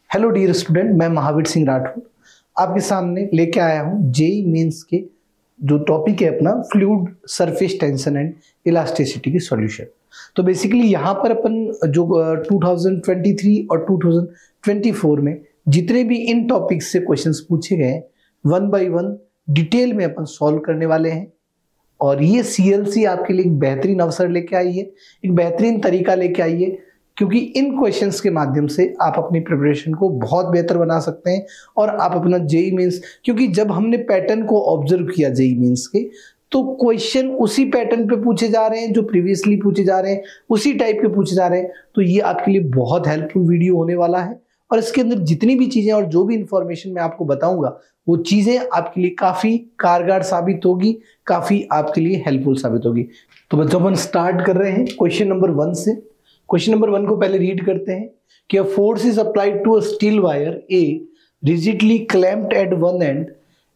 Hello dear student, मैं महावीर सिंह राठौर आपके सामने लेके आया हूँ जेईई मेंस के जो टॉपिक है अपना fluid surface tension and elasticity की सॉल्यूशन। तो बेसिकली यहाँ पर अपन जो 2023 और 2024 में जितने भी इन टॉपिक से क्वेश्चंस पूछे गए वन बाय वन डिटेल में अपन सॉल्व करने वाले हैं। और ये सीएलसी आपके लिए एक बेहतरीन अवसर लेके आई है, एक बेहतरीन तरीका लेके आई है, क्योंकि इन क्वेश्चंस के माध्यम से आप अपनी प्रिपरेशन को बहुत बेहतर बना सकते हैं और आप अपना जेईई मेंस, क्योंकि जब हमने पैटर्न को ऑब्जर्व किया जेईई मेंस के, तो क्वेश्चन उसी पैटर्न पे पूछे जा रहे हैं जो प्रीवियसली पूछे जा रहे हैं, उसी टाइप के पूछे जा रहे हैं। तो ये आपके लिए बहुत हेल्पफुल वीडियो होने वाला है और इसके अंदर जितनी भी चीजें और जो भी इंफॉर्मेशन मैं आपको बताऊंगा वो चीजें आपके लिए काफी कारगर साबित होगी, काफी आपके लिए हेल्पफुल साबित होगी। तो बच्चों अपन स्टार्ट कर रहे हैं क्वेश्चन नंबर 1 से। क्वेश्चन नंबर 1 को पहले रीड करते हैं कि a force is applied to a steel wire a rigidly clamped at one end,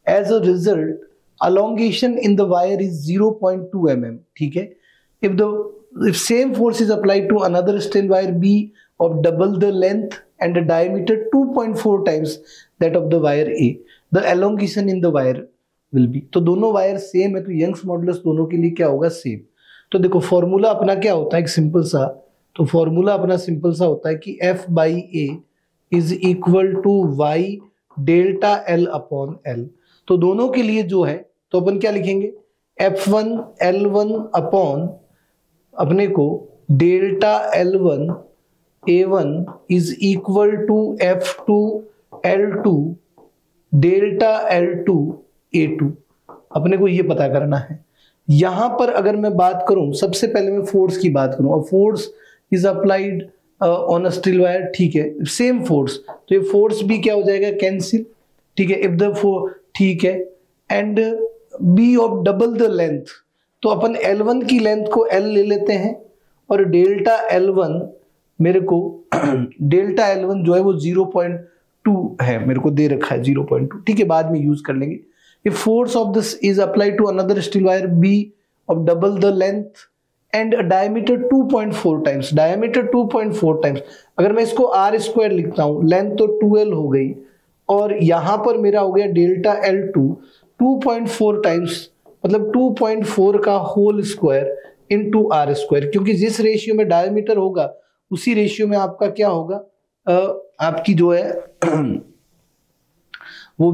as a result elongation in the wire is 0.2 mm. ठीक है। if same force is applied to another steel wire B of double the length and the diameter 2.4 times that of the wire A, the elongation in the wire will be। तो दोनों wire same है तो Young's modulus दोनों के लिए क्या होगा, same. तो देखो फॉर्मूला अपना क्या होता है, एक सिंपल सा, तो फॉर्मूला अपना सिंपल सा होता है कि F by A is equal to Y delta L upon L। तो दोनों के लिए जो है तो अपन क्या लिखेंगे, F1 L1 अपॉन अपने को delta L1 A1 is equal to F2 L2 delta L2 A2। अपने को ये पता करना है। यहां पर अगर मैं बात करूं, सबसे पहले मैं फोर्स की बात करूं, force is applied on a steel wire, ठीक है, सेम फोर्स, तो ये फोर्स भी क्या हो जाएगा, कैंसिल, ठीक है। इफ द ठीक है, and be of double the length, तो अपन L1 की लेंथ को L ले लेते हैं और डेल्टा L1 मेरे को डेल्टा L1 जो है वो 0.2 है, मेरे को दे रखा है 0.2, ठीक है, बाद में यूज कर लेंगे। If force of this is applied to another steel wire be of double the length and diameter 2.4 times, diameter 2.4 times, अगर मैं इसको R स्क्वायर लिखता हूं, लेंथ तो 2L हो गई और यहां पर मेरा हो गया डेल्टा L2 2.4 टाइम्स, मतलब 2.4 का whole square into R square, क्योंकि जिस रेशियो में डायमीटर होगा उसी रेशियो में आपका क्या होगा, आपकी जो है वो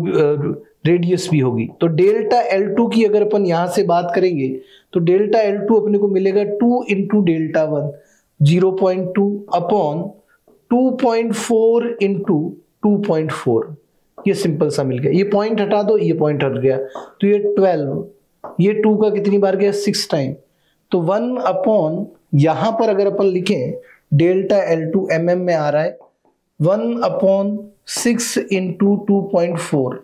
रेडियस भी होगी। तो डेल्टा L2 की अगर अपन यहां से बात करेंगे तो डेल्टा L2 अपने को मिलेगा 2 इंटू डेल्टा 1 0.2 अपॉन 2.4 इंटू 2.4, ये सिंपल सा मिल गया। ये पॉइंट हटा दो, ये पॉइंट हट गया, तो ये 12, ये 2 का कितनी बार गया, 6 टाइम, तो 1 अपॉन यहां पर अगर अपन लिखें डेल्टा L2 mm में आ रहा है, 1 अपॉन 6 इंटू 2.4,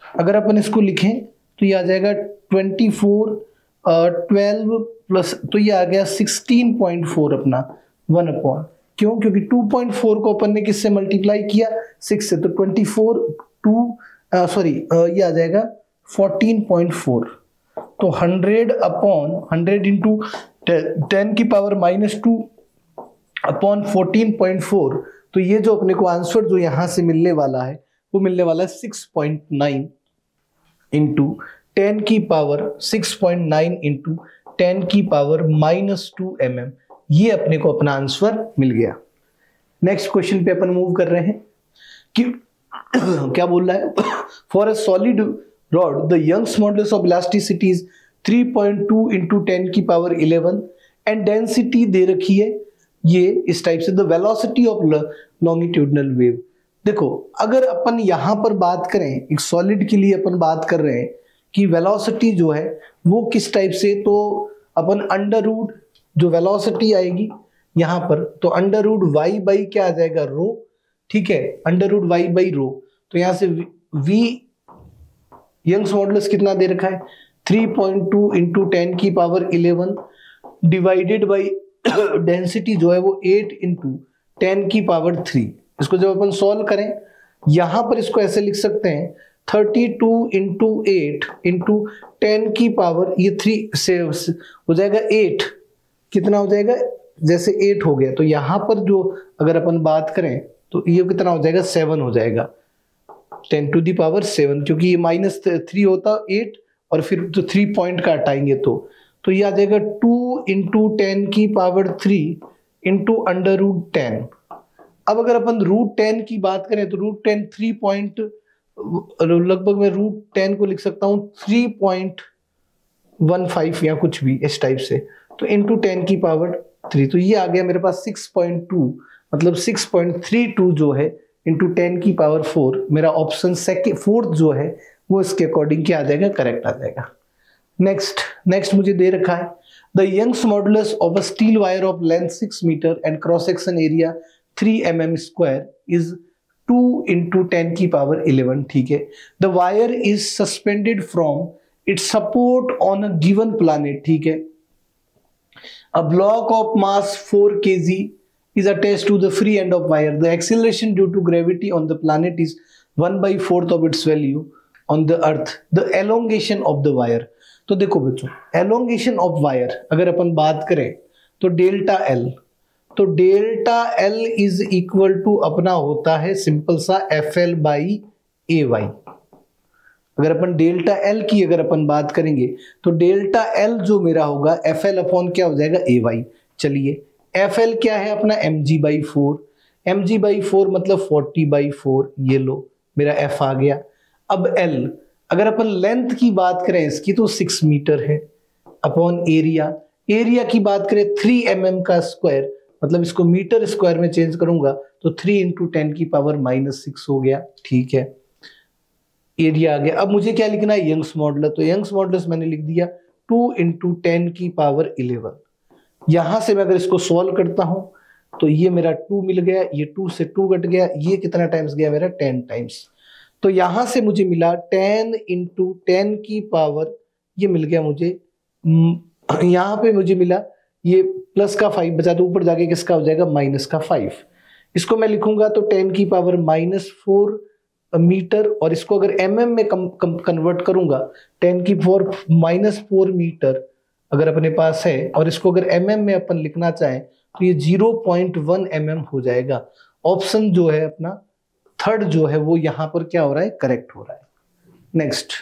अगर अपन इसको लिखें तो ये आ जाएगा 24 12 प्लस, तो ये आ गया 16.4 अपना 1 अपॉन, क्यों, क्योंकि 2.4 को अपन ने किससे मल्टीप्लाई किया, 6 से, तो 24 ये आ जाएगा 14.4, तो 100 अपॉन 100 इंटू 10 की पावर -2 अपॉन 14.4, तो ये जो अपने को आंसर जो यहां से मिलने वाला है वो मिलने वाला है 6.9 इंटू 10 की पावर 6.9 इंटू 10 की पावर -2 mm। ये अपने को अपना आंसर मिल गया। नेक्स्ट क्वेश्चन पे अपन मूव कर रहे हैं कि क्या बोल रहा है, for a solid rod the Young's modulus of elasticity is 3.2 into 10 की पावर 11 एंड डेंसिटी दे रखी है ये इस टाइप से, the velocity of longitudinal wave. देखो अगर अपन यहां पर बात करें एक सॉलिड के लिए, अपन बात कर रहे हैं कि वेलोसिटी जो है वो किस टाइप से, तो अपन अंडर रूट जो वेलोसिटी आएगी यहां पर, तो अंडर रूट वाई बाई क्या आ जाएगा, रो, ठीक है, under root Y by rho, तो यहां से वी यंग्स मॉडुलस कितना दे रखा है 3.2 इंटू 10 की पावर 11 डिवाइडेड बाई डेंसिटी जो है वो 8 इंटू 10 की पावर 3। इसको जब अपन सॉल्व करें यहां पर इसको ऐसे लिख सकते हैं 32 इंटू 8 इंटू 10 की पावर, ये 3 से हो जाएगा 8, कितना हो जाएगा, जैसे 8 हो गया, तो यहां पर जो अगर अपन बात करें तो ये कितना हो जाएगा 7 हो जाएगा 10⁻7, क्योंकि ये -3 होता 8 और फिर तो 3 पॉइंट का हटाएंगे तो ये आ जाएगा 2 × 10⁻3 × √10। अब अगर अपन √10 की बात करें तो √10 3 पॉइंट लगभग मैं √10 को लिख सकता हूँ 3.15 या कुछ भी इस टाइप से, तो इंटू 10⁻3, तो ये आ गया मेरे पास 6.2, मतलब 6.32 जो है इंटू 10⁻4। मेरा ऑप्शन फोर्थ जो है वो इसके अकॉर्डिंग क्या आ जाएगा, करेक्ट आ जाएगा। नेक्स्ट मुझे दे रखा है the Young's modulus of a steel wire of length 6 metre and cross section area 3 mm² is 2 × 10⁻11। ठीक है, the wire is suspended from its support on a given planet. ठीक है, a block of mass 4 kg is attached to the free end of wire. The acceleration due to gravity on the planet is 1/4 of its value on the earth. The elongation of the wire. तो देखो बच्चों, elongation of wire अगर अपन बात करें तो delta L, तो delta L is equal to अपना होता है सिंपल सा FL/AY। अगर अपन डेल्टा L की अगर अपन बात करेंगे तो डेल्टा L जो मेरा होगा FL अपॉन क्या हो जाएगा AY। चलिए FL क्या है अपना mg/4, mg/4 मतलब 40/4, ये लो मेरा F आ गया। अब L अगर अपन लेंथ की बात करें इसकी तो 6 मीटर है, अपॉन एरिया की बात करें 3 mm², मतलब इसको मीटर स्क्वायर में चेंज करूंगा तो 3 × 10⁻6 हो गया। ठीक है, एरिया आ गया। अब मुझे क्या लिखना है, यंग्स मॉडुलस, तो यंग्स मॉडुलस मैंने लिख दिया 2 × 10⁻11। यहां से मैं अगर इसको सॉल्व करता हूं तो ये मेरा 2 मिल गया, ये 2 से 2 कट गया, ये कितना टाइम्स गया मेरा 10 टाइम्स। तो यहां से मुझे मिला 10 × 10⁻, ये मिल गया मुझे, यहां पे मुझे मिला ये प्लस का 5 बचा, तो ऊपर जाके किसका हो जाएगा -5। इसको मैं लिखूंगा तो 10⁻⁻4 मीटर, और इसको अगर mm में कन्वर्ट करूंगा 10⁻⁻4 मीटर अगर अपने पास है, और इसको अगर mm में अपन लिखना चाहें तो ये 0.1 mm हो जाएगा। ऑप्शन जो है अपना थर्ड जो है वो यहां पर क्या हो रहा है, करेक्ट हो रहा है। नेक्स्ट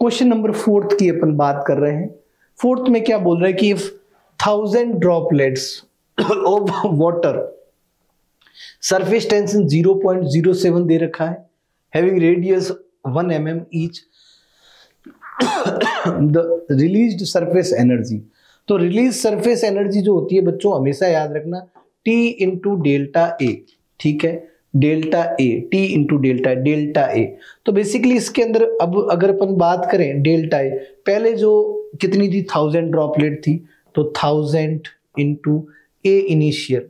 क्वेश्चन नंबर 4 की अपन बात कर रहे हैं। 4 में क्या बोल रहा है कि if 1000 droplets of water, surface tension 0.07 दे रखा है, having radius 1 mm each, the released surface energy, तो रिलीज सरफेस एनर्जी जो होती है बच्चों हमेशा याद रखना T × डेल्टा A। ठीक है, delta A, T × delta A। तो बेसिकली इसके अंदर अब अगर अपन बात करें डेल्टा A, पहले जो कितनी थी 1000 ड्रॉपलेट थी, तो 1000 × A इनिशियल।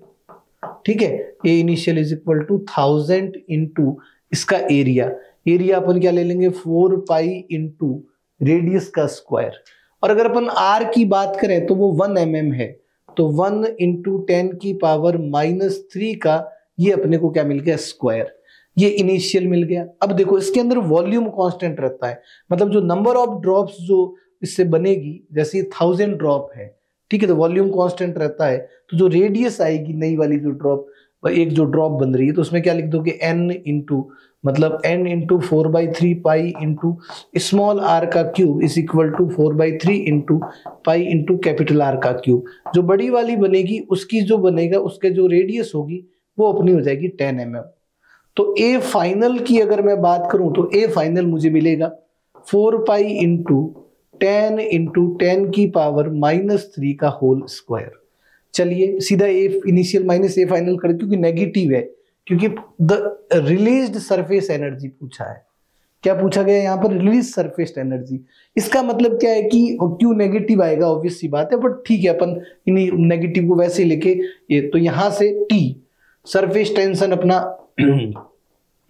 ठीक है, A initial is equal to 1000 × इसका एरिया अपन क्या ले लेंगे 4π × रेडियस का स्क्वायर, और अगर अपन R की बात करें तो वो 1 mm है, तो 1 × 10⁻³ का ये अपने को क्या मिल गया, स्क्वायर। ये इनिशियल मिल गया। अब देखो इसके अंदर वॉल्यूम कांस्टेंट रहता है, मतलब जो नंबर ऑफ ड्रॉप्स जो इससे बनेगी, जैसे 1000 ड्रॉप है, ठीक है, तो वॉल्यूम कांस्टेंट रहता है, तो जो रेडियस आएगी नई वाली जो ड्रॉप, एक जो ड्रॉप बन रही है, तो उसमें क्या लिख दोगे n × मतलब n × 4/3 पाई × स्मॉल r का cube is equal to 4/3 × pi × capital R का क्यूब। जो बड़ी वाली बनेगी उसकी जो बनेगा उसके जो रेडियस होगी वो अपनी हो जाएगी 10 mm। तो A फाइनल की अगर मैं बात करूं तो A फाइनल मुझे मिलेगा 4π × 10 × 10⁻³ का होल स्क्वायर। चलिए सीधा A initial minus A final कर, क्योंकि नेगेटिव है, क्योंकि द रिलीज्ड सरफेस एनर्जी पूछा है। क्या पूछा गया यहाँ पर, रिलीज सरफेस एनर्जी। इसका मतलब क्या है कि क्यों नेगेटिव आएगा, ऑब्वियस सी बात है, बट ठीक है अपन इन्हीं नेगेटिव को वैसे ही लेके ये, तो यहां से T सरफेस टेंशन अपना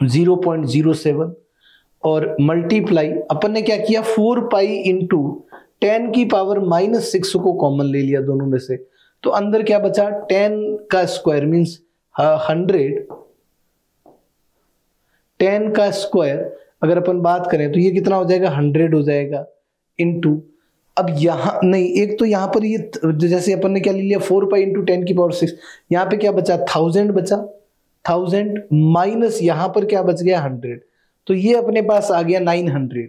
0.07 और मल्टीप्लाई अपन ने क्या किया 4π × 10⁻⁻6 को कॉमन ले लिया दोनों में से, तो अंदर क्या बचा 10 का स्क्वायर मींस 100, 10 का स्क्वायर अगर अपन बात करें तो ये कितना हो जाएगा 100 हो जाएगा इनटू, अब यहां नहीं, एक तो यहां पर ये जैसे अपन ने क्या ले लिया 4π × 10⁻⁶, यहाँ पे क्या बचा 1000 बचा, 1000 माइनस यहां पर क्या बच गया 100, तो ये अपने पास आ गया 900।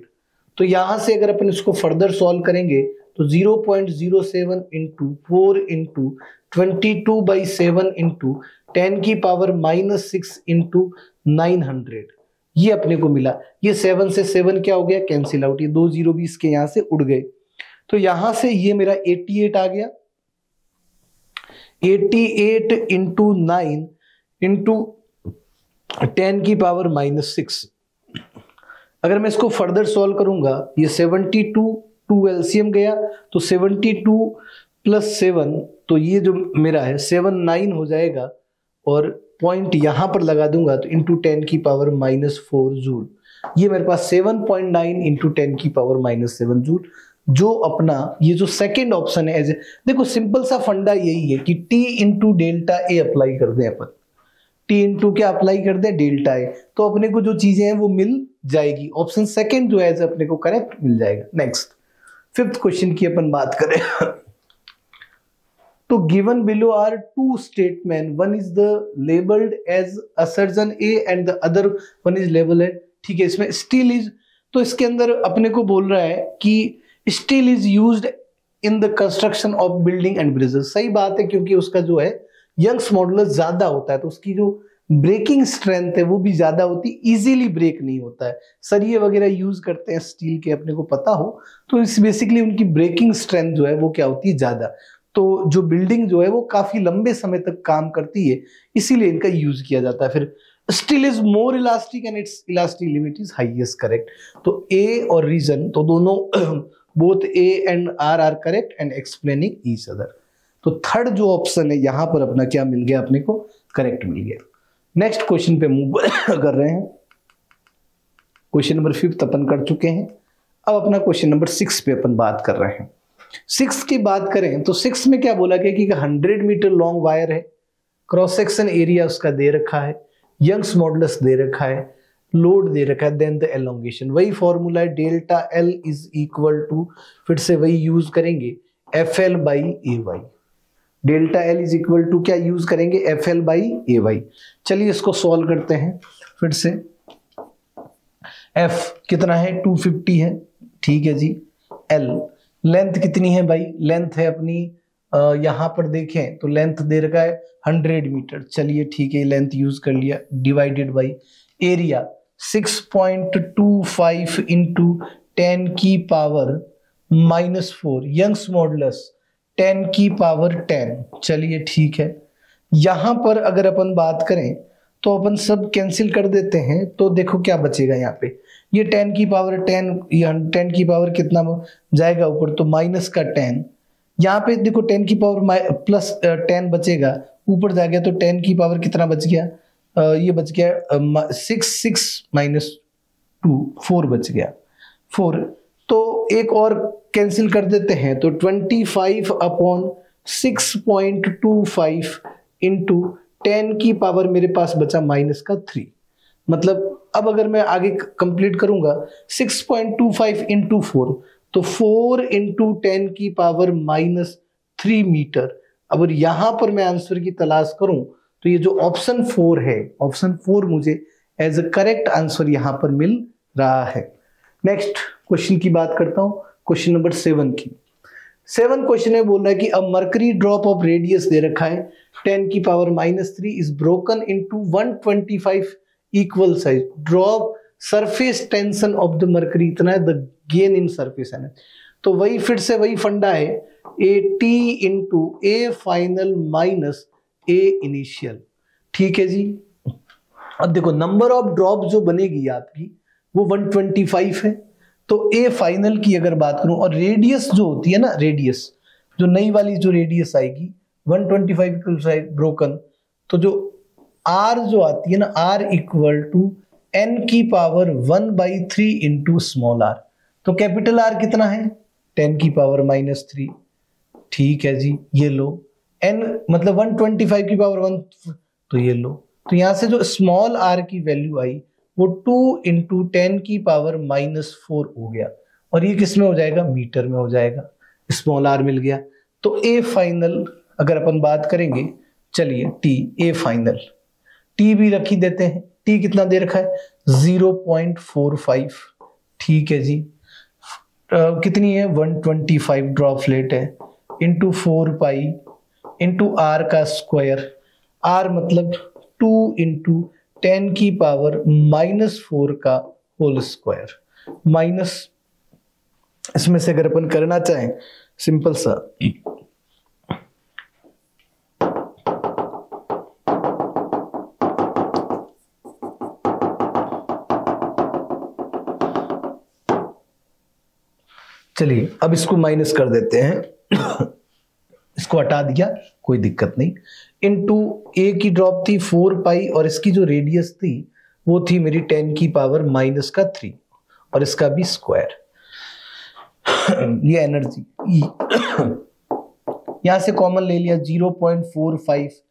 तो यहां से अगर अपन इसको फर्दर सॉल्व करेंगे तो 0.07 इंटू 4 इंटू 22/7 इंटू 10 की पावर -6 इंटू 900, ये अपने को मिला। ये 7 से 7 क्या हो गया, कैंसिल आउट, ये 2 0 भी इसके यहां से उड़ गए। तो यहां से ये मेरा 88 आ गया। 88 इंटू 9 इंटू 10 की पावर -6। अगर मैं इसको फर्दर सॉल्व करूंगा, ये 72 2 एलसीएम गया तो 72 प्लस 7, तो ये जो मेरा है 79 हो जाएगा, और पॉइंट यहां पर लगा दूंगा तो इंटू 10 की पावर -4 जूल। ये मेरे पास 7.9 इंटू 10 की पावर -7 जूल, जो अपना ये जो सेकेंड ऑप्शन है। देखो सिंपल सा फंडा यही है कि T इंटू डेल्टा ए अप्लाई कर दें अपन, T इंटू क्या अप्लाई कर दें, डेल्टा ए, तो अपने को जो चीजें हैं वो मिल जाएगी। ऑप्शन सेकेंड जो है अपने को करेक्ट मिल जाएगा। नेक्स्ट 5th क्वेश्चन की अपन बात करें तो given below are 2 statement, one is the labelled as assertion A and the other one is label है। ठीक है, इसमें स्टील इज, तो इसके अंदर अपने को बोल रहा है कि steel is used in the construction of building and bridges. सही बात है, क्योंकि उसका जो है यंग्स मॉडुलस ज्यादा होता है, तो उसकी जो ब्रेकिंग स्ट्रेंथ है वो भी ज्यादा होती, इजीली ब्रेक नहीं होता है। सरिये वगैरह यूज करते हैं स्टील के, अपने को पता हो, तो इस बेसिकली उनकी ब्रेकिंग स्ट्रेंथ जो है वो क्या होती है, ज्यादा। तो जो बिल्डिंग जो है वो काफी लंबे समय तक काम करती है, इसीलिए इनका यूज किया जाता है। फिर steel is more elastic and its elastic limit is highest, correct. तो ए और रीजन, तो दोनों both A and R correct and explaining each other. तो थर्ड जो ऑप्शन है यहां पर अपना क्या मिल गया, अपने को करेक्ट मिल गया। नेक्स्ट क्वेश्चन पे मूव कर रहे हैं। क्वेश्चन नंबर 5 अपन कर चुके हैं। अब अपना क्वेश्चन नंबर 6 पे अपन बात कर रहे हैं। 6 की बात करें तो 6 में क्या बोला गया कि 100 मीटर लॉन्ग वायर है, क्रॉस सेक्शन एरिया उसका दे रखा है, यंग्स मॉडुलस दे रखा है, लोड दे रखा है, देन द एलोंगेशन। वही फॉर्मूला है, delta L is equal to, फिर से वही यूज करेंगे, FL by AY। Delta L is equal to क्या यूज करेंगे, FL बाई AY। चलिए इसको सॉल्व करते हैं फिर से। F कितना है, 250 है, ठीक है जी। L लेंथ कितनी है भाई, लेंथ है अपनी यहां पर देखें तो लेंथ दे रखा है 100 मीटर, चलिए ठीक है, लेंथ यूज कर लिया, डिवाइडेड बाई एरिया 6.25 इंटू 10 की पावर -4, यंग्स मॉडुलस 10 की पावर 10, चलिए ठीक है। यहां पर अगर अपन बात करें तो अपन सब कैंसिल कर देते हैं, तो देखो क्या बचेगा यहाँ पे, ये 10 की पावर 10, 10 की पावर कितना जाएगा ऊपर, तो माइनस का 10, यहाँ पे देखो 10 की पावर प्लस 10 बचेगा, ऊपर जा गया तो 10 की पावर कितना बच गया, ये बच गया 6 माइनस 2, 4 बच गया, 4। तो एक और कैंसिल कर देते हैं, तो 25 अपॉन 6.25 इंटू 10 की पावर मेरे पास बचा -3। मतलब अब अगर मैं आगे कंप्लीट करूंगा 6.25 इंटू 4, तो 4 इंटू 10 की पावर -3 मीटर। अब यहां पर मैं आंसर की तलाश करूं तो ये जो ऑप्शन 4 है, ऑप्शन 4 मुझे एज अ करेक्ट आंसर यहां पर मिल रहा है। नेक्स्ट क्वेश्चन की बात करता हूं, क्वेश्चन नंबर 7 की। 7 क्वेश्चन में बोल रहा है कि अब मर्करी ड्रॉप ऑफ रेडियस दे रखा है 10 की power -3 is broken into 125 equal size, drop surface tension of the mercury इतना है, the gain in surface energy. तो वही फिर से वही फंडा है, AT into A final minus A initial, ठीक है जी। अब देखो नंबर ऑफ ड्रॉप जो बनेगी आपकी वो 125 है, तो A फाइनल की अगर बात करूं, और रेडियस जो होती है ना, रेडियस जो नई वाली जो रेडियस आएगी 125 इक्वल साइड ब्रोकन, तो जो R जो आती है ना, R इक्वल टू N की पावर 1/3 इंटू स्मॉल r। तो कैपिटल R कितना है, 10 की पावर -3, ठीक है जी। ये लो N मतलब 125 की पावर 1, तो ये लो, तो यहां से जो स्मॉल r की वैल्यू आई वो 2 इंटू 10 की पावर -4 हो गया, और ये किस में हो जाएगा, मीटर में हो जाएगा, स्मॉल r मिल गया। तो A फाइनल अगर अपन बात करेंगे, चलिए T A फाइनल टी भी रखी देते हैं, टी कितना दे रखा है 0.45, ठीक है जी। कितनी है 125 ड्रॉपलेट है, इंटू 4 पाई इंटू आर का स्क्वायर, आर मतलब 2 इंटू 10 की पावर -4 का होल स्क्वायर, माइनस इसमें से अगर अपन करना चाहें सिंपल सा चलिए अब इसको माइनस कर देते हैं इसको हटा दिया, कोई दिक्कत नहीं। इनटू ए की ड्रॉप थी 4 पाई और इसकी जो रेडियस थी वो थी मेरी 10 की पावर -3 और इसका भी स्क्वायर। ये एनर्जी यहां से कॉमन ले लिया 0.45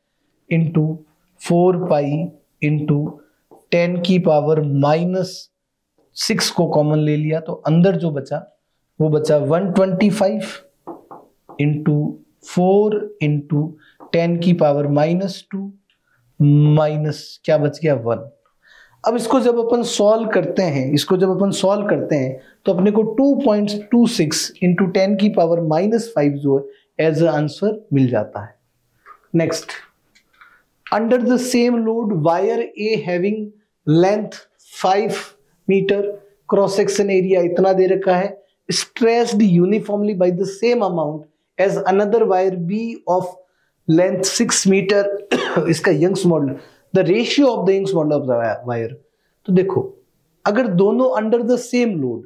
इंटू 4 पाई इंटू 10 की पावर -6 को कॉमन ले लिया, तो अंदर जो बचा वो बचा 125 इंटू 4 इंटू 10 की पावर -2 माइनस क्या बच गया 1। अब इसको जब अपन सॉल्व करते हैं, तो अपने को 2.26 इंटू 10 की पावर -5 जो है एज आंसर मिल जाता है। Next, under the same load wire A having length 5 metre, cross section area इतना दे रखा है, stressed uniformly by the same amount as another wire B of length 6 meter इसका Young's model, the ratio of the Young's model of the wire। तो देखो अगर दोनों under the same load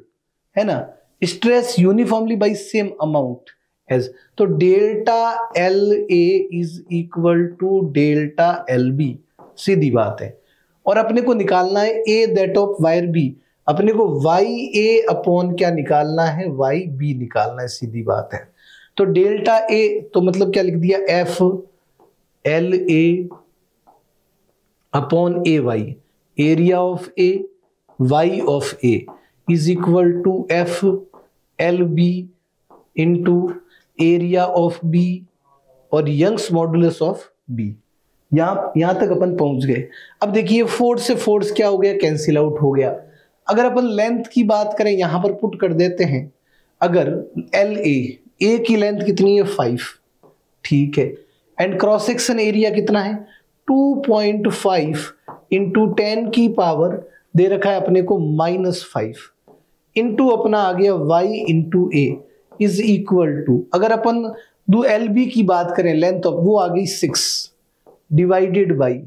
है ना, stress uniformly by same amount as, तो delta L A is equal to delta L B, सीधी बात है। और अपने को निकालना है A that of wire B, अपने को वाई ए अपॉन क्या निकालना है, वाई बी निकालना है, सीधी बात है। तो डेल्टा ए तो मतलब क्या लिख दिया, F L A upon A Y, area of A Y of A is equal to F L B into area of B और यंग्स मॉडुलस ऑफ बी। यहां तक अपन पहुंच गए। अब देखिए फोर्स से फोर्स क्या हो गया, कैंसिल आउट हो गया। अगर अपन लेंथ की बात करें यहां पर पुट कर देते हैं, अगर एल ए की लेंथ कितनी है 5, ठीक है, एंड क्रॉस सेक्शन एरिया कितना है 2.5 इंटू 10 की पावर दे रखा है अपने को -5 इंटू अपना आ गया y into A is equal to, अगर अपन दो एल बी की बात करें लेंथ ऑफ, वो आ गई 6 डिवाइडेड बाई,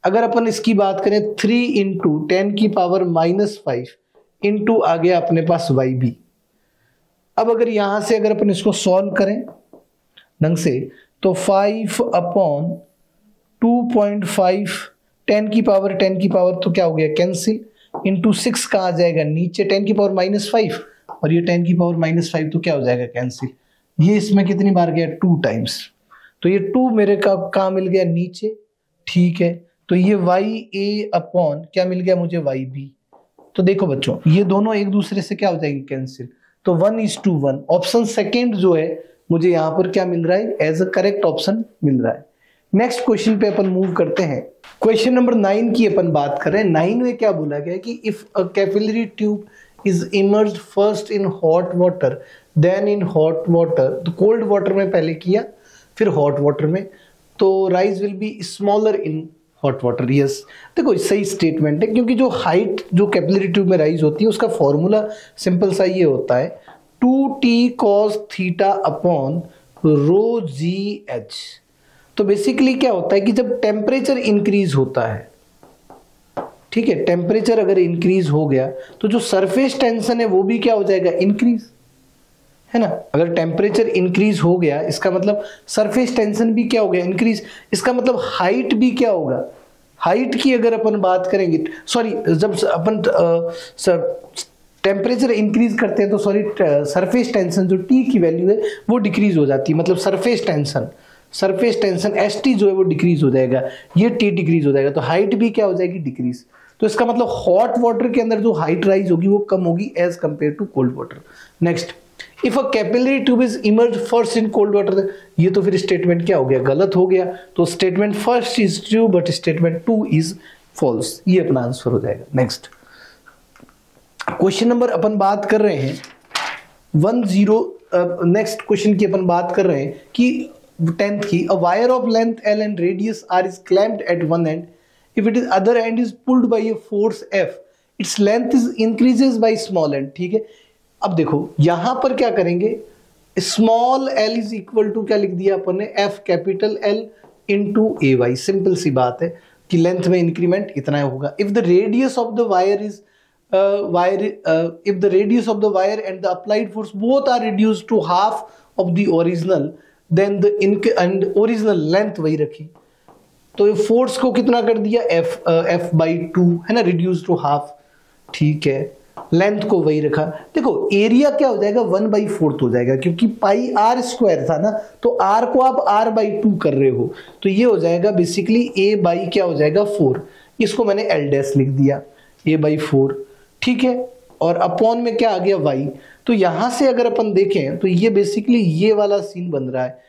अगर अपन इसकी बात करें 3 इंटू 10 की पावर -5 इंटू आ गया अपने पास वाई बी। अब अगर यहां से अगर अपन इसको सॉल्व करें ढंग से, तो 5 अपॉन 2.5 10 की पावर तो क्या हो गया कैंसिल, इंटू 6 का आ जाएगा नीचे 10 की पावर -5 और ये 10 की पावर -5 तो क्या हो जाएगा कैंसिल। ये इसमें कितनी बार गया 2 टाइम्स, तो ये 2 मेरे का कहाँ मिल गया नीचे, ठीक है। तो ये वाई ए अपॉन क्या मिल गया मुझे वाई बी। तो देखो बच्चों ये दोनों एक दूसरे से क्या हो जाएंगे कैंसिल, तो 1:1। ऑप्शन सेकेंड जो है मुझे यहाँ पर क्या मिल रहा है एज अ करेक्ट ऑप्शन मिल रहा है। नेक्स्ट क्वेश्चन पे अपन मूव करते हैं। क्वेश्चन नंबर 9 की अपन बात कर रहे हैं। 9 में क्या बोला गया कि if a capillary tube is emerged first in hot water then in hot water, तो कोल्ड वाटर में पहले किया फिर हॉट वाटर में, तो rise will be smaller in hot water. Yes, देखो सही स्टेटमेंट है, क्योंकि जो हाइट जो कैपिलरी ट्यूब में राइज होती है उसका फॉर्मूला सिंपल सा ये होता है 2t cos थीटा अपॉन रो जी एच। तो बेसिकली क्या होता है कि जब टेम्परेचर इंक्रीज होता है, ठीक है, टेम्परेचर अगर इंक्रीज हो गया तो जो सरफेस टेंशन है वो भी क्या हो जाएगा इंक्रीज, है ना। अगर टेम्परेचर इंक्रीज हो गया इसका मतलब सरफेस टेंशन भी क्या हो गया इंक्रीज, इसका मतलब हाइट भी क्या होगा, हाइट की अगर अपन बात करेंगे, सॉरी जब अपन टेम्परेचर इंक्रीज करते हैं तो सॉरी सरफेस टेंशन जो टी की वैल्यू है वो डिक्रीज हो जाती है, मतलब सरफेस टेंशन एस टी जो है वो डिक्रीज हो जाएगा, ये टी डिक्रीज हो जाएगा, तो हाइट भी क्या हो जाएगी डिक्रीज। तो इसका मतलब हॉट वाटर के अंदर जो हाइट राइज होगी वो कम होगी as compare to cold water. Next if a capillary tube is emerge first in cold water, ये तो फिर स्टेटमेंट क्या हो गया, गलत हो गया। तो statement first is true but statement 2 is false, ये अपना आंसर हो जाएगा। नेक्स्ट क्वेश्चन नंबर अपन बात कर रहे हैं 10, नेक्स्ट क्वेश्चन की अपन बात कर रहे हैं कि 10th की, a wire of length L and radius R is clamped at one end, if it is other end is pulled by a force F, its length is increases by small end. ठीक है, अब देखो यहां पर क्या करेंगे, small l is equal to क्या लिख दिया अपन ने, F capital L into A Y. Simple सी बात है कि लेंथ में इंक्रीमेंट इतना होगा। If the radius of the wire is if the radius of the wire and the applied force both are reduced to half of the original, then the and original length वही रखी, तो force को कितना कर दिया, f by 2 है ना, reduced to half। ठीक है, लेंथ को वही रखा। देखो एरिया क्या हो जाएगा, 1/4 हो जाएगा, क्योंकि पाई r स्क्वायर था ना, तो r को आप r/2 कर रहे हो, तो ये हो जाएगा बेसिकली a बाई क्या हो जाएगा 4, इसको मैंने l डैश लिख दिया, a/4। ठीक है, और अपॉन में क्या आ गया y, तो यहां से अगर अपन देखें तो ये बेसिकली ये वाला सीन बन रहा है,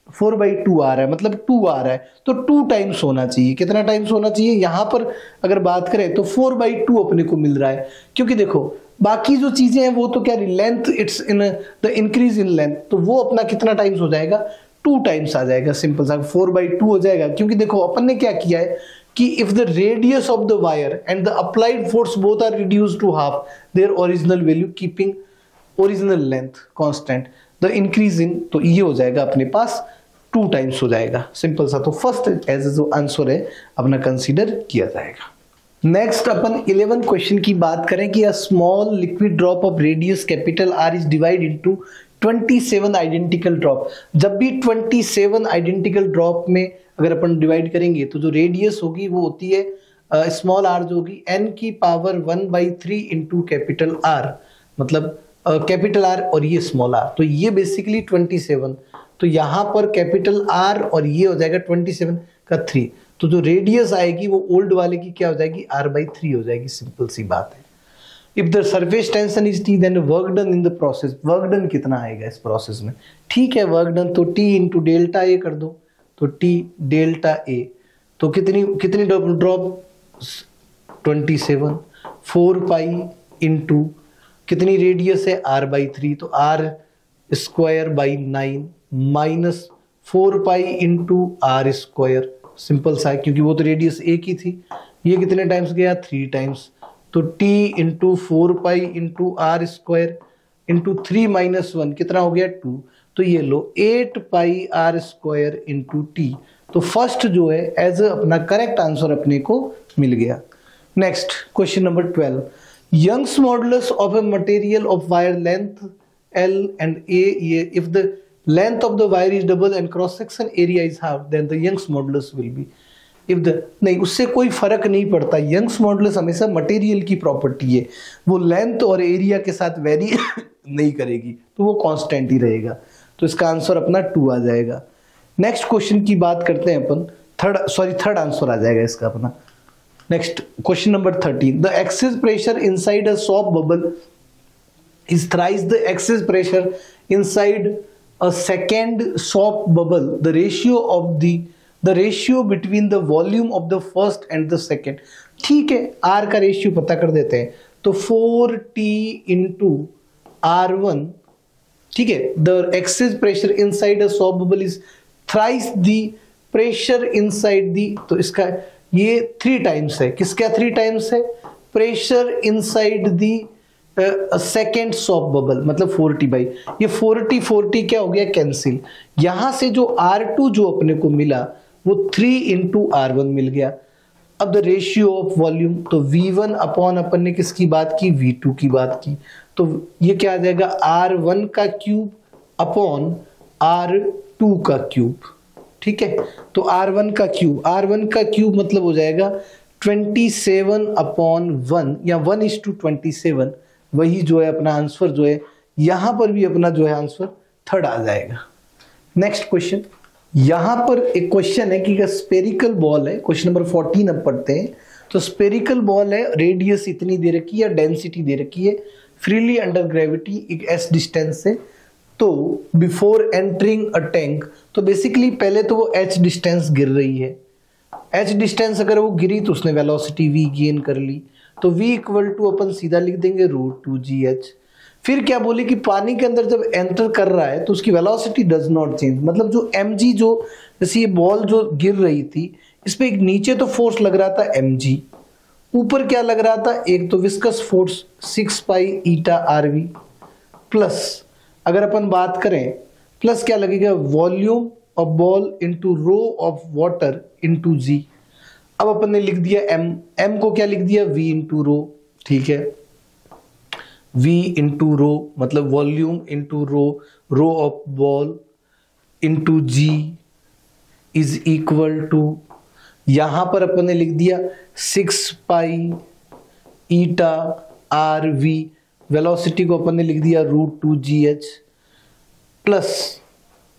4/2 आ रहा है, मतलब 2 आ रहा है, तो 2 टाइम्स होना चाहिए। कितना टाइम्स होना चाहिए, यहां पर अगर बात करें तो 4/2 अपने को मिल रहा है, क्योंकि देखो बाकी जो चीजें हैं वो तो क्या, length it's in the increase in length, तो वो अपना कितना टाइम्स हो जाएगा, 2 टाइम्स आ जाएगा। सिंपल सा 4/2 हो जाएगा, क्योंकि देखो अपन ने क्या किया है कि if the radius of the wire and the applied force both are reduced to half their original value keeping original length constant the increasing, तो ये हो जाएगा अपने पास 2 टाइम्स हो जाएगा। सिंपल सा, तो फर्स्ट एज जो आंसर है अपना कंसीडर किया जाएगा। नेक्स्ट अपन 11 क्वेश्चन की बात करें कि a small liquid drop of radius capital R is divide into 27 identical drop. जब भी 27 आइडेंटिकल ड्रॉप में अगर अपन डिवाइड करेंगे तो जो रेडियस होगी वो होती है स्मॉल r, जो होगी n की पावर 1/3 इंटू कैपिटल R, मतलब कैपिटल R और ये स्मॉल r, तो ये बेसिकली 27, तो यहाँ पर कैपिटल R और ये हो जाएगा 27 का 3, तो जो रेडियस आएगी वो ओल्ड वाले की क्या हो जाएगी, r/3 हो जाएगी। सिंपल सी बात है। If the surface tension is T then work done in the process, work done कितना आएगा इस प्रोसेस में। ठीक है, वर्क डन तो T इंटू डेल्टा ए कर दो, तो T डेल्टा ए, तो कितनी ड्रॉप 27, 4 पाई इंटू कितनी रेडियस है r/3, तो r square by 9 minus 4 pi into r square. Simple सा है, क्योंकि वो तो रेडियस एक ही थी, ये कितने टाइम्स गया, 3 टाइम्स, तो T into 4 pi into r square into 3 minus 1 कितना हो गया 2, तो ये लो 8 पाई r स्क्वायर इंटू T, तो फर्स्ट जो है एज अपना करेक्ट आंसर अपने को मिल गया। Next question number 12, Young's modulus of a material of wire length L and A, if the length of the wire is double and cross section area is half then the Young's modulus will be, if the, नहीं उससे कोई फर्क नहीं पड़ता, Young's modulus हमेशा material की property है, वो लेंथ और एरिया के साथ वेरी नहीं करेगी, तो वो कांस्टेंट ही रहेगा, तो इसका आंसर अपना 2 आ जाएगा। नेक्स्ट क्वेश्चन की बात करते हैं अपन, थर्ड आंसर आ जाएगा इसका अपना। Next question number 13, the excess pressure inside a shop bubble is thrice the excess pressure inside a second shop bubble, the ratio between the volume of the first and the second. ठीक है, are का ratio पता कर देते हैं, तो 4T into R1, ठीक है, the excess pressure inside a shop bubble is thrice the pressure inside the, तो इसका ये 3 टाइम्स है, किसका 3 टाइम्स है, pressure inside the second shop bubble, मतलब 4T बाई, ये 4T क्या हो गया कैंसिल, यहां से जो R2 जो अपने को मिला वो 3 इंटू R1 मिल गया। अब द रेशियो ऑफ वॉल्यूम, तो V1 अपॉन अपन ने किसकी बात की, V2 की बात की, तो ये क्या आ जाएगा R1 का क्यूब अपॉन R2 का क्यूब। ठीक है, तो R1 का क्यूब मतलब हो जाएगा 27 अपॉन 1 या 1:27, वही जो है अपना आंसर जो है यहां पर भी अपना जो है आंसर 3rd आ जाएगा। नेक्स्ट क्वेश्चन, यहां पर एक क्वेश्चन है कि स्पेरिकल बॉल है, क्वेश्चन नंबर 14 अब पढ़ते हैं। तो स्पेरिकल बॉल है, रेडियस इतनी दे रखी है, डेंसिटी दे रखी है फ्रीली अंडर ग्रेविटी एक एस डिस्टेंस से, तो बिफोर एंटरिंग अ टैंक, तो बेसिकली पहले तो वो एच डिस्टेंस गिर रही है, एच डिस्टेंस अगर वो गिरी तो उसने वेलोसिटी v गेन कर ली, तो v इक्वल टू अपन सीधा लिख देंगे √2gh। फिर क्या बोले कि पानी के अंदर जब एंटर कर रहा है तो उसकी वेलोसिटी डज नॉट चेंज, मतलब जो mg, जो जैसे ये बॉल जो गिर रही थी इस पे एक नीचे तो फोर्स लग रहा था mg, ऊपर क्या लग रहा था, एक तो viscous force 6 pi eta rv, plus अगर अपन बात करें प्लस क्या लगेगा, volume of ball into rho of water into g. अब अपन ने लिख दिया m को क्या लिख दिया, v इंटू रो, ठीक है, v इंटू रो मतलब volume into rho of ball into ji is equal to, यहां पर अपन ने लिख दिया 6 pi eta r v, velocity को अपन ने लिख दिया √2gh, plus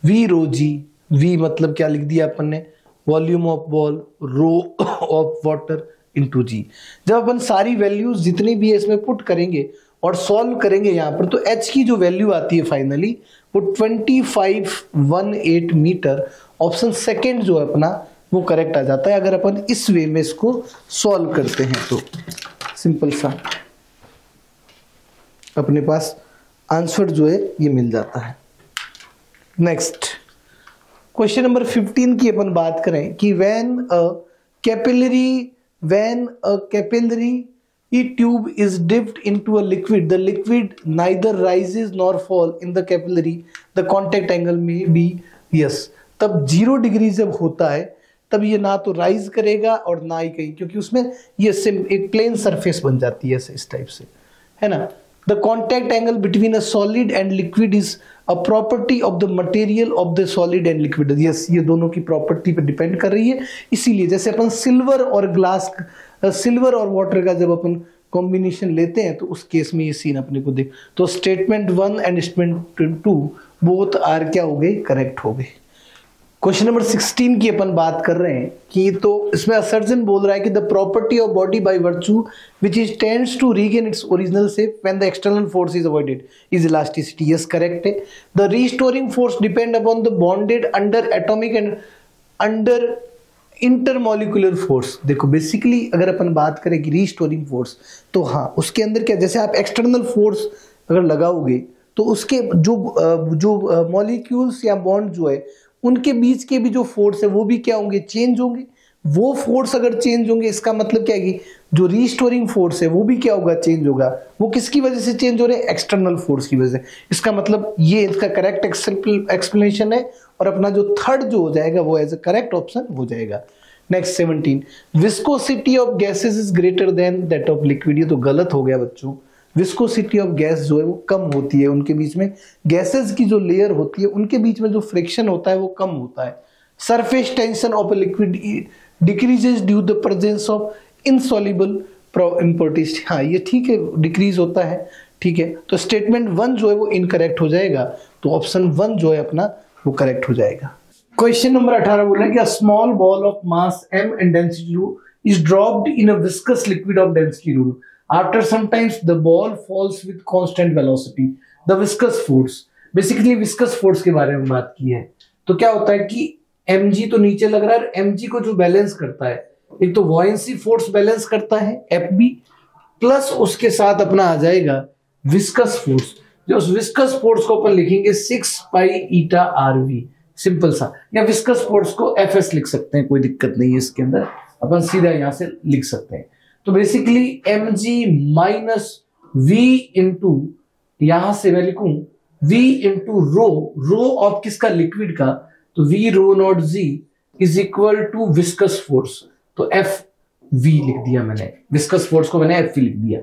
v rho g, v मतलब क्या लिख दिया अपन ने, volume of ball rho of water into g. जब अपन सारी वैल्यूज जितनी भी है इसमें पुट करेंगे और सॉल्व करेंगे यहाँ पर, तो h की जो वैल्यू आती है फाइनली वो 2518 मीटर, ऑप्शन सेकेंड जो है अपना वो करेक्ट आ जाता है अगर अपन इस वे में इसको सॉल्व करते हैं तो। सिंपल सा अपने पास आंसर जो है ये मिल जाता है। नेक्स्ट क्वेश्चन नंबर 15 की अपन बात करें कि when a capillary tube is dipped into a liquid, the liquid neither rises nor fall in the capillary, the contact angle may be yes। तब 0 डिग्री जब होता है तब ये ना तो राइज करेगा और ना ही कहीं, क्योंकि उसमें ये एक प्लेन सरफेस बन जाती है इस टाइप से, है ना। The contact angle between a solid and liquid is a property of the material of the solid and liquid. Yes, ये दोनों की प्रॉपर्टी पे डिपेंड कर रही है, इसीलिए जैसे अपन सिल्वर और वाटर का जब अपन कॉम्बिनेशन लेते हैं तो उस केस में ये सीन अपने को देख, तो statement 1 and statement 2 both are क्या हो गए, करेक्ट हो गए। क्वेश्चन नंबर 16 की अपन बात कर रहे हैं कि तो इसमें असर्जन बोल रहा है कि the property of body by virtue which is tends to regain its original shape when the external force is avoided is elasticity. Yes, correct है। The restoring force depend upon the bonded under atomic and under intermolecular force. देखो basically अगर अपन बात करें कि restoring force, तो हाँ उसके अंदर क्या, जैसे आप एक्सटर्नल फोर्स अगर लगाओगे तो उसके जो मॉलिक्यूल्स या बॉन्ड जो है उनके बीच के भी जो फोर्स है वो भी क्या होंगे, चेंज होंगे। वो फोर्स अगर चेंज होंगे इसका मतलब क्या है कि जो रीस्टोरिंग फोर्स है वो भी क्या होगा, चेंज होगा। वो किसकी वजह से चेंज हो रहे हैं, एक्सटर्नल फोर्स की वजह से। इसका मतलब ये इसका करेक्ट एक्सप्लेनेशन है और अपना जो थर्ड जो हो जाएगा वो एज अ करेक्ट ऑप्शन हो जाएगा। Next 17, viscosity of gases is greater than that of liquid. ये तो गलत हो गया बच्चों, विस्कोसिटी ऑफ गैस जो है वो कम होती है, उनके बीच में गैसेस की जो लेयर होती है उनके बीच में जो फ्रिक्शन होता है वो कम होता है। Surface tension of a liquid decreases due the presence of insoluble impurities. हाँ ये ठीक है, डिक्रीज होता है, ठीक है। तो स्टेटमेंट 1 जो है वो इनकरेक्ट हो जाएगा, तो ऑप्शन 1 जो है अपना वो करेक्ट हो जाएगा। क्वेश्चन नंबर 18 बोला कि a small ball of mass m and density rho is dropped in a viscous liquid of density rho. After some times the ball falls with constant velocity. The viscous force, basically viscous force के बारे में बात की है। तो क्या होता है कि mg तो नीचे लग रहा है, mg को जो बैलेंस करता है, एक तो वॉयंसी फोर्स बैलेंस करता है fb, प्लस उसके साथ अपना आ जाएगा विस्कस फोर्स। जो उस विस्कस फोर्स को अपन लिखेंगे 6 पाई ईटा rv, सिंपल सा, या विस्कस फोर्स को fs लिख सकते हैं, कोई दिक्कत नहीं है इसके अंदर, अपन सीधा यहां से लिख सकते हैं। तो basically mg minus v into, यहां से मैं लिखूं v इंटू रो ऑफ किसका, लिक्विड का, तो v rho naught g is equal to viscous force, तो एफ v लिख दिया मैंने, विस्कस फोर्स को मैंने एफ लिख दिया।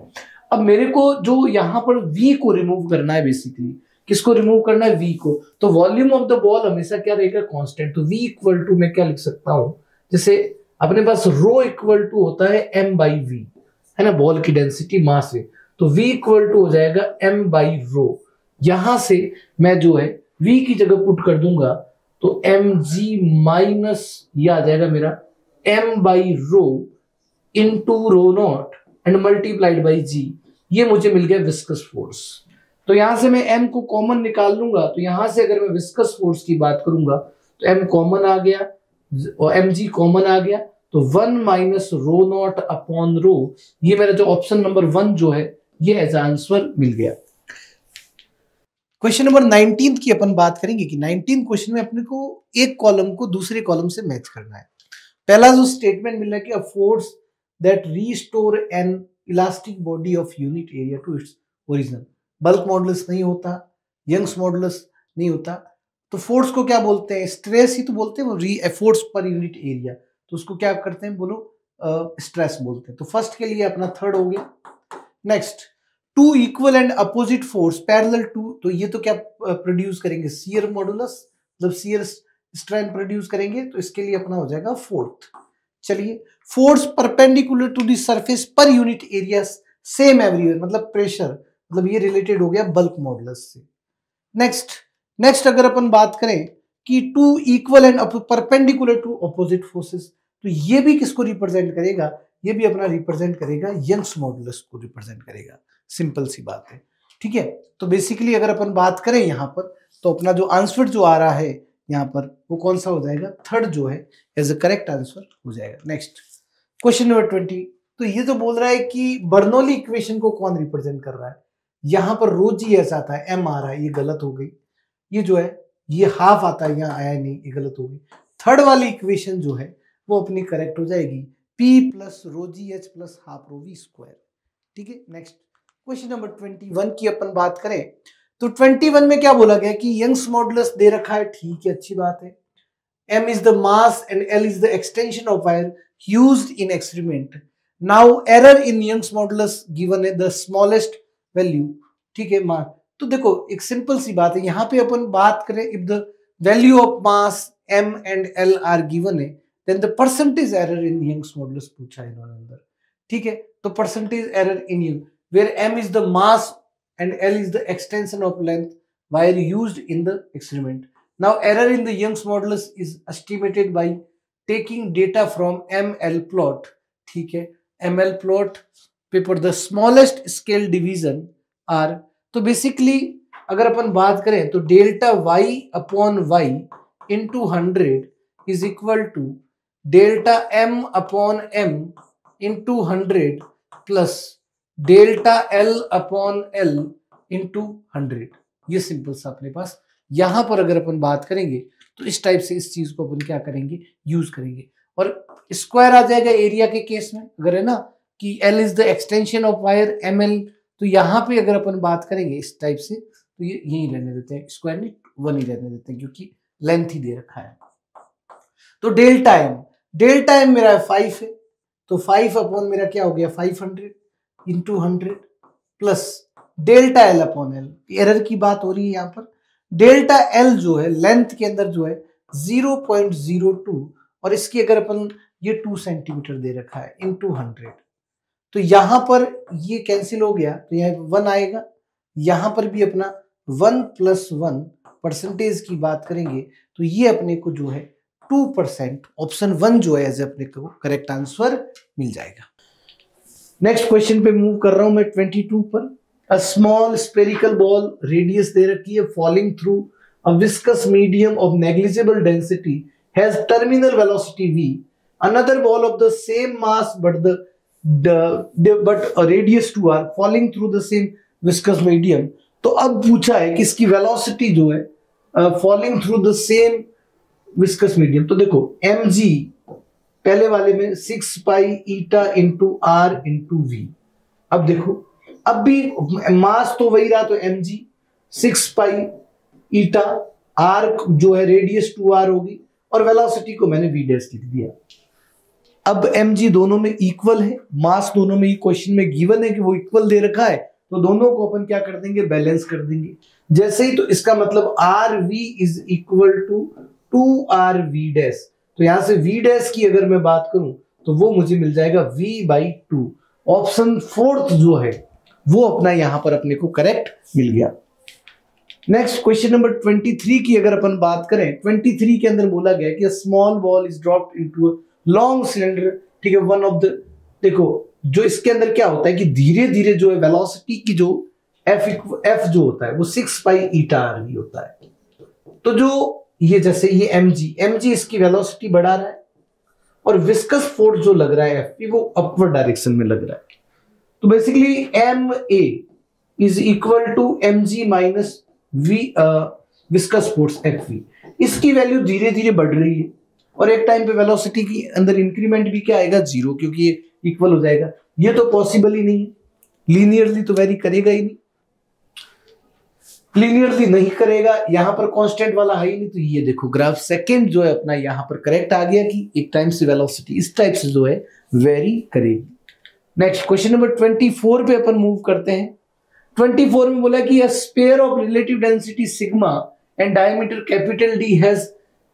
अब मेरे को जो यहां पर v को रिमूव करना है, बेसिकली किसको रिमूव करना है, v को, तो वॉल्यूम ऑफ द बॉल हमेशा क्या रहेगा, कांस्टेंट। तो v इक्वल टू मैं क्या लिख सकता हूं, जैसे अपने पास रो इक्वल टू होता है m बाई वी, है ना, बॉल की डेंसिटी मास है, तो v इक्वल टू हो जाएगा m बाई रो। यहां से मैं जो है v की जगह पुट कर दूंगा तो mg माइनस ये आ जाएगा मेरा m by rho into rho not and multiplied by g, ये मुझे मिल गया विस्कस फोर्स। तो यहां से मैं m को कॉमन निकाल लूंगा, तो यहां से अगर मैं विस्कस फोर्स की बात करूंगा तो m कॉमन आ गया और mg कॉमन आ गया, तो 1 minus rho not upon rho, ये मेरा जो ऑप्शन नंबर 1 जो है ये एज आंसर मिल गया। क्वेश्चन नंबर 19 की अपन बात करेंगे कि 19 क्वेश्चन में अपने को एक कॉलम को दूसरे कॉलम से मैच करना है। पहला जो स्टेटमेंट मिल रहा है कि a force that restore an elastic body of unit area to its original. Bulk modulus नहीं होता, यंग्स मॉडुलस नहीं होता, तो फोर्स को क्या बोलते हैं? स्ट्रेस ही तो बोलते हैं, वो फोर्स पर यूनिट एरिया, तो उसको क्या करते हैं बोलो? स्ट्रेस बोलते हैं। तो फर्स्ट के लिए अपना थर्ड हो गया। Next, two equal and opposite force parallel to, तो ये तो क्या प्रोड्यूस करेंगे? शियर मॉडुलस, मतलब शियर स्ट्रेंथ प्रोड्यूस करेंगे, तो इसके लिए अपना हो जाएगा फोर्थ। चलिए, force perpendicular to the surface per unit area same everywhere, मतलब प्रेशर, मतलब ये रिलेटेड हो गया बल्क मॉडुलस से। नेक्स्ट अगर अपन बात करें कि two equal and perpendicular to opposite forces, तो ये भी किसको रिप्रेजेंट करेगा? ये भी अपना रिप्रेजेंट करेगा यंग्स मॉडुलस को रिप्रेजेंट करेगा। सिंपल सी बात है, ठीक है। तो बेसिकली अगर अपन बात करें यहाँ पर, तो अपना जो आंसर जो आ रहा है यहाँ पर वो कौन सा हो जाएगा? थर्ड जो है एज अ करेक्ट आंसर हो जाएगा। नेक्स्ट, क्वेश्चन नंबर 20, तो ये तो बोल रहा है कि बर्नौली इक्वेशन को कौन रिप्रेजेंट कर रहा है? यहाँ पर रो जी एस आता है, एम आ रहा है, ये गलत हो गई। ये जो है ये हाफ आता है, यहाँ आया नहीं, ये गलत हो गई। थर्ड वाली इक्वेशन जो है वो अपनी करेक्ट हो जाएगी, P plus rho G H plus half rho V square, ठीक है। नेक्स्ट, क्वेश्चन नंबर 21 की अपन बात करें तो 21 में क्या बोला गया कि यंग्स मॉडुलस दे रखा है, ठीक है, अच्छी बात है। M is the mass and L is the extension of wire used in experiment. Now error in Young's modulus given है the smallest value, ठीक है। मास, तो देखो एक सिंपल सी बात है, यहाँ पे अपन बात करें if the value of mass M and L are given है, then the percentage error in Young's modulus पूछा है इन्होंने अंदर, ठीक है। तो percentage error in Young where M is the mass and L is the extension of length wire used in the experiment. Now error in the Young's modulus is estimated by taking data from ML plot, ठीक है। ML plot पे for the smallest scale division are, तो basically अगर अपन बात करें तो delta y upon y into 100 is equal to delta m upon m into 100 plus delta l upon l into 100। ये सिंपल सा अपने पास यहां पर अगर अपन बात करेंगे तो इस टाइप से इस चीज को अपन क्या करेंगे? यूज करेंगे। और स्क्वायर आ जाएगा एरिया के केस में, अगर है ना कि L is the extension of wire ML, तो यहाँ पे अगर अपन बात करेंगे इस टाइप से तो ये यही रहने देते हैं, स्क्वायर नहीं 1 ही रहने देते हैं क्योंकि लेंथ ही दे रखा है। तो डेल्टा m मेरा 5 है, तो 5 अपॉन मेरा क्या हो गया 500 into 100 plus delta L upon L, error की बात हो रही है यहाँ पर। डेल्टा L जो है लेंथ के अंदर जो है 0.02 और इसकी अगर अपन ये 2 सेंटीमीटर दे रखा है इंटू 100, तो यहां पर ये कैंसिल हो गया, तो यहाँ 1 आएगा, यहां पर भी अपना 1 + 1 परसेंटेज की बात करेंगे तो ये अपने को जो है 2%, ऑप्शन 1 जो है एज अपने को करेक्ट आंसर मिल जाएगा। नेक्स्ट क्वेश्चन पे मूव कर रहा हूं मैं 22 पर। A small spherical ball radius दे रखी है falling through a viscous medium of negligible density has terminal velocity v, another ball of the same mass but a radius 2r falling through the same viscous medium। तो अब पूछा है कि इसकी velocity जो है falling through the same viscous medium, तो देखो mg पहले वाले में 6 pi eta into r into v. अब देखो अब भी मास तो वही रहा, तो mg 6 पाई ईटा, आर जो है रेडियस 2r होगी और वेलोसिटी को मैंने v डैश लिख दिया। अब mg दोनों में इक्वल है, मास दोनों में क्वेश्चन में गिवन है कि वो इक्वल दे रखा है, तो दोनों को अपन क्या कर देंगे? बैलेंस कर देंगे। जैसे ही, तो इसका मतलब rv is equal to 2rv dash, तो यहां से v डैश की अगर मैं बात करूं तो वो मुझे मिल जाएगा v/2। ऑप्शन 4 जो है वो अपना यहां पर अपने को करेक्ट मिल गया। नेक्स्ट क्वेश्चन नंबर 23 की अगर अपन बात करें, 23 के अंदर बोला गया कि small ball is dropped into long cylinder, ठीक है। वन ऑफ द, देखो जो इसके अंदर क्या होता है कि धीरे धीरे जो है वेलोसिटी की जो एफ जो होता है वो 6 पाई ईटा आर वी होता है। तो जो ये जैसे ये mg इसकी वेलोसिटी बढ़ा रहा है और विस्कस फोर्स जो लग रहा है एफ वो अपवर्ड डायरेक्शन में लग रहा है। तो basically M A is equal to mg minus V viscous force F V. इसकी वैल्यू धीरे धीरे बढ़ रही है और एक टाइम पे वेलोसिटी की अंदर इंक्रीमेंट भी क्या आएगा, 0, क्योंकि ये इक्वल हो जाएगा। ये तो पॉसिबल ही नहीं है, लीनियरली तो वेरी करेगा ही नहीं, लीनियरली नहीं करेगा। यहां पर कांस्टेंट वाला है ही नहीं। तो ये देखो ग्राफ सेकंड जो है अपना यहां पर करेक्ट आ गया कि एक टाइम से वेलोसिटी इस टाइप से जो है वेरी करेगी। नेक्स्ट क्वेश्चन नंबर 24 पे अपन मूव करते हैं। 24 में बोला कि a sphere of relative density sigma and diameter capital D has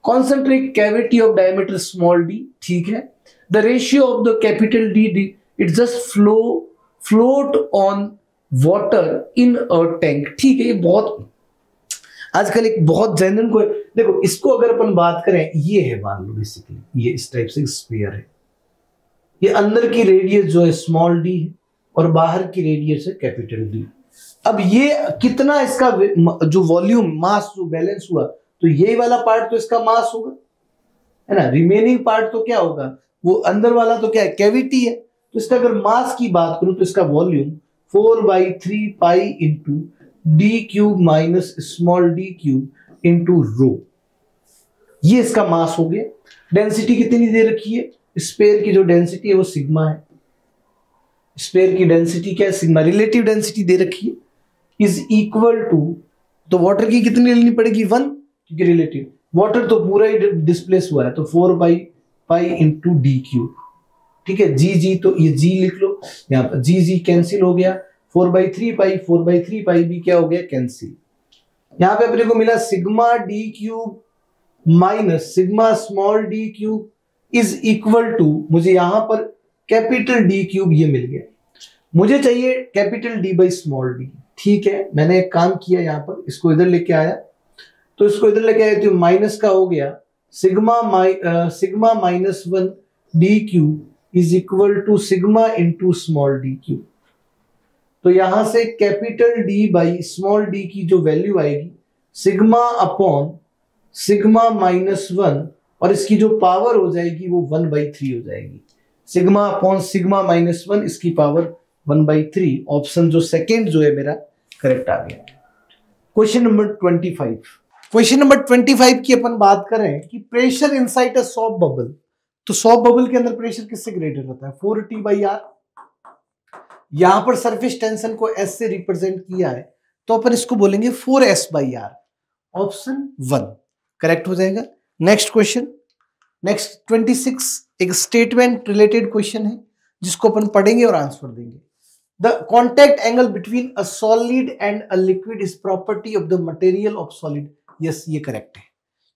concentric cavity of diameter small d, ठीक है। The ratio of the capital D it just float on water in a tank, ठीक है। ये बहुत आजकल एक बहुत general को देखो, इसको अगर अपन बात करें, ये है मान लो बेसिकली ये इस टाइप से स्फीयर है, ये अंदर की रेडियस जो है स्मॉल डी है और बाहर की रेडियस है कैपिटल डी। अब ये कितना इसका जो वॉल्यूम मास जो बैलेंस हुआ, तो यही वाला पार्ट तो इसका मास होगा, है ना। रिमेनिंग पार्ट तो क्या होगा, वो अंदर वाला तो क्या है, कैविटी है। तो इसका अगर मास की बात करूं तो इसका volume 4/3 pi into D cube minus small D cube into rho, ये इसका मास हो गया। डेंसिटी कितनी दे रखी है, स्पेयर की जो डेंसिटी है वो सिग्मा है। स्पेयर की डेंसिटी क्या है, सिग्मा। रिलेटिव डेंसिटी दे रखी है इज इक्वल टू, तो वाटर की कितनी लेनी पड़ेगी, 1, क्योंकि रिलेटिव वाटर तो पूरा ही डिस्प्लेस हुआ है, तो 4/पाई इंटू डी क्यूब, ठीक है। जी तो ये जी लिख लो, यहाँ पर जी कैंसिल हो गया, 4/3 पाई भी क्या हो गया, कैंसिल। यहां पे अपने को मिला sigma D cube minus sigma small D cube is equal to, मुझे यहां पर कैपिटल डी क्यूब ये मिल गया। मुझे चाहिए capital D by small D, ठीक है। मैंने एक काम किया, यहां पर इसको इधर लेके आया, तो इसको इधर लेके आया तो माइनस का हो गया, sigma minus 1 D cube is equal to sigma into small D cube. तो यहां से capital D by small D की जो वैल्यू आएगी सिग्मा अपॉन सिग्मा माइनस 1, और इसकी जो पावर हो जाएगी वो 1/3 हो जाएगी। सिग्मा अपॉन सिग्मा माइनस 1, इसकी पावर 1/3। ऑप्शन जो सेकेंड जो है मेरा करेक्ट आ गया। Question number 25। क्वेश्चन नंबर 25 की अपन बात करें कि pressure inside a soft bubble, तो सॉफ्ट बबल के अंदर प्रेशर किससे ग्रेटर होता है, 4T/R। यहां पर सरफेस टेंशन को S से रिप्रेजेंट किया है, तो अपन इसको बोलेंगे 4S/R। ऑप्शन 1 करेक्ट हो जाएगा। नेक्स्ट क्वेश्चन, नेक्स्ट 26 एक स्टेटमेंट रिलेटेड क्वेश्चन है जिसको अपन पढ़ेंगे और आंसर देंगे। The contact angle between a solid and a liquid is property of the material of solid. Yes, ये करेक्ट है,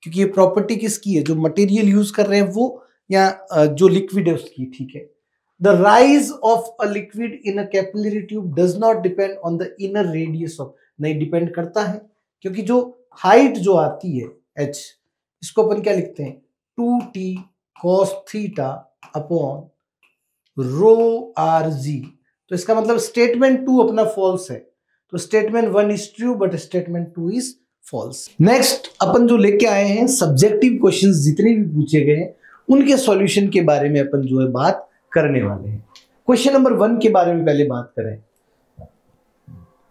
क्योंकि ये प्रॉपर्टी किसकी है, जो मटेरियल यूज कर रहे हैं वो, या जो लिक्विड है उसकी, ठीक है। The rise of a liquid in a capillary tube does not depend on the inner radius of, नहीं डिपेंड करता है, क्योंकि जो हाइट जो आती है h, इसको अपन क्या लिखते हैं, 2t cos theta upon rho r g. तो इसका मतलब स्टेटमेंट 2 अपना फॉल्स है, तो statement 1 is true but statement 2 is false. Next अपन जो लेके आए हैं सब्जेक्टिव क्वेश्चंस जितने भी पूछे गए हैं उनके सॉल्यूशन के बारे में अपन जो है बात करने वाले हैं। क्वेश्चन नंबर 1 के बारे में पहले बात करें।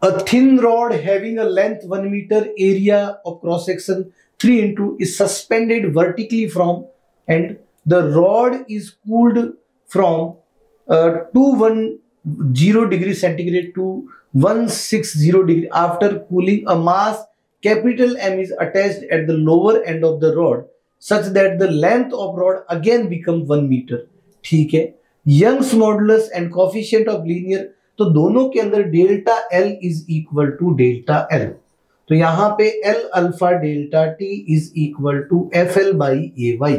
A thin rod having a length 1 meter, area of cross section 3 into is suspended vertically from, and the rod is cooled from 210 degree centigrade to 160 degree. After cooling, a mass capital M is attached at the lower end of the rod such that the length of rod again becomes 1 meter. ठीक है। Young's modulus and coefficient of linear, तो दोनों के अंदर delta L is equal to delta L, तो यहां पे L alpha delta T is equal to FL/AY।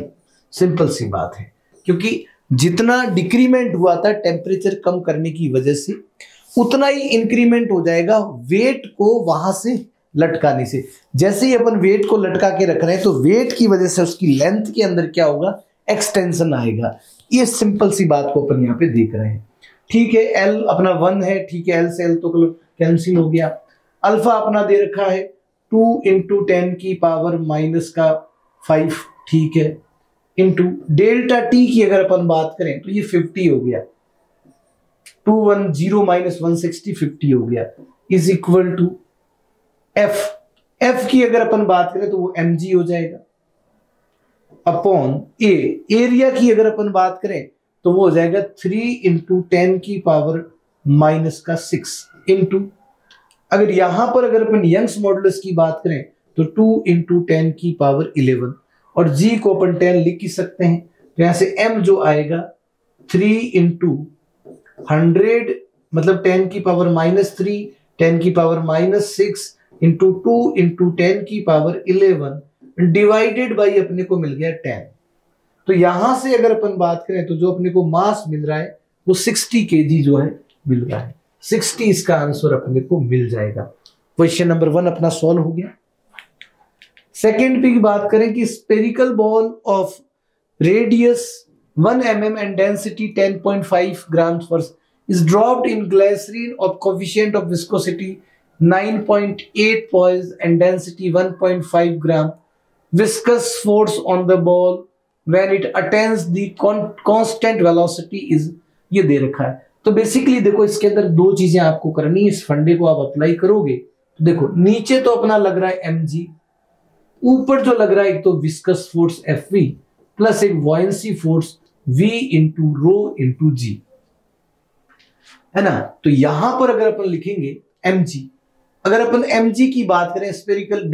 Simple सी बात है, क्योंकि जितना डिक्रीमेंट हुआ था टेम्परेचर कम करने की वजह से, उतना ही इंक्रीमेंट हो जाएगा वेट को वहां से लटकाने से। जैसे ही अपन वेट को लटका के रख रहे हैं तो वेट की वजह से उसकी लेंथ के अंदर क्या होगा, एक्सटेंशन आएगा। ये सिंपल सी बात को अपन यहाँ पे देख रहे हैं। ठीक है, एल अपना 1 है, ठीक है, एल से एल तो कैंसिल हो गया। अल्फा अपना दे रखा है 2 × 10 की पावर माइनस का 5, ठीक है, इंटू डेल्टा टी की अगर अपन बात करें तो ये 50 हो गया, 210 माइनस 160 50 हो गया, इज इक्वल टू एफ की अगर अपन बात करें तो वो mg हो जाएगा अपॉन ए। एरिया की अगर अपन बात करें तो वो हो जाएगा 3 × 10 की पावर माइनस का 6 इंटू, अगर यहां पर अगर अपन यंग्स मॉडुलस की बात करें तो 2 × 10 की पावर 11, और g को अपन 10 लिख ही सकते हैं, तो यहां से m जो आएगा 3 × 100 मतलब 10 की पावर -3, 10 की पावर -6 इंटू 2 × 10 की पावर 11 डिवाइडेड बाई अपने को मिल गया 10। तो यहां से अगर अपन बात करें तो जो अपने को मास मिल रहा है वो 60 kg जो है मिल रहा है, 60 इसका आंसर अपने को मिल जाएगा। क्वेश्चन नंबर 1 अपना सॉल्व हो गया। सेकेंड की बात करें कि spherical ball of radius 1 mm and density 10.5 grams per is dropped in glycerine of coefficient of viscosity 9.8 poise and density 1.5 gram. Viscous force on the ball when it attains the constant velocity is, ये दे रखा है। तो basically देखो इसके अंदर दो चीजें आपको करनी है, इस फंडे को आप अप्लाई करोगे तो देखो नीचे तो अपना लग रहा है mg, ऊपर जो लग रहा है एक तो विस्कस फोर्स Fv प्लस एक buoyancy force V into rho into g, है ना। तो यहां पर अगर अपन लिखेंगे mg, अगर अपन mg की बात करें स्पेरिकल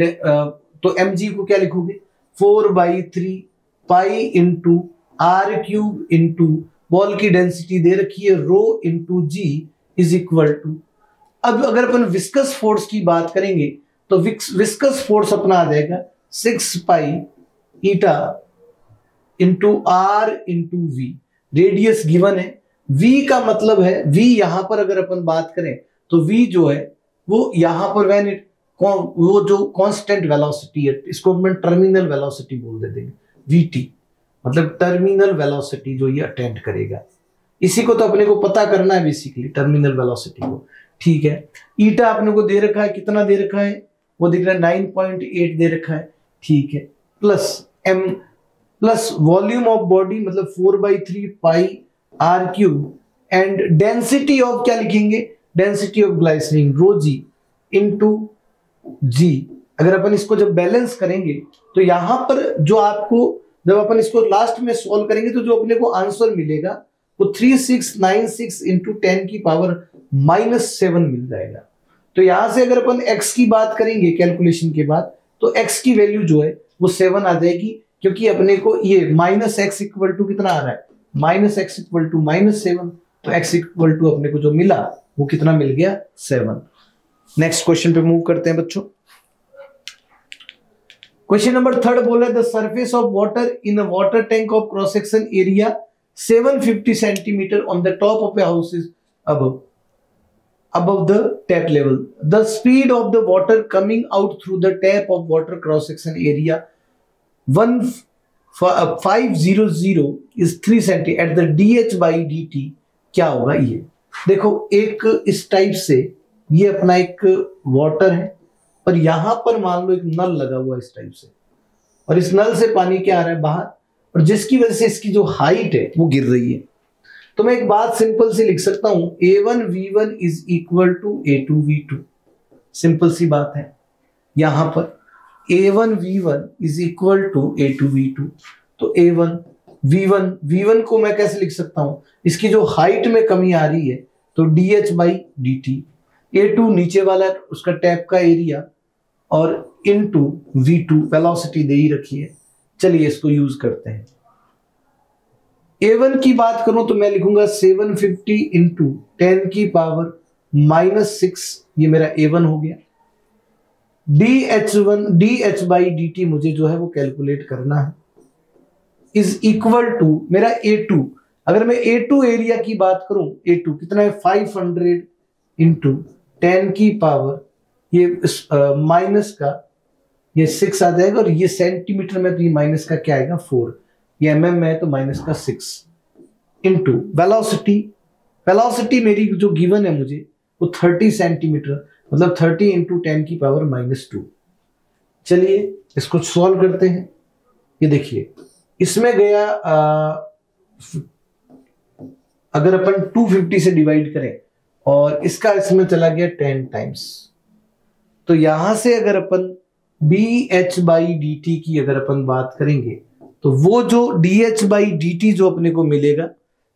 तो mg को क्या लिखोगे 4/3 pi into r³ into ball की डेंसिटी दे रखी है rho into ji is equal to, अब अगर अपन विस्कस फोर्स की बात करेंगे तो विस्कस फोर्स अपना आ जाएगा 6 pi eta into r into v. Radius given है, v का मतलब है v यहां पर अगर अपन बात करें तो v जो है वो यहां पर व्हेन इट वो जो कांस्टेंट वेलोसिटी है इसको अपन टर्मिनल वेलोसिटी बोल देते हैं vt, मतलब टर्मिनल वेलोसिटी जो ये अटेंड करेगा, इसी को तो अपने को पता करना है बेसिकली टर्मिनल वेलोसिटी को, ठीक है। ईटा अपने को दे रखा है, कितना दे रखा है वो दिख रहा है 9.8 दे रखा है, ठीक है, plus m plus volume of body मतलब 4/3 pi r³ and density of क्या लिखेंगे, density of glycerine rho g into g. अगर अपन इसको जब बैलेंस करेंगे तो यहां पर जो आपको जब अपन इसको लास्ट में सॉल्व करेंगे तो जो अपने को आंसर मिलेगा वो 3696 इंटू 10 की पावर -7 मिल जाएगा। तो यहां से अगर अपन x की बात करेंगे कैलकुलेशन के बाद तो x की वैल्यू जो है वो 7 आ जाएगी, क्योंकि अपने को ये -x इक्वल टू कितना आ रहा है -x इक्वल टू -7, तो x इक्वल टू अपने को जो मिला वो कितना मिल गया 7। नेक्स्ट क्वेश्चन पे मूव करते हैं बच्चों। क्वेश्चन नंबर 3 बोला the surface of water in a water tank of cross section area 750 centimetre on the top of a house is above the tap level. The speed of the water coming out through the tap of water cross section area 1500 is 3 cm at the dh by dt क्या होगा। ये देखो एक इस type से ये अपना एक वाटर है और यहां पर मान लो एक नल लगा हुआ इस टाइप से, और इस नल से पानी क्या आ रहा है बाहर, और जिसकी वजह से इसकी जो हाइट है वो गिर रही है। तो मैं एक बात सिंपल सी लिख सकता हूं A1V1 is equal to A2V2, simple सी बात है। यहां पर A1V1 is equal to A2V2, तो A1V1 को मैं कैसे लिख सकता हूं, इसकी जो हाइट में कमी आ रही है तो dh by dt, A2 नीचे वाला उसका टैप का एरिया और इनटू V2 वेलोसिटी दे ही रखी है। चलिए इसको यूज करते हैं। A1 की बात करूं तो मैं लिखूंगा 750 इंटू 10 की पावर -6, ये मेरा A1 हो गया। dh by dt मुझे जो है वो कैलकुलेट करना है, इज इक्वल टू मेरा A2। अगर मैं A2 एरिया की बात करूं, A2 कितना है 500 इंटू 10 की पावर ये माइनस का ये 6 आ जाएगा, और ये सेंटीमीटर में तो ये माइनस का क्या आएगा 4, ये mm में है तो -6 इंटू वेलोसिटी वेलोसिटी मेरी जो गिवन है मुझे वो 30 सेंटीमीटर, मतलब 30 इंटू 10⁻²। चलिए इसको सॉल्व करते हैं। ये देखिए इसमें गया अगर अपन 250 से डिवाइड करें और इसका इसमें चला गया 10 टाइम्स, तो यहां से अगर अपन dh/dt की अगर अपन बात करेंगे तो वो जो dh/dt जो अपने को मिलेगा,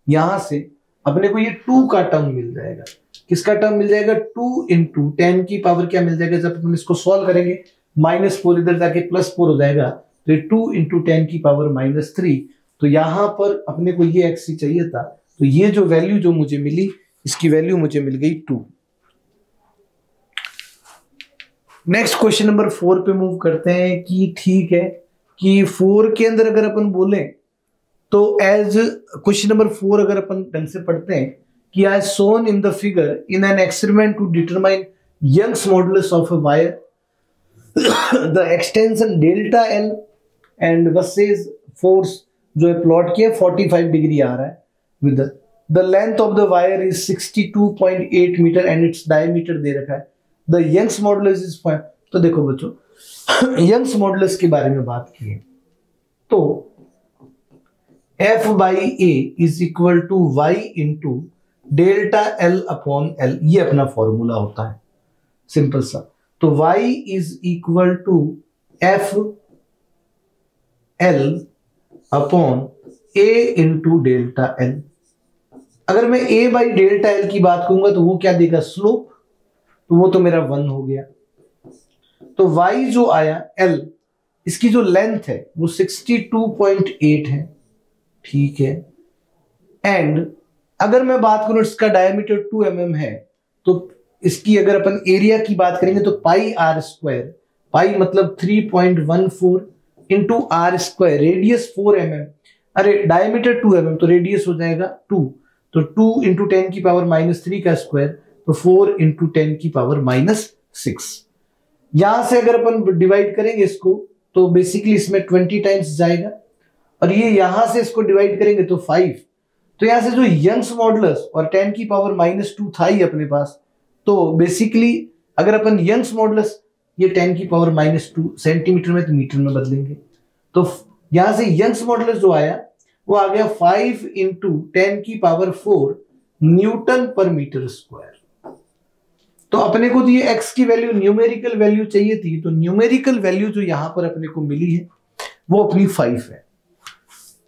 यहां से अपने को ये 2 का टर्म मिल जाएगा। किसका टर्म मिल जाएगा? 2 इंटू 10 की पावर क्या मिल जाएगा? जब अपन इसको सॉल्व करेंगे -4 इधर जाके +4 हो जाएगा, तो ये 2 इंटू 10 की पावर -3। तो यहां पर अपने को ये x ही चाहिए था, तो ये जो वैल्यू जो मुझे मिली, इसकी वैल्यू मुझे मिल गई 2। नेक्स्ट क्वेश्चन नंबर 4 पे मूव करते हैं कि ठीक है कि 4 के अंदर अगर अपन बोले तो एज क्वेश्चन नंबर 4 अगर अपन ढंग से पढ़ते हैं कि as shown in the figure in an experiment to determine Young's modulus of a wire, the extension delta L and versus force जो है प्लॉट किया 45 डिग्री आ रहा है with the length of the wire is 62.8 metre and its diameter दे रखा है, the Young's modulus is 5। तो देखो बच्चों Young's modulus के बारे में बात की है तो F/A is equal to y into delta L upon L, ये अपना फॉर्मूला होता है सिंपल सा। तो y is equal to F L upon A into delta L। अगर मैं A/डेल्टा L की बात करूंगा तो वो क्या देगा? स्लोप, तो वो तो मेरा 1 हो गया। तो y जो आया L, इसकी जो लेंथ है वो 62.8 है, ठीक है। एंड अगर मैं बात करूं इसका डायमीटर 2 mm है, तो इसकी अगर अपन एरिया की बात करेंगे तो πr², पाई मतलब 3.14 इंटू r², रेडियस 4 mm, अरे डायमीटर 2 mm तो रेडियस हो जाएगा 2, तो 2 इंटू 10 की पावर -3 का स्क्वायर, तो 4 इंटू 10 की पावर -6। यहां से अगर अपन डिवाइड करेंगे इसको तो बेसिकली इसमें 20 टाइम्स जाएगा, और ये यहां से इसको डिवाइड करेंगे तो 5। तो यहां से जो यंग्स मॉडुलस और 10 की पावर -2 था ही अपने पास, तो बेसिकली अगर अपन यंग्स मॉडुलस ये 10 की पावर -2 सेंटीमीटर में तो मीटर में बदलेंगे, तो यहां से यंग्स मॉडुलस जो आया वो आ गया 5 इंटू 10 की पावर 4 न्यूटन पर मीटर स्क्वायर। तो अपने को तो ये x की वैल्यू न्यूमेरिकल वैल्यू चाहिए थी, तो न्यूमेरिकल वैल्यू जो यहां पर अपने को मिली है वो अपनी 5 है।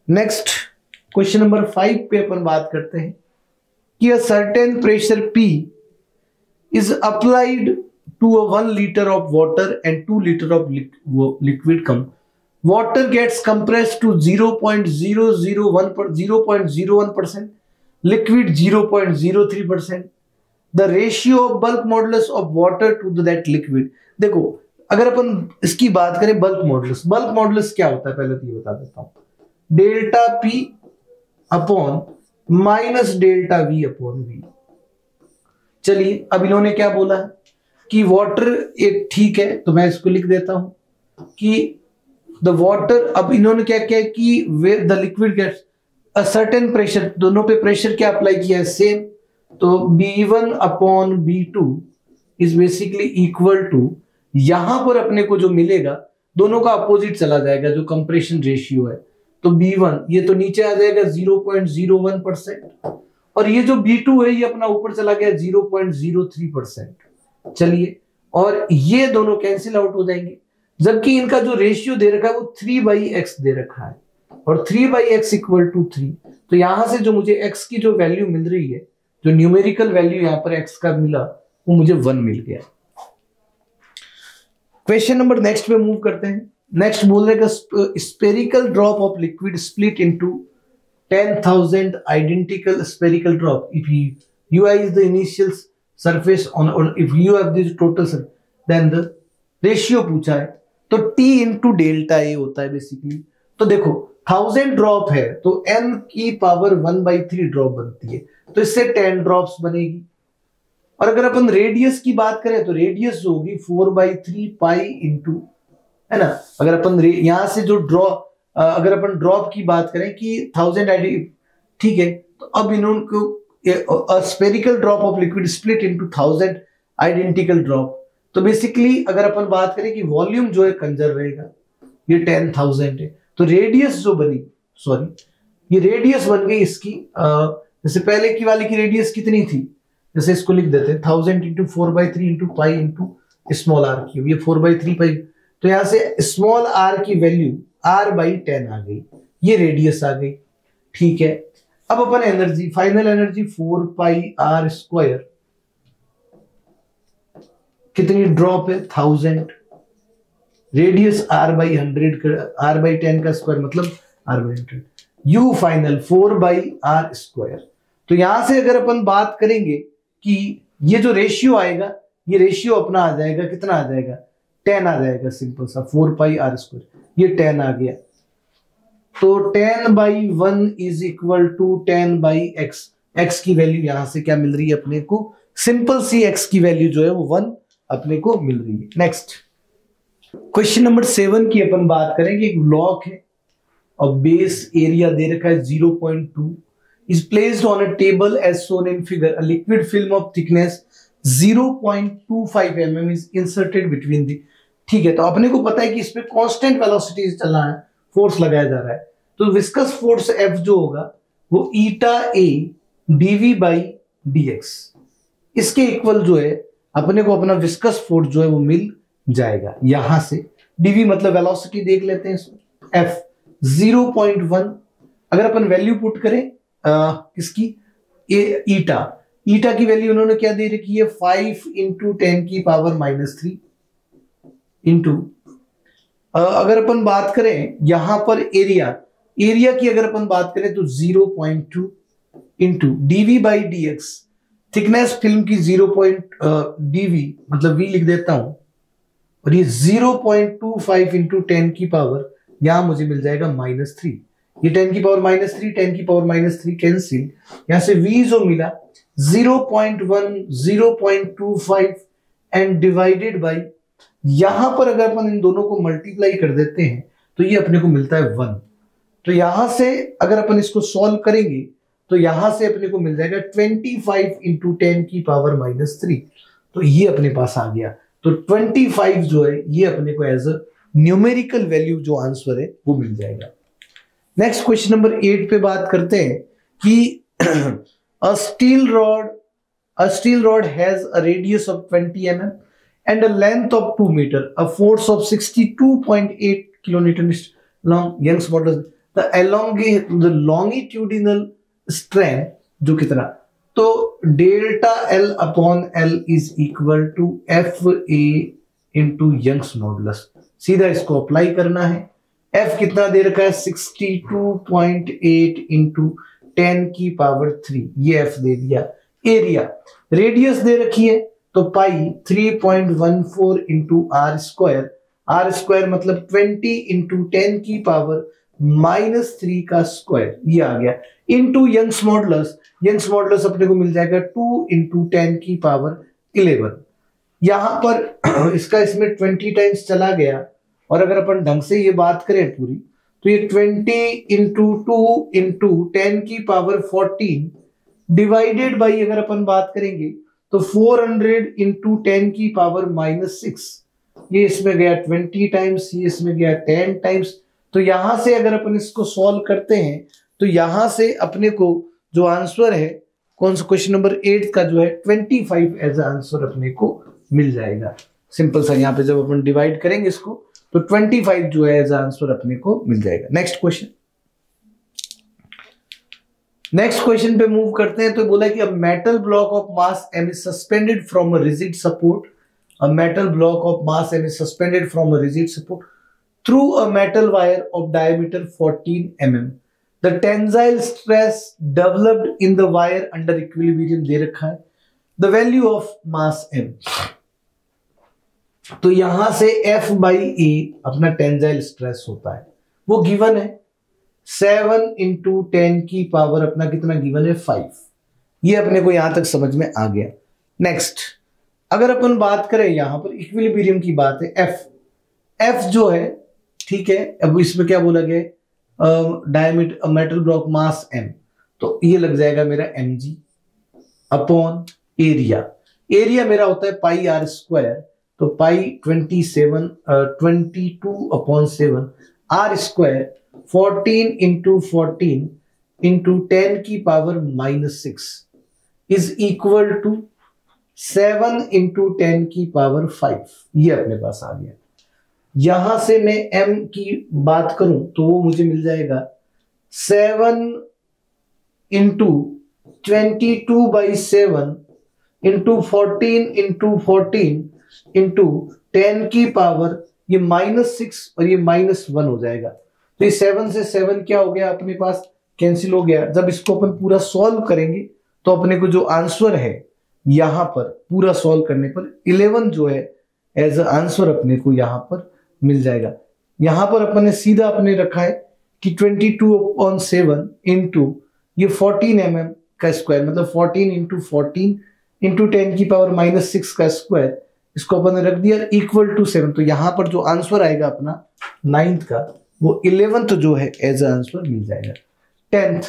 नेक्स्ट क्वेश्चन नंबर 5 पे अपन बात करते हैं कि अ certain pressure P is applied to a 1 liter of water and 2 liter of liquid water gets compressed to 0.001%, liquid 0.03%, the ratio of bulk modulus of water to that liquid। देखो अगर अपन इसकी बात करें बल्क मॉडुलस क्या होता है पहले तो ये बता देता हूं, delta P upon minus delta V upon V। चलिए अब इन्होंने क्या बोला है कि वाटर एक, ठीक है तो मैं इसको लिख देता हूं कि द वाटर, अब इन्होंने क्या किया कि the liquid gets a certain pressure, दोनों पे प्रेशर क्या अप्लाई किया है? सेम। तो B1 upon B2 is basically equal to, यहां पर अपने को जो मिलेगा दोनों का अपोजिट चला जाएगा, जो कंप्रेशन रेशियो है, तो B1 ये तो नीचे आ जाएगा 0.01%, और ये जो B2 है ये अपना ऊपर चला गया 0.03%। चलिए और ये दोनों कैंसिल आउट हो जाएंगे, जबकि इनका जो रेशियो दे रखा है वो 3/x दे रखा है, और 3/x इक्वल टू 3। तो यहां से जो मुझे x की जो वैल्यू मिल रही है, जो न्यूमेरिकल वैल्यू यहां पर x का मिला, वो मुझे 1 मिल गया। क्वेश्चन नंबर नेक्स्ट पे मूव करते हैं। नेक्स्ट बोल रहे हैं spherical drop of liquid split into 10,000 identical spherical drop if ui is the initial surface on, or if you have this total surface, then the ratio पूछा है, तो t into delta a होता है basically. तो देखो 1000 drop है तो n की पावर 1/3 ड्रॉप बनती है, तो इससे 10 ड्रॉप्स बनेगी। और अगर अपन रेडियस की बात करें तो रेडियस जो होगी 4/3 पाई इंटू, है ना। अगर अपन यहां से जो अगर अपन ड्रॉप की बात करें कि 1000 ठीक है, तो अब इनको a spherical drop of liquid split into 1000 identical drop। तो बेसिकली अगर अपन बात करें कि वॉल्यूम जो है कंजर्व रहेगा, ये 10,000 है, तो रेडियस जो बनी, सॉरी ये रेडियस बन गई इसकी, जैसे पहले की वाली की रेडियस कितनी थी, जैसे इसको लिख देते हैं 1000 into 4/3 into pi into small R cube, ये 4/3 पाई, तो यहां से स्मॉल आर की वैल्यू r/10 आ गई, ये रेडियस आ गई, ठीक है। अब अपन एनर्जी, फाइनल एनर्जी 4πr², कितनी ड्रॉप है 1000, रेडियस r/10 का स्क्वायर मतलब r/100, u फाइनल 4/r²। तो यहां से अगर अपन बात करेंगे कि ये जो रेशियो आएगा, ये रेशियो अपना आ जाएगा, कितना आ जाएगा 10 आ जाएगा, सिंपल सा 4πr², ये 10 आ गया। तो 10/1 is equal to 10/x, x की वैल्यू यहां से क्या मिल रही है अपने को, सिंपल सी x की वैल्यू जो है वो 1 अपने को मिल रही है। नेक्स्ट क्वेश्चन नंबर 7 की अपन बात करेंगे। एक ब्लॉक है और बेस एरिया दे रखा है 0.2, is placed on a table as shown in figure, a liquid film of thickness 0.25 mm is inserted between the, ठीक है। तो अपने को पता है कि इसमें कांस्टेंट वेलोसिटी चल रहा है, फोर्स लगाया जा रहा है, तो विस्कस फोर्स F जो होगा वो ईटा A dV/dx, इसके इक्वल जो है अपने को अपना विस्कस फोर्स जो है वो मिल जाएगा। यहां से dV मतलब वेलोसिटी देख लेते हैं इसमें, F 0.1, अगर अपन वैल्यू पुट करें किसकी, ईटा की वैल्यू उन्होंने क्या दे रखी है 5 × 10⁻³ इंटू, अगर अपन बात करें यहां पर एरिया की अगर अपन बात करें तो 0.2 इंटू dV/dx, थिकनेस फिल्म की 0.dV मतलब V लिख देता हूं, और ये 0.25 इंटू 10⁻, यहां मुझे मिल जाएगा -3, ये 10⁻³ 10⁻³ कैंसिल, यहां से V जो मिला 0.1 0.25 एंड डिवाइडेड बाय, यहां पर अगर अपन इन दोनों को मल्टीप्लाई कर देते हैं तो ये अपने को मिलता है 1। तो यहां से अगर अपन इसको सॉल्व करेंगे तो यहां से अपने को मिल जाएगा 25 इंटू 10⁻³ तो ये अपने पास आ गया। तो 25 जो है ये अपने को एज अ न्यूमेरिकल वैल्यू जो आंसर है वो मिल जाएगा। नेक्स्ट क्वेश्चन नंबर 8 पे बात करते हैं कि a steel rod has a radius of 20 mm and a length of 2 meter, a force of 62.8 kilonewton along Young's modulus, the longitudinal strain जो कितना, तो delta L upon L is equal to FA into Young's modulus, सीधा इसको apply करना है। F कितना दे रखा है 62.8 इंटू 10⁻3, ये F दे दिया। एरिया, रेडियस दे रखी है तो पाई 3.14 इंटू r² मतलब 20 इंटू 10⁻³ का स्क्वायर, ये आ गया, इंटू यंग्स मॉडुलस अपने को मिल जाएगा 2 इंटू 10⁻11। यहां पर इसका इसमें 20 टाइम्स चला गया, और अगर अपन ढंग से ये बात करें पूरी तो ये 20 इंटू 2 इंटू 10⁻14 डिवाइडेड बाई अगर अपन बात करेंगे तो 400 इंटू 10⁻⁻6, ये इसमें गया 20 टाइम्स, ये इसमें गया 10 टाइम्स। तो यहां से अगर अपन इसको सॉल्व करते हैं तो यहां से अपने को जो आंसर है कौन सा क्वेश्चन नंबर 8 का जो है 25 एज आंसर अपने को मिल जाएगा। सिंपल सा यहाँ पे जब अपन डिवाइड करेंगे इसको तो 25 जो है एज आंसर अपने को मिल जाएगा। नेक्स्ट क्वेश्चन पे मूव करते हैं। तो बोला कि a metal block of mass m is suspended from a rigid support, a metal block of mass m is suspended from a rigid support through a metal wire of diameter 14 mm। The tensile stress developed in the wire under equilibrium दे रखा है। The value of mass m, तो यहां से F/A अपना tensile stress होता है, वो गिवन है 7 इंटू 10⁻, अपना कितना गिवन है 5। ये अपने को यहां तक समझ में आ गया। नेक्स्ट अगर अपन बात करें यहां पर इक्विलिब्रियम की बात है, F जो है ठीक है, अब इसमें क्या बोला गया डायमीटर मेटल ब्लॉक मास m, तो ये लग जाएगा मेरा mg। Upon area. एरिया मेरा होता है पाई आर स्क्वायर, तो pi 22/7 R square 14 into 14 into 10 की power -6 is equal to 7 into 10 की पावर 5। ये अपने पास आ गया। यहां से मैं m की बात करूं तो वो मुझे मिल जाएगा 7 इंटू 22/7 इंटू 14 इंटू 14 इंटू 10 की पावर ये -6 और ये -1 हो जाएगा। तो ये 7 से 7 क्या हो गया अपने पास, कैंसिल हो गया। जब इसको अपन पूरा सॉल्व करेंगे तो अपने को जो आंसर है यहां पर पूरा सॉल्व करने पर 11 जो है एज अ आंसर अपने को यहां पर मिल जाएगा। यहां पर अपन ने सीधा अपने रखा है कि 22/7 इंटू ये 14 mm का स्क्वायर, मतलब 14 इंटू 14 इंटू 10 की पावर -6 का स्क्वायर, इसको अपन ने रख दिया इक्वल टू 7। तो यहां पर जो आंसर आएगा अपना 9th का वो 11th जो है एज अ आंसर मिल जाएगा। 10th,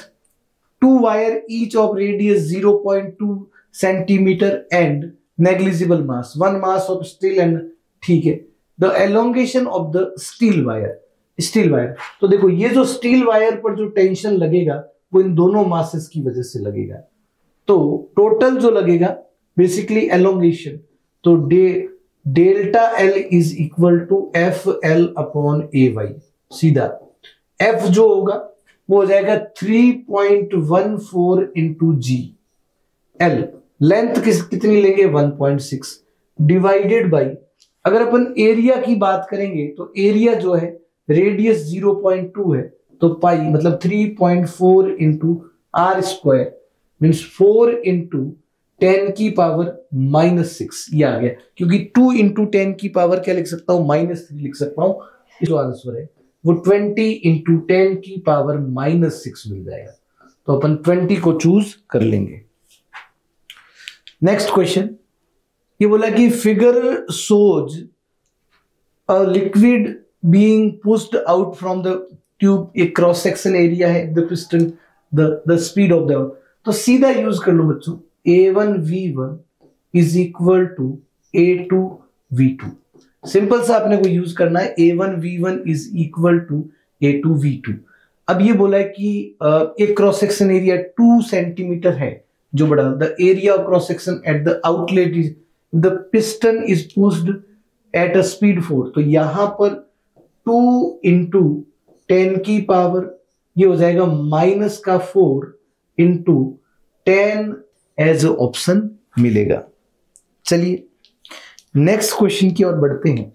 2 wire each of radius 0.2 centimetre and negligible mass, 1 mass of steel and, ठीक है। The elongation of the steel wire, steel wire, तो देखो ये जो स्टील वायर पर जो टेंशन लगेगा वो इन दोनों मासेस की वजह से लगेगा। तो टोटल जो लगेगा बेसिकली एलोंगेशन, तो delta L is equal to F L upon A Y. सीधा एफ जो होगा वो हो जाएगा 3.14 इंटू जी। एल लेंथ कितनी लेंगे 1.6 डिवाइडेड बाई, अगर अपन एरिया की बात करेंगे तो एरिया जो है रेडियस 0.2 है, तो पाई मतलब 3.4 into R square means 4 into 10 की पावर -6 ये आ गया। क्योंकि 2 इंटू 10 की पावर क्या लिख सकता हूं, -3 लिख सकता हूं। जो आंसर है वो 20 इंटू 10 की पावर -6 मिल जाएगा। तो अपन 20 को चूज कर लेंगे। नेक्स्ट क्वेश्चन ये बोला कि figure shows a liquid being pushed out from the tube, एक क्रॉस सेक्शन एरिया है, the piston, the speed of the, तो सीधा यूज कर लो बच्चों, A1V1 is equal to A2V2। Simple सा अपने को यूज करना है, A1V1 is equal to A2V2। अब ये बोला है कि एक क्रॉस सेक्शन एरिया 2 सेंटीमीटर है जो बड़ा, the area of cross section at the outlet is, the piston is pushed at a speed 4। तो यहां पर 2 इंटू 10 की पावर ये हो जाएगा -4 इंटू 10 एज ऑप्शन मिलेगा। चलिए नेक्स्ट क्वेश्चन की ओर बढ़ते हैं।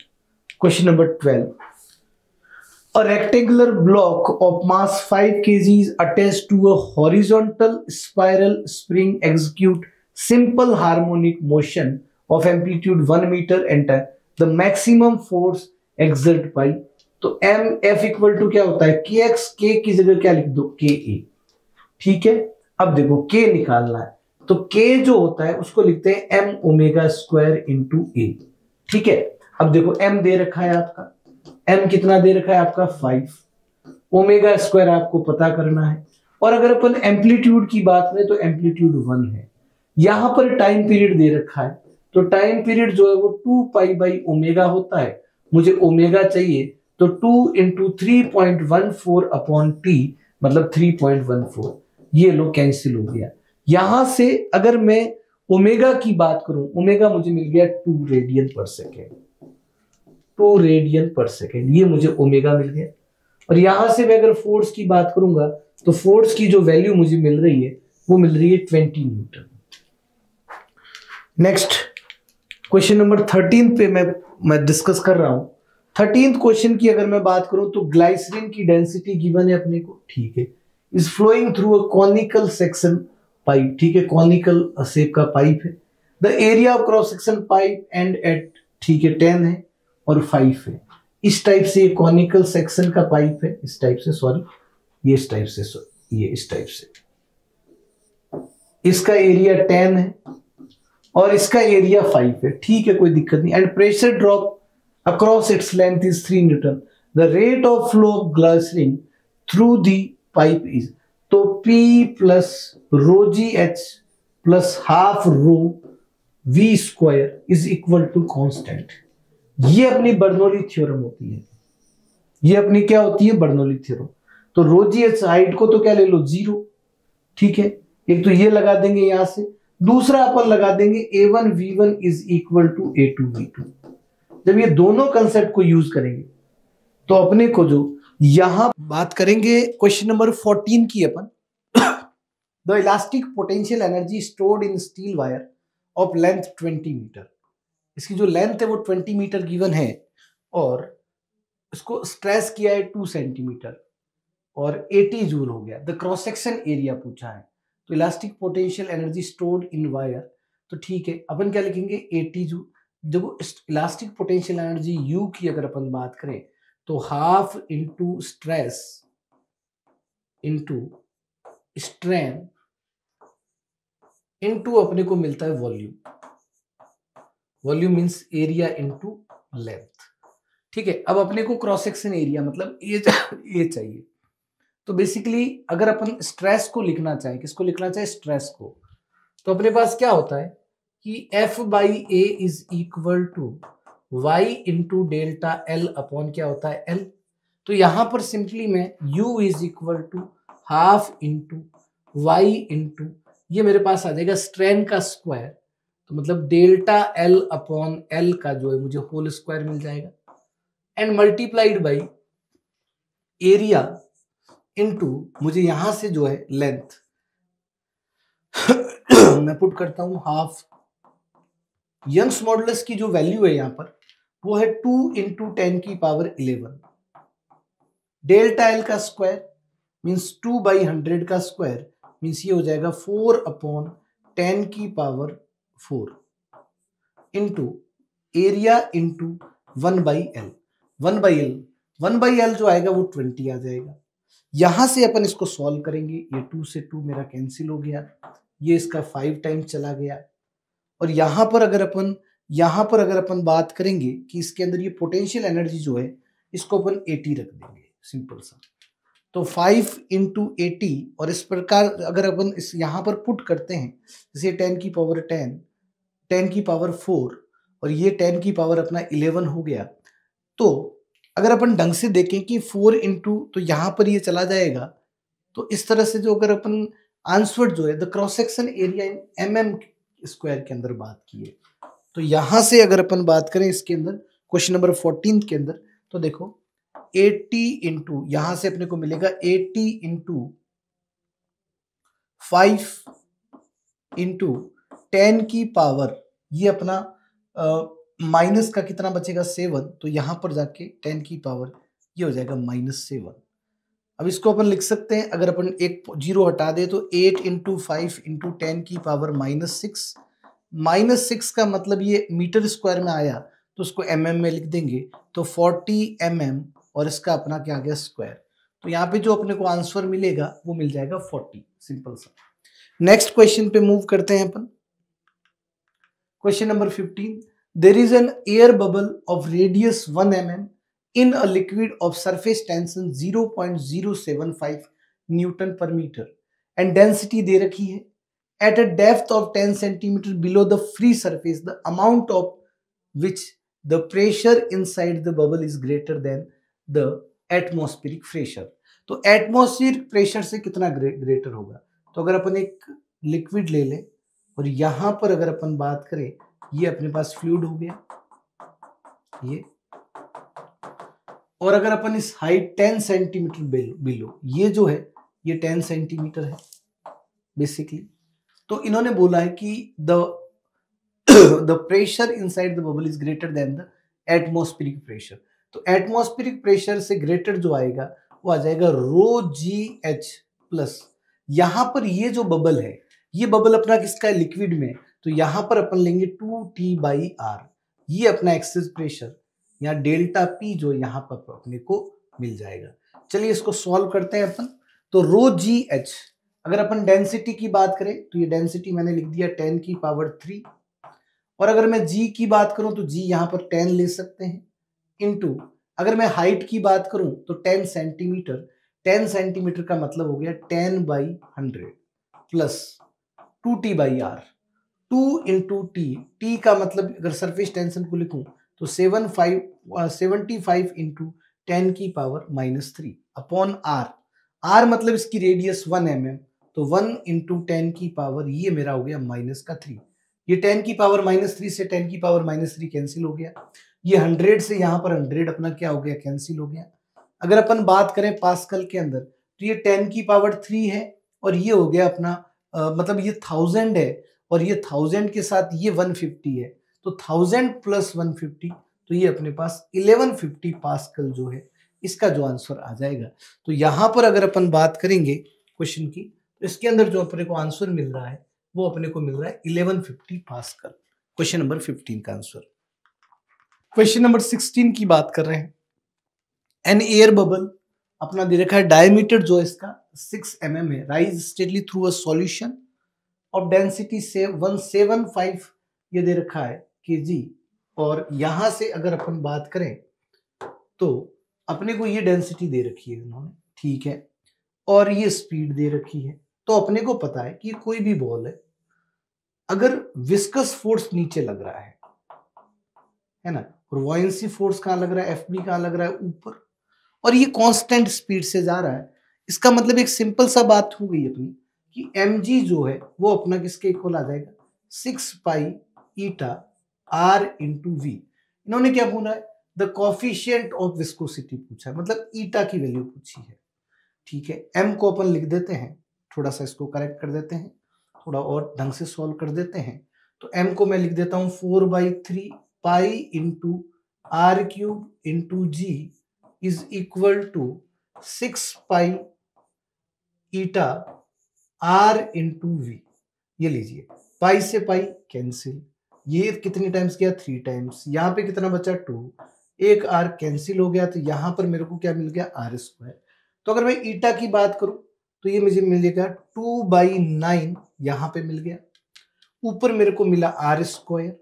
Question number 12, a rectangular block of mass 5 kg is attached to a horizontal spiral spring, execute simple harmonic motion of amplitude 1 meter and the maximum force exerted by, तो m f equal to क्या होता है, kx, k की जगह क्या लिख दो ka, ठीक है। अब देखो k निकालना है तो k जो होता है उसको लिखते हैं m omega square into a, ठीक है। अब देखो m दे रखा है आपका, m कितना दे रखा है आपका 5, ओमेगा स्क्वायर आपको पता करना है। और अगर अपन एम्पलीट्यूड की बात करें तो एम्पलीट्यूड 1 है। यहां पर टाइम पीरियड दे रखा है तो टाइम पीरियड जो है वो 2 पाई बाई ओमेगा होता है। मुझे ओमेगा चाहिए तो 2 इंटू 3.14 अपॉन टी मतलब 3.14, ये लो कैंसिल हो गया। यहां से अगर मैं ओमेगा की बात करूं, ओमेगा मुझे मिल गया 2 रेडियन पर सेकेंड, 2 रेडियन पर सेकेंड, ये मुझे ओमेगा मिल गया। और यहां से मैं अगर फोर्स की बात करूंगा तो फोर्स की जो वैल्यू मुझे मिल रही है वो मिल रही है 20 न्यूटन। नेक्स्ट क्वेश्चन नंबर 13 पे मैं डिस्कस कर रहा हूं। 13th क्वेश्चन की अगर मैं बात करूं तो ग्लाइसरीन की डेंसिटी गिवन है अपने को, ठीक है, is flowing through a conical section pipe, ठीक है, कॉनिकल शेप का पाइप है। The area of cross section pipe and at, ठीक है, 10 है और 5 है। इस टाइप से ये कॉनिकल सेक्शन का पाइप है, इस टाइप से, सॉरी ये इस टाइप से, ये इस टाइप से, इसका एरिया 10 है और इसका एरिया 5 है, ठीक है, कोई दिक्कत नहीं। And pressure drop across its length is 3 newton. The rate of flow of glycerine through the pipe is, तो P plus rho G H plus half rho V square is equal to constant. ये अपनी Bernoulli theorem होती है, ये अपनी क्या होती है, बर्नौली थ्योरम। तो रो जी एच हाइट को तो क्या ले लो, 0, ठीक है। एक तो ये लगा देंगे यहां से, दूसरा अपन लगा देंगे A1 V1 is equal to A2 V2। जब ये दोनों कंसेप्ट को यूज करेंगे तो अपने को जो यहां बात करेंगे क्वेश्चन नंबर 14 की अपन, the elastic potential energy stored in steel wire of length 20 metre. इसकी जो लेंथ है वो 20 मीटर गिवन है और इसको स्ट्रेस किया है 2 सेंटीमीटर और 80 जूल हो गया। द क्रॉस सेक्शन एरिया पूछा है, तो इलास्टिक पोटेंशियल एनर्जी स्टोर्ड इन वायर, तो ठीक है अपन क्या लिखेंगे 80 जूल। जब इलास्टिक पोटेंशियल एनर्जी यू की अगर अपन बात करें तो half into stress into strain into अपने को मिलता है volume. Volume means area into length, ठीक है। अब अपने को क्रॉस सेक्शन एरिया मतलब ए चाहिए। तो बेसिकली अगर अपन स्ट्रेस को लिखना चाहें, किसको लिखना चाहे, स्ट्रेस को, तो अपने पास क्या होता है कि F by A is equal to y into delta L upon क्या होता है L। तो यहां पर सिंपली मैं U is equal to half into Y into ये मेरे पास आ जाएगा स्ट्रेन का स्क्वायर, तो मतलब डेल्टा L अपॉन L का जो है मुझे होल स्क्वायर मिल जाएगा and multiplied by area into मुझे यहां से जो है लेंथ मैं पुट करता हूं हाफ। यंग्स मॉडुलस की जो वैल्यू है यहां पर वो है 2 इंटू 10 की पावर 11। डेल्टा एल का स्क्वायर मींस 2 बाई 100 का स्क्वायर मींस ये हो जाएगा 4 अपॉन 10 की power 4 into area into 1 by L. 1 by L जो आएगा वो 20 आ जाएगा। यहां से अपन इसको सॉल्व करेंगे, ये 2 से 2 मेरा कैंसिल हो गया, ये इसका 5 टाइम चला गया और यहां पर अगर अपन बात करेंगे कि इसके अंदर ये पोटेंशियल एनर्जी जो है इसको अपन 80 रख देंगे, सिंपल सा। तो 5 इंटू 80 और इस प्रकार अगर अपन इस यहां पर पुट करते हैं जैसे 10 की पावर 10 की पावर 4 और ये 10 की पावर अपना 11 हो गया। तो अगर अपन ढंग से देखें कि 4 इंटू तो यहां पर ये चला जाएगा, तो इस तरह से जो अगर अपन आंसर जो है the cross section area in mm square के अंदर बात की है, तो यहां से अगर अपन बात करें इसके अंदर क्वेश्चन नंबर 14 के अंदर, तो देखो 80 इंटू यहां से अपने को मिलेगा 80 इंटू 5 इंटू 10 की पावर ये अपना माइनस का कितना बचेगा 7, तो यहां पर जाके 10 की पावर ये हो जाएगा -7। अब इसको अपन लिख सकते हैं, अगर अपन एक 0 हटा दे तो 8 इंटू 5 इंटू 10 की पावर -6। -6 का मतलब ये मीटर स्क्वायर में आया तो उसको mm में लिख देंगे, तो 40 mm और इसका अपना क्या आ गया स्क्वायर। तो यहाँ पे जो अपने को आंसर मिलेगा वो मिल जाएगा 40, सिंपल सा। नेक्स्ट क्वेश्चन पे मूव करते हैं अपन। Question number 15, there is an air bubble of radius 1 mm in a liquid of surface tension 0.075 newton पर मीटर and density दे रखी है at a depth of 10 centimeter below the free surface, the amount of which the pressure inside the bubble is greater than the atmospheric pressure। तो atmospheric pressure से कितना greater होगा। तो अगर अपन एक लिक्विड ले लें और यहां पर अगर अपन बात करें, ये अपने पास फ्लूइड हो गया ये, और अगर अपन इस हाइट 10 सेंटीमीटर बिलो, ये जो है ये 10 सेंटीमीटर है बेसिकली, तो इन्होंने बोला है कि the pressure inside the bubble is greater than the atmospheric pressure. तो एटमॉस्फेरिक प्रेशर से ग्रेटर जो आएगा वो आ जाएगा रो जी एच प्लस, यहां पर ये जो बबल है ये बबल अपना किसका है, लिक्विड में, तो यहां पर अपन लेंगे 2T/R, ये अपना एक्सेस प्रेशर, यहाँ डेल्टा पी जो यहाँ पर अपने को मिल जाएगा। चलिए इसको सॉल्व करते हैं अपन। तो रो जी एच, अगर अपन डेंसिटी की बात करें तो ये डेंसिटी मैंने लिख दिया 10 की पावर 3, और अगर मैं जी की बात करूं तो जी यहाँ पर 10 ले सकते हैं, इनटू अगर मैं हाइट की बात करूं तो 10 सेंटीमीटर, 10 सेंटीमीटर का मतलब हो गया 10/100 plus 2t by R, 2 into T का मतलब अगर सरफेस टेंशन को लिखूं तो 75 इंटू 10 की पावर -3 अपॉन आर। आर मतलब इसकी रेडियस 1 mm, तो 1 इंटू 10 की पावर ये मेरा हो गया -3। ये 10 की पावर -3 से 10 की पावर -3 कैंसिल हो गया। ये 100 से यहाँ पर 100 अपना क्या हो गया, कैंसिल हो गया। अगर अपन बात करें पास्कल के अंदर तो ये 10 की पावर 3 है और ये हो गया अपना मतलब ये 1000 है और ये 1000 के साथ ये 150 है, तो 1000 प्लस 150 तो ये अपने पास 1150 पास्कल जो है इसका जो आंसर आ जाएगा। तो यहां पर अगर अपन बात करेंगे क्वेश्चन की तो इसके अंदर जो अपने को आंसर मिल रहा है वो अपने को मिल रहा है 1150 पास्कल। क्वेश्चन नंबर 15 का आंसर। क्वेश्चन नंबर 16 की बात कर रहे हैं। एन एयर बबल अपना दे रखा है, डायमीटर जो इसका 6 mm है, rise steadily through a solution of density से 175 ये दे रखा है kg, और यहां से अगर अपन बात करें तो अपने को ये डेंसिटी दे रखी है इन्होंने, ठीक है, और ये स्पीड दे रखी है। तो अपने को पता है कि कोई भी बॉल है, अगर विस्कस फोर्स नीचे लग रहा है ना, और वॉयंसी फोर्स कहां लग रहा है, एफबी कहां लग रहा है, ऊपर, और ये कांस्टेंट स्पीड से जा रहा है, इसका मतलब एक सिंपल सा बात हो गई अपनी कि mg जो है वो अपना किसके इक्वल आ जाएगा, 6 pi eta r into we. इन्होंने क्या बोला है, द कोफिशिएंट ऑफ विस्कोसिटी पूछा है, मतलब ईटा की वैल्यू पूछी है, ठीक है। m को अपन लिख देते हैं, थोड़ा सा इसको करेक्ट कर देते हैं, थोड़ा और ढंग से सॉल्व कर देते हैं। तो m को मैं लिख देता हूं 4/3 pi into are cube into ji is equal to 6 pi eta R into V. ये लीजिए, पाई से पाई कैंसिल, ये कितने टाइम्स गया, 3 टाइम्स, यहाँ पे कितना बचा 2, एक आर कैंसिल हो गया, तो यहाँ पर मेरे को क्या मिल गया, आर स्क्वायर। तो अगर मैं ईटा की बात करूं तो ये मुझे मिलेगा 2/9, यहाँ पे मिल गया, ऊपर मेरे को मिला आर स्क्वायर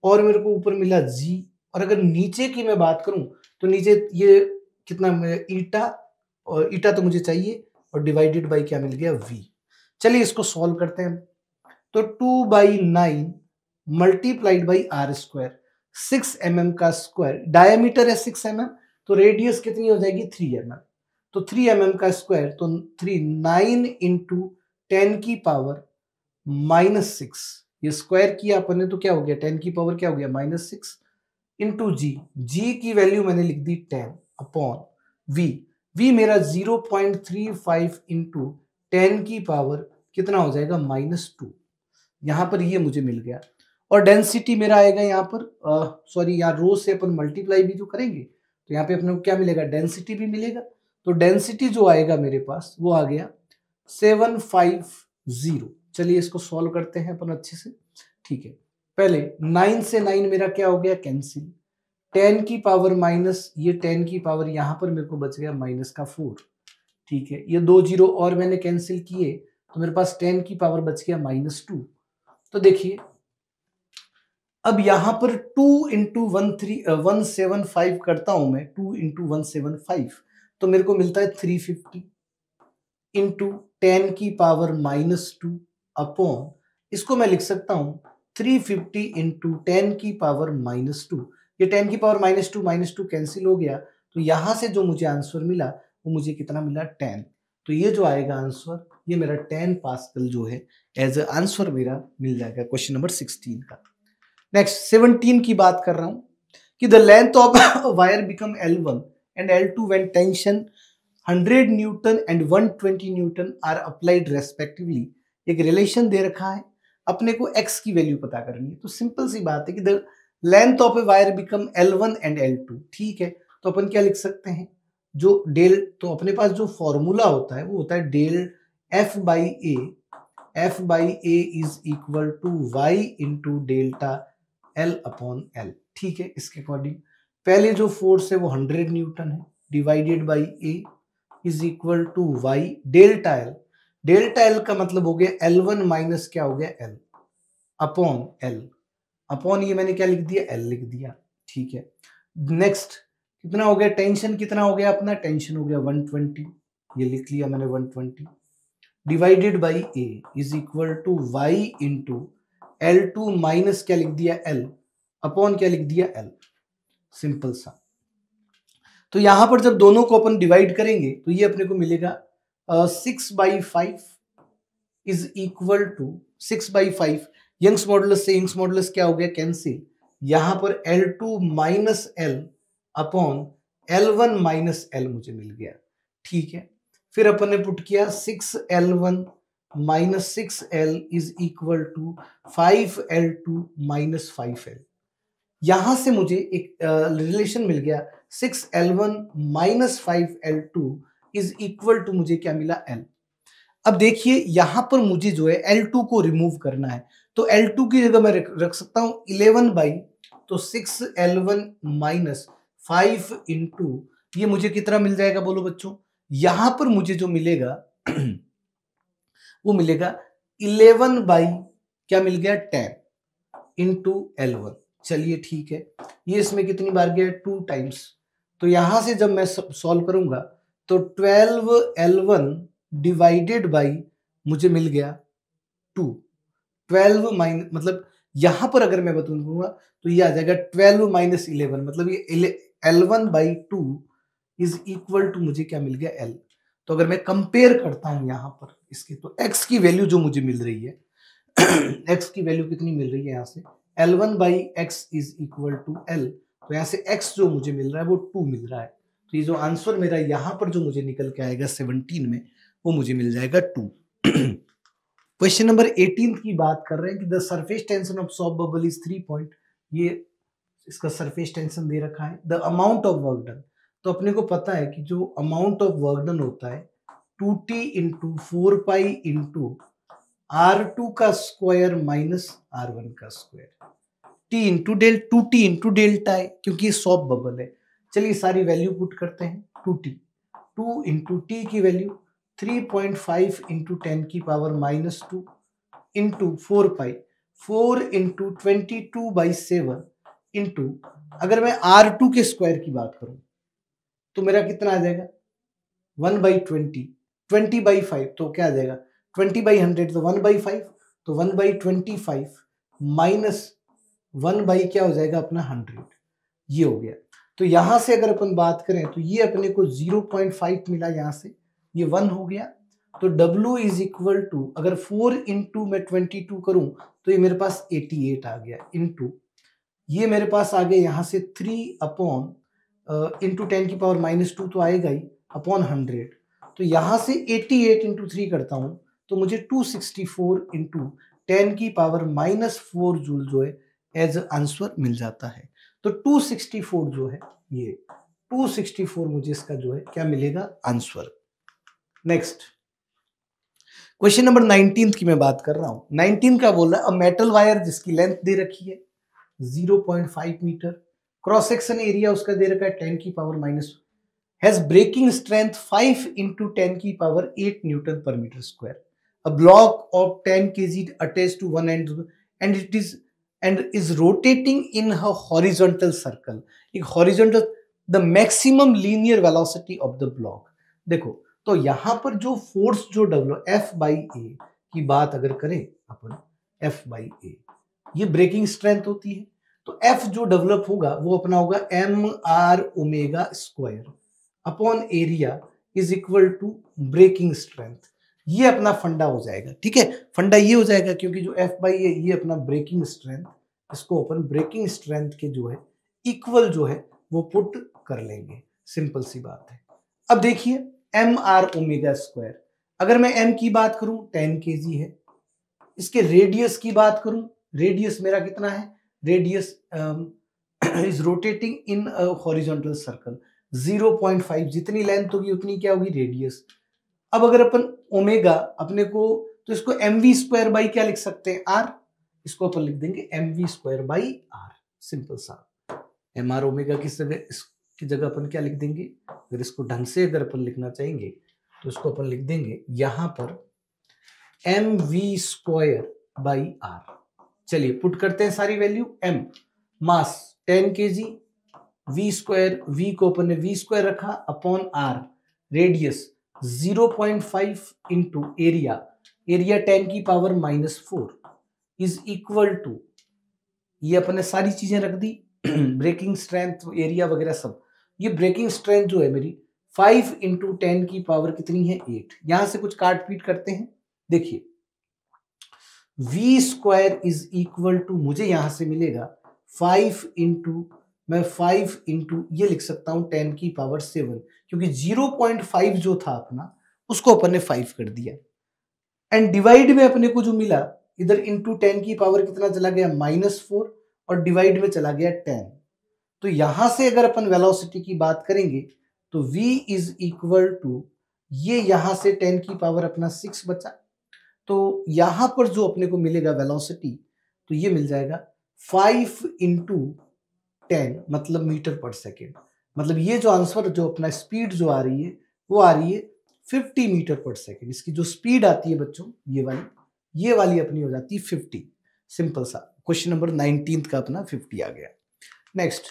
और मेरे को ऊपर मिला जी, और अगर नीचे की मैं बात करूं तो नीचे ये कितना ईटा, और ईटा तो मुझे चाहिए, और डिवाइडेड बाई क्या मिल गया, वी। चलिए इसको सॉल्व करते हैं। तो 2/9 multiplied by R square, 6 mm का स्क्वायर, डायमीटर है 6 mm, तो रेडियस कितनी हो जाएगी, 3 mm, तो 3 mm का स्क्वायर, तो 9 इंटू 10 की पावर -6, ये स्क्वायर किया अपन ने तो क्या हो गया, 10 की पावर क्या हो गया, -6 इंटू जी की वैल्यू मैंने लिख दी 10 अपॉन वी मेरा 0.35 इंटू 10 की पावर कितना हो जाएगा, -2। यहां पर ये मुझे मिल गया, और डेंसिटी मेरा आएगा यहाँ पर, सॉरी यहाँ रो से अपन मल्टीप्लाई भी जो करेंगे तो यहाँ पे अपने को क्या मिलेगा, डेंसिटी भी मिलेगा। तो डेंसिटी जो आएगा मेरे पास वो आ गया 750। चलिए इसको सॉल्व करते हैं अपन अच्छे से, ठीक है। पहले 9 से 9 मेरा क्या हो गया, कैंसिल, 10 की पावर माइनस, ये 10 की पावर यहाँ पर मेरे को बच गया -4, ठीक है। ये 2 जीरो और मैंने कैंसिल किए तो मेरे पास 10 की पावर बच गया -2। तो देखिए अब यहां पर 2 इंटू 175 करता हूं मैं, 2 इंटू 175 तो मेरे को मिलता है 350 इंटू 10 की पावर -2 अपॉन, इसको मैं लिख सकता हूं 350 इंटू 10 की पावर -2। ये 10 की पावर -2 कैंसिल हो गया, तो यहां से जो मुझे आंसर मिला वो मुझे कितना मिला, 10। तो ये जो आएगा आंसर, ये मेरा 10 पास्कल जो है एज ए आंसर मेरा मिल जाएगा क्वेश्चन नंबर 16 का। नेक्स्ट 17 की बात कर रहा हूं कि the length of wire become L1 and L2 when tension 100 newton and 120 newton are applied respectively. एक रिलेशन दे रखा है, अपने को x की वैल्यू पता करनी है। तो सिंपल सी बात है कि the length of a wire become L1 and L2, ठीक है। तो अपन क्या लिख सकते हैं, जो डेल, तो अपने पास जो फॉर्मूला होता है वो होता है del F by A is equal to y into delta L upon L, ठीक है। इसके अकॉर्डिंग पहले जो फोर्स है वो 100 न्यूटन है, divided by A is equal to y delta L। Delta L का मतलब हो गया L1 माइनस क्या हो गया, L अपॉन L, अपॉन ये मैंने क्या लिख दिया, L लिख दिया, ठीक है। नेक्स्ट कितना हो गया, टेंशन कितना हो गया अपना, टेंशन हो गया 120, ये लिख लिया मैंने 120, divided by A is equal to Y into L2 minus क्या लिख दिया L अपॉन क्या लिख दिया L, सिंपल सा। तो यहां पर जब दोनों को अपन डिवाइड करेंगे तो ये अपने को मिलेगा 6/5 is equal to 6/5, Young's modulus से यंग्स मॉडुलस क्या हो गया कैंसिल, यहां पर L2 minus L upon L1 minus L मुझे मिल गया, ठीक है। फिर अपन ने पुट किया 6L1 minus 6L is equal to 5L2 minus 5L। यहां से मुझे एक रिलेशन मिल गया 6L1 minus 5L2 is equal to मुझे क्या मिला L। अब देखिए यहां पर मुझे जो है L2 को रिमूव करना है, तो L2 की जगह मैं रख सकता हूं 11 बाई, तो 6L1 माइनस 5 इंटू ये मुझे कितना मिल जाएगा बोलो बच्चों, यहां पर मुझे जो मिलेगा वो मिलेगा 11 बाई क्या मिल गया 10 इंटू L1। चलिए ठीक है, ये इसमें कितनी बार गया 2 टाइम्स, तो यहां से जब मैं सॉल्व करूंगा तो 12L1 डिवाइडेड बाई मुझे मिल गया 2, 12 माइनस मतलब यहां पर अगर मैं बताऊंगा तो ये आ जाएगा 12 माइनस 11, मतलब ये L1 by 2 is equal to मुझे क्या मिल गया L। तो अगर मैं कंपेयर करता हूं यहां पर इसके, तो x की वैल्यू जो मुझे मिल रही है x की वैल्यू कितनी मिल रही है यहां से L1 by x is equal to L, तो यहां से x जो मुझे मिल रहा है वो 2 मिल रहा है, तो ये जो आंसर मेरा यहां पर जो मुझे निकल के आएगा 17 में वो मुझे मिल जाएगा 2। क्वेश्चन नंबर 18 की बात कर रहे हैं कि the surface tension of soft bubble is 3 point, ये इसका सरफेस टेंशन दे रखा है। The amount of work done, तो अपने को पता है कि जो अमाउंट ऑफ वर्क डन होता है 2t into 4 pi into R2 का स्क्वायर माइनस R1 का square, t into 2t into delta है क्योंकि ये सॉफ्ट बबल है। चलिए सारी वैल्यू पुट करते हैं, 2t 2 इंटू टी की वैल्यू 3.5 इंटू 10 की पावर माइनस 2 इंटू 4 पाई 4 इंटू 22/7 इंटू अगर मैं R2 के स्क्वायर की बात करूं तो मेरा कितना आ जाएगा 1/20, 20/5 तो क्या आ जाएगा 20/100 तो 1/5, तो 1/25 माइनस 1 बाई क्या हो जाएगा अपना 100, ये हो गया। तो यहां से अगर अपन बात करें तो ये अपने को 0.5 मिला, यहां से ये 1 हो गया, तो W इज इक्वल टू अगर 4 इंटू मैं 22 करूं तो ये मेरे पास 88 आ गया, इंटू ये मेरे पास आ गया यहां से 3 अपॉन इंटू 10 की पावर माइनस 2 तो आएगा ही अपॉन 100, तो यहां से 88 इंटू 3 करता हूं तो मुझे 264 इंटू 10 की पावर माइनस 4 जूल जो है एज आंसर मिल जाता है। तो 264 जो है ये 264 मुझे इसका जो है क्या मिलेगा आंसर। नेक्स्ट क्वेश्चन नंबर 19 की मैं बात कर रहा हूं। 19 का बोल रहा है अ मेटल वायर जिसकी लेंथ दे रखी है 0.5 मीटर, क्रॉस सेक्शन एरिया उसका दे रखा है 10 की power minus, has breaking strength 5 into 10 की पावर 8 न्यूटन पर metre square, a block of 10 kg attached to one end and it is and is rotating in a horizontal circle, एक horizontal the maximum linear velocity of the block। देखो तो यहां पर जो force जो develop F by ए की बात अगर करें अपन F बाई ए, ये ब्रेकिंग स्ट्रेंथ होती है, तो F जो डेवलप होगा वो अपना होगा mr omega square upon area is equal to breaking strength, ये अपना फंडा हो जाएगा। ठीक है, फंडा ये हो जाएगा क्योंकि जो F बाई ए ये अपना ब्रेकिंग स्ट्रेंथ, इसको अपन ब्रेकिंग स्ट्रेंथ के जो है इक्वल जो है वो पुट कर लेंगे, सिंपल सी बात है। अब देखिए एम आर ओमेगा स्क्वायर, अगर मैं m की बात करूं 10 kg है, इसके रेडियस की बात करूं, रेडियस मेरा कितना है, radius is rotating in horizontal circle 0.5, जितनी लेंथ होगी उतनी क्या होगी रेडियस। अब अगर अपन ओमेगा अपने को, तो इसको mv स्क्वायर बाई क्या लिख सकते हैं r, इसको अपन लिख देंगे mv square by r, simple सा। mr ओमेगा की जगह इसकी जगह अपन क्या लिख देंगे, अगर इसको ढंग से अगर अपन लिखना चाहेंगे तो इसको अपन लिख देंगे यहां पर mv स्क्वायर बाई r। चलिए पुट करते हैं सारी वैल्यू, m मास 10 kg, v स्क्वायर, v को अपन ने v स्क्वायर रखा upon r, radius 0.5 into area, area 10 की पावर -4 इज इक्वल टू, ये अपने सारी चीजें रख दी ब्रेकिंग स्ट्रेंथ एरिया वगैरह सब। ये ब्रेकिंग स्ट्रेंथ जो है मेरी 5 इंटू 10 की पावर कितनी है 8। यहां से कुछ काट पीट करते हैं, देखिए v square is equal to, मुझे यहां से मिलेगा 5 इंटू, मैं 5 इंटू ये लिख सकता हूं 10 की पावर 7, क्योंकि 0.5 जो था अपना उसको अपन ने 5 कर दिया, एंड डिवाइड में अपने को जो मिला इधर इंटू 10 की पावर कितना चला गया -4, और डिवाइड में चला गया 10। तो यहां से अगर अपन वेलोसिटी की बात करेंगे तो v इज इक्वल टू, ये यहां से 10 की पावर अपना 6 बचा, तो यहां पर जो अपने को मिलेगा वेलोसिटी, तो ये मिल जाएगा 5 इंटू 10 मतलब मीटर पर सेकेंड। मतलब ये जो आंसर जो अपना स्पीड जो आ रही है वो आ रही है 50 मीटर पर सेकेंड। इसकी जो स्पीड आती है बच्चों ये वाली अपनी हो जाती है 50। सिंपल सा क्वेश्चन नंबर 19 का अपना 50 आ गया। नेक्स्ट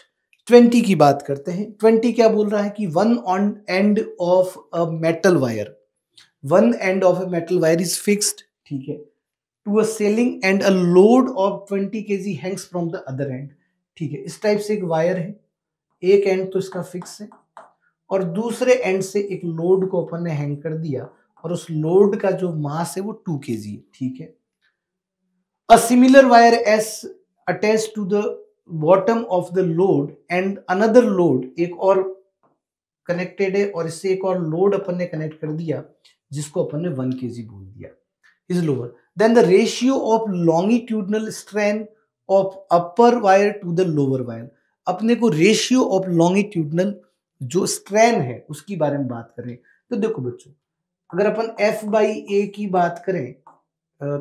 20 की बात करते हैं। 20 क्या बोल रहा है कि one on end of a metal wire, one end of a metal wire is fixed, ठीक है, to a ceiling and a load of 20 kg hangs from the other end. ठीक है, इस टाइप से एक वायर है, एक एंड तो इसका फिक्स है और दूसरे एंड से एक लोड को अपन ने हैंग कर दिया और उस लोड का जो मास है वो 2 kg है। ठीक है, a similar wire is attach to the bottom of the load and another load, एक और कनेक्टेड है और इससे एक और लोड अपन ने कनेक्ट कर दिया जिसको अपन ने 1 kg बोल दिया, is lower than the ratio of longitudinal strain of upper wire to the lower wire. अपने को रेशियो ऑफ लॉन्गिट्यूडनल जो स्ट्रेन है उसकी बारे में बात करें तो देखो बच्चों, अगर अपन F/A की बात करें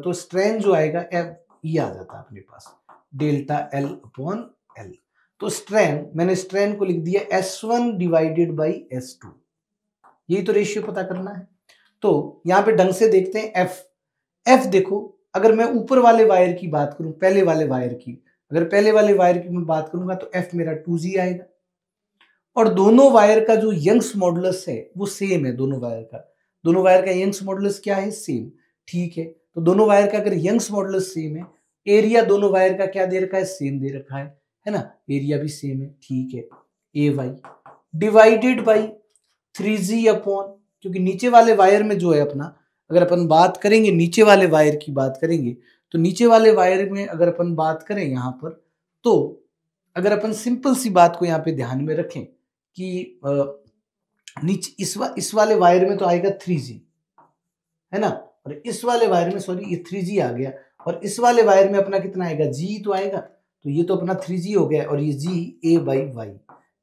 तो स्ट्रेन जो आएगा F ये आ जाता है अपने पास डेल्टा L/L। तो स्ट्रेन, मैंने स्ट्रेन को लिख दिया S1 डिवाइडेड बाई S2, यही तो रेशियो पता करना है। तो यहां पे ढंग से देखते हैं F देखो, अगर मैं ऊपर वाले वायर की बात करूं, पहले वाले वायर की, अगर पहले वाले वायर की मैं बात करूंगा तो F मेरा 2G आएगा और दोनों वायर का जो यंग्स मॉडुलस है वो सेम है। दोनों वायर का यंग्स मॉडुलस क्या है, सेम। ठीक है, तो दोनों वायर का अगर यंग्स मॉडुलस सेम है, एरिया दोनों वायर का क्या दे रखा है, सेम दे रखा है ना, एरिया भी सेम है। ठीक है, AY divided by 3G upon, क्योंकि नीचे वाले वायर में जो है अपना, अगर अपन बात करेंगे नीचे वाले वायर की बात करेंगे तो नीचे वाले वायर में अगर अपन बात करें यहां पर, तो अगर अपन सिंपल सी बात को यहाँ पे ध्यान में रखें कि नीचे इस वाले वायर में तो आएगा 3G, है ना, और इस वाले वायर में सॉरी ये 3G आ गया और इस वाले वायर में अपना कितना आएगा, G तो आएगा, तो ये तो अपना 3G हो गया और ये G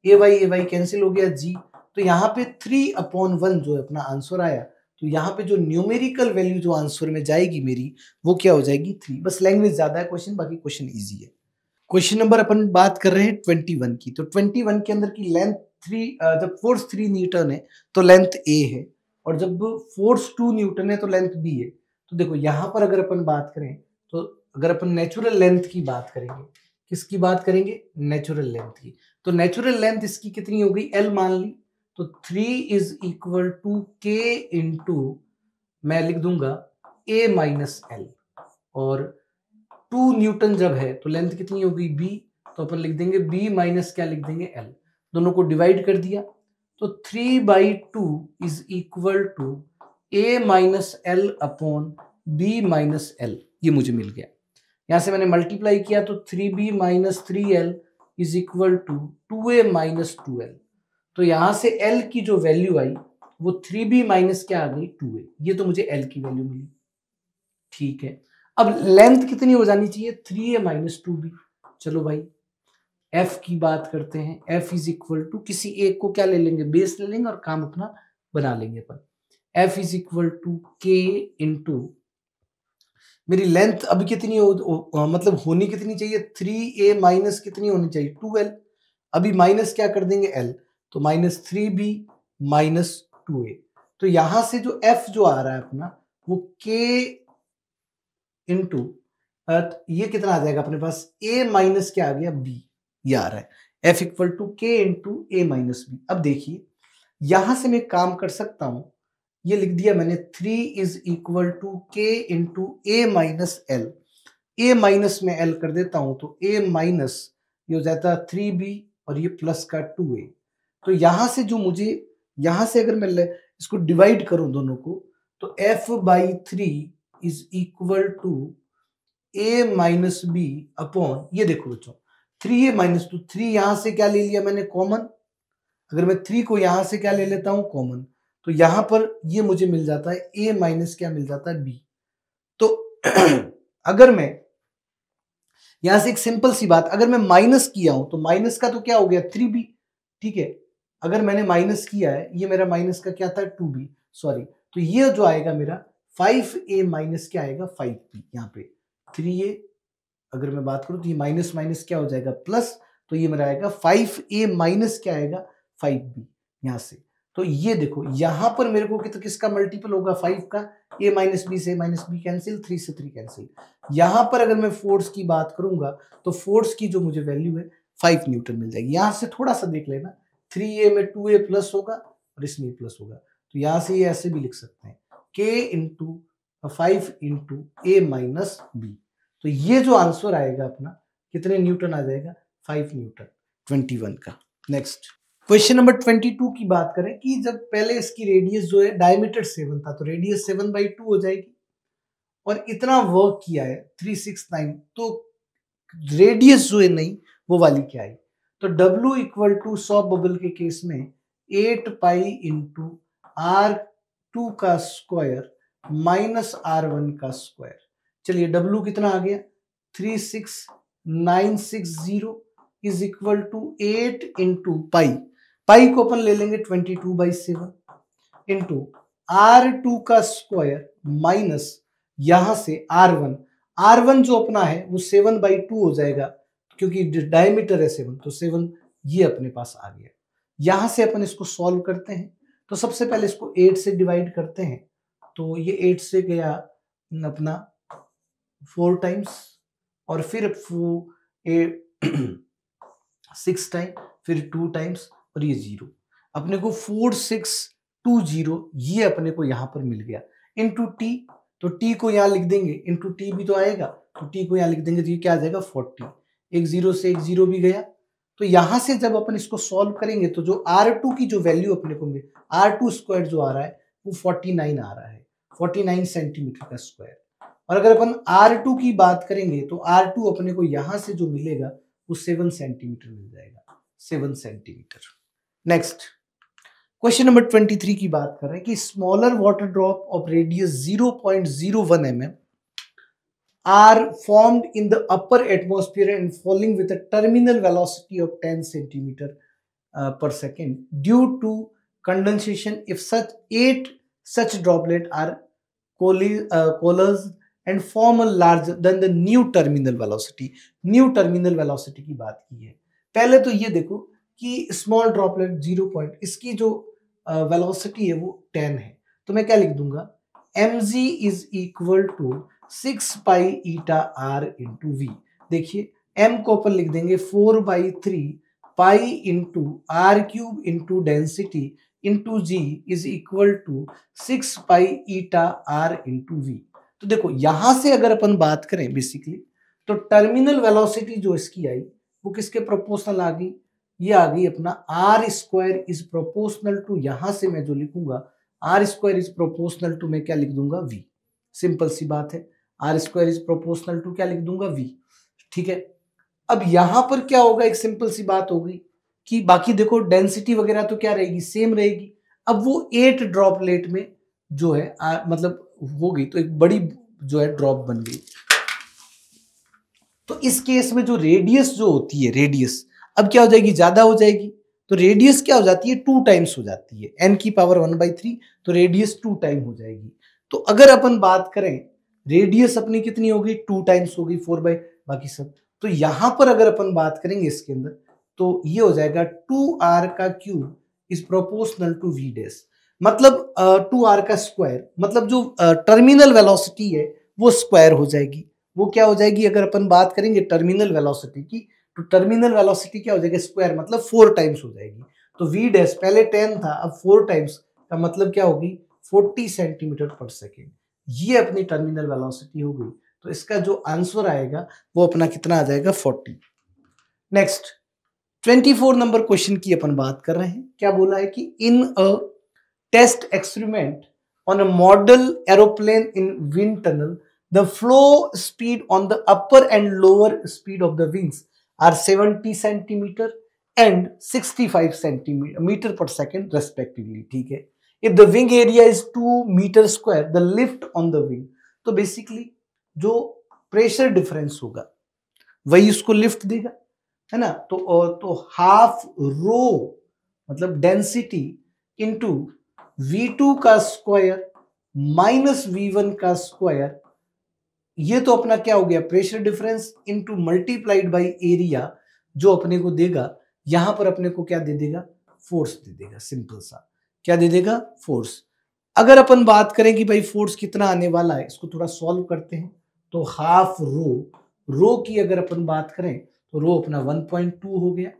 A/Y कैंसिल हो गया G, तो यहाँ पे 3/1 जो है अपना आंसर आया। तो यहाँ पे जो न्यूमेरिकल वैल्यू जो आंसर में जाएगी मेरी वो क्या हो जाएगी 3। बस लैंग्वेज ज्यादा है क्वेश्चन, बाकी क्वेश्चन इजी है। क्वेश्चन नंबर अपन बात कर रहे हैं 21 की। तो 21 के अंदर की लेंथ 3, जब फोर्स 3 न्यूटन है तो लेंथ A है और जब फोर्स 2 न्यूटन है तो लेंथ B है। तो देखो यहाँ पर अगर अपन बात करें तो अगर अपन नेचुरल लेंथ की बात करेंगे, किसकी बात करेंगे, नेचुरल लेंथ की, तो नेचुरल लेंथ इसकी कितनी हो गई, L मान ली, तो 3 is equal to K into मैं लिख दूंगा A-L, और 2 न्यूटन जब है तो लेंथ कितनी हो गई B, तो अपन लिख देंगे B माइनस क्या लिख देंगे L, दोनों को डिवाइड कर दिया तो 3/2 is equal to A-L upon B-L, ये मुझे मिल गया। यहां से मैंने मल्टीप्लाई किया तो 3B minus 3L is equal to 2A minus 2L, तो यहां से L की जो वैल्यू आई वो 3B माइनस क्या आ गई 2A, ये तो मुझे L की वैल्यू मिली। ठीक है, अब लेंथ कितनी हो जानी चाहिए 3A माइनस 2B। चलो भाई F की बात करते हैं, F इज इक्वल टू किसी एक को क्या ले लेंगे, बेस ले लेंगे और काम अपना बना लेंगे अपन। F is equal to K into मेरी लेंथ अब कितनी मतलब होनी कितनी चाहिए 3A माइनस कितनी होनी चाहिए 2L, अभी माइनस क्या कर देंगे L, तो माइनस 3B माइनस 2A, तो यहां से जो F जो आ रहा है अपना वो K इंटू ये कितना आ जाएगा अपने पास A माइनस क्या आ गया B, ये आ रहा है F equal to K into A minus B। अब देखिए यहां से मैं काम कर सकता हूं, ये लिख दिया मैंने 3 इज इक्वल टू के इंटू ए माइनस एल। ए माइनस में एल कर देता हूं तो ए माइनस ये हो जाता है 3b और ये प्लस का 2a। तो यहां से जो मुझे यहां से अगर मैं इसको डिवाइड करूं दोनों को तो f by 3 is equal to a minus b upon, ये देखो बच्चों 3a माइनस 2, 3 यहां से क्या ले लिया मैंने कॉमन, अगर मैं 3 को यहां से क्या ले लेता हूं कॉमन, तो यहां पर ये मुझे मिल जाता है a माइनस क्या मिल जाता है b। तो अगर मैं यहां से एक सिंपल सी बात, अगर मैं माइनस किया हूं तो माइनस का तो क्या हो गया 3b, ठीक है। अगर मैंने माइनस किया है, ये मेरा माइनस का क्या था 2b, सॉरी, तो ये जो आएगा मेरा 5a माइनस क्या आएगा 5b। यहाँ पे 3a अगर मैं बात करूं तो ये माइनस माइनस क्या हो जाएगा प्लस, तो ये मेरा आएगा 5a माइनस क्या आएगा 5b यहां से। तो ये देखो यहां पर मेरे को किसका मल्टीपल होगा 5 का, a माइनस बी से माइनस बी कैंसिल, 3 से 3 कैंसिल। यहां पर अगर मैं फोर्स की बात करूंगा तो फोर्स की जो मुझे वैल्यू है 5 न्यूटन मिल जाएगी। यहां से थोड़ा सा देख लेना, 3a में 2a प्लस होगा और इसमें प्लस होगा, तो यहां से ये ऐसे भी लिख सकते हैं k इंटू 5 इंटू ए माइनस बी। तो ये जो आंसर आएगा अपना कितने न्यूटन आ जाएगा 5 न्यूटन 21 का। नेक्स्ट क्वेश्चन नंबर 22 की बात करें कि जब पहले इसकी रेडियस जो है डायमीटर 7 था तो रेडियस 7/2 हो जाएगी और इतना वर्क किया है 369, तो रेडियस जो है नहीं वो वाली क्या आई, तो W इक्वल टू 100 बबल के केस में 8 पाई इंटू R2 का स्क्वायर माइनस R1 का स्क्वायर। चलिए W कितना आ गया 36960 is equal to 8 into pi, pi को अपन ले लेंगे 22/7 इंटू R2 का स्क्वायर माइनस यहां से R1, R1 जो अपना है वो 7/2 हो जाएगा क्योंकि डायमीटर है 7, तो 7 ये अपने पास आ गया। यहां से अपन इसको सॉल्व करते हैं, तो सबसे पहले इसको 8 से डिवाइड करते हैं, तो ये 8 से गया अपना 4 टाइम्स और फिर 6 टाइम, फिर 2 टाइम्स और ये 0, अपने को 4620 ये अपने को यहां पर मिल गया इनटू टी, तो टी को यहां लिख देंगे इनटू टी भी तो आएगा, तो टी को यहां लिख देंगे तो ये क्या आ जाएगा 40, एक 0 से एक 0 भी गया। तो यहां से जब अपन इसको सॉल्व करेंगे तो जो R2 की जो वैल्यू अपने को मिले, R2 स्क्वायर जो आ रहा है वो 49 आ रहा है, 49 सेंटीमीटर का स्क्वायर। और अगर अपन R2 की बात करेंगे तो R2 अपने को यहां से जो मिलेगा वो 7 सेंटीमीटर मिल जाएगा, 7 सेंटीमीटर। नेक्स्ट क्वेश्चन नंबर 23 की बात कर रहे हैं कि smaller water drop of radius 0.01 mm are formed in the upper atmosphere and falling with a terminal velocity of 10 centimeter per second due to condensation if such 8 such droplets are coalesced and form a larger than the new terminal velocity। New terminal velocity की बात की है। पहले तो ये देखो कि small droplet 0 point, इसकी जो वेलोसिटी है वो 10 है, तो मैं क्या लिख दूंगा mg is equal to 6 pi eta r into v. देखिए m को अपन लिख देंगे 4/3 pi into are cube into density into ji is equal to 6 pi eta r into v. तो देखो यहां से अगर अपन बात करें बेसिकली तो टर्मिनल वेलोसिटी जो इसकी आई वो किसके प्रोपोर्शनल आ गई, ये आ गई अपना r square is proportional to, यहां से मैं जो लिखूंगा r square is proportional to मैं क्या लिख दूंगा वी। सिंपल सी बात है, r square is proportional to क्या लिख दूंगा वी, ठीक है। अब यहां पर क्या होगा, एक सिंपल सी बात होगी कि बाकी देखो डेंसिटी वगैरह तो क्या रहेगी सेम रहेगी। अब वो 8 ड्रॉपलेट में जो है मतलब हो गई तो एक बड़ी जो है ड्रॉप बन गई। तो इस केस में जो रेडियस जो होती है, रेडियस अब क्या हो जाएगी ज्यादा हो जाएगी, तो रेडियस क्या हो जाती है 2 टाइम्स हो जाती है, n की पावर 1/3, तो रेडियस 2 टाइम हो जाएगी। तो अगर अपन बात करें रेडियस अपनी कितनी होगी 2 टाइम्स होगी 4 बाई बाकी सब, तो यहां पर अगर अपन बात करेंगे इसके अंदर तो ये हो जाएगा 2r का cube is proportional to v dash, मतलब 2r का स्क्वायर, मतलब जो टर्मिनल वेलोसिटी है वो स्क्वायर हो जाएगी। वो क्या हो जाएगी अगर अपन बात करेंगे टर्मिनल वेलोसिटी की, तो टर्मिनल वेलोसिटी क्या हो जाएगी स्क्वायर, मतलब 4 टाइम्स हो जाएगी। तो v डैश पहले 10 था अब 4 टाइम्स का मतलब क्या होगी 40 सेंटीमीटर पर सेकेंड। ये अपनी टर्मिनल वेलोसिटी हो गई। तो इसका जो आंसर आएगा वो अपना कितना आ जाएगा 40। नेक्स्ट 24 नंबर क्वेश्चन की अपन बात कर रहे हैं। क्या बोला है कि in a test experiment on a model aeroplane in wind tunnel the flow speed on the upper and lower speed of the wings are 70 centimetre and 65 centimetre पर सेकेंड रेस्पेक्टिवली। ठीक है, if the wing area is 2 metre square the lift on the wing. तो basically जो pressure difference होगा वही उसको lift देगा, है ना। तो हाफ रो मतलब डेंसिटी इंटू V2 का स्क्वायर माइनस V1 का स्क्वायर, ये तो अपना क्या हो गया pressure difference into multiplied by area, जो अपने को देगा यहां पर अपने को क्या दे देगा फोर्स दे देगा। सिंपल सा क्या दे देगा फोर्स। अगर अपन बात करें कि भाई फोर्स कितना आने वाला है, इसको थोड़ा सॉल्व करते हैं। तो हाफ रो की अगर अपन बात करें तो रो अपना 1.2 हो गया,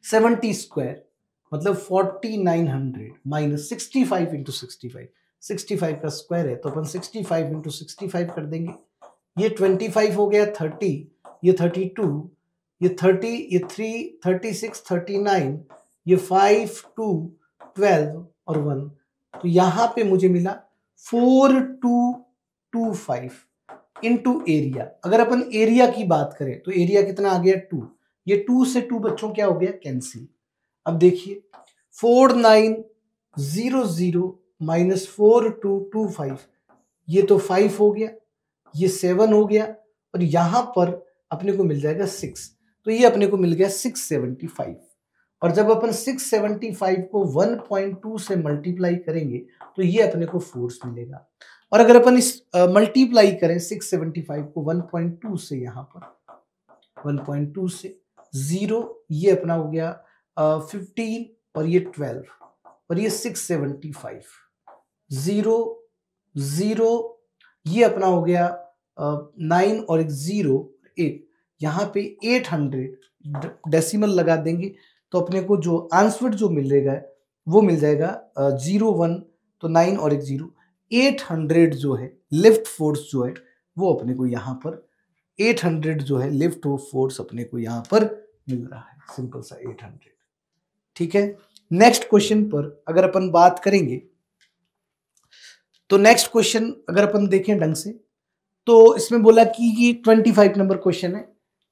70 स्क्वायर मतलब 4900 माइनस 65 इंटू 65 का स्क्वायर है तो अपन 65 इंटू 65 कर देंगे। ये 25 हो गया 30, ये 32, ये 30, ये 3, 36, 39, ये 5, 2, 12 और 1। तो यहां पे मुझे मिला 4225 इंटू एरिया। अगर अपन एरिया की बात करें तो एरिया कितना आ गया 2, ये 2 से 2 बच्चों क्या हो गया कैंसिल। अब देखिए 4900 माइनस 4225, ये तो 5 हो गया, ये 7 हो गया और यहां पर अपने को मिल जाएगा 6, तो ये अपने को मिल गया 675। और जब अपन 675 को 1.2 से मल्टीप्लाई करेंगे तो ये अपने को फोर्स मिलेगा। और अगर अपन इस मल्टीप्लाई करें 675 को 1.2 से, यहां पर 1.2 से 0, ये अपना हो गया 15 और ये 12 और ये 675, 0 0, ये अपना हो गया 9 और एक 0 8, यहाँ पे 800 डेसिमल लगा देंगे तो अपने को जो आंसर जो मिलेगा वो मिल जाएगा 01, तो 9 और एक 0, 800 जो है लिफ्ट फोर्स जो है वो अपने को यहाँ पर 800 जो है लिफ्ट फोर्स अपने को यहाँ पर मिल रहा है। सिंपल सा 800। ठीक है, नेक्स्ट क्वेश्चन पर अगर अपन बात करेंगे तो नेक्स्ट क्वेश्चन अगर अपन देखें ढंग से तो इसमें बोला कि 25 नंबर क्वेश्चन है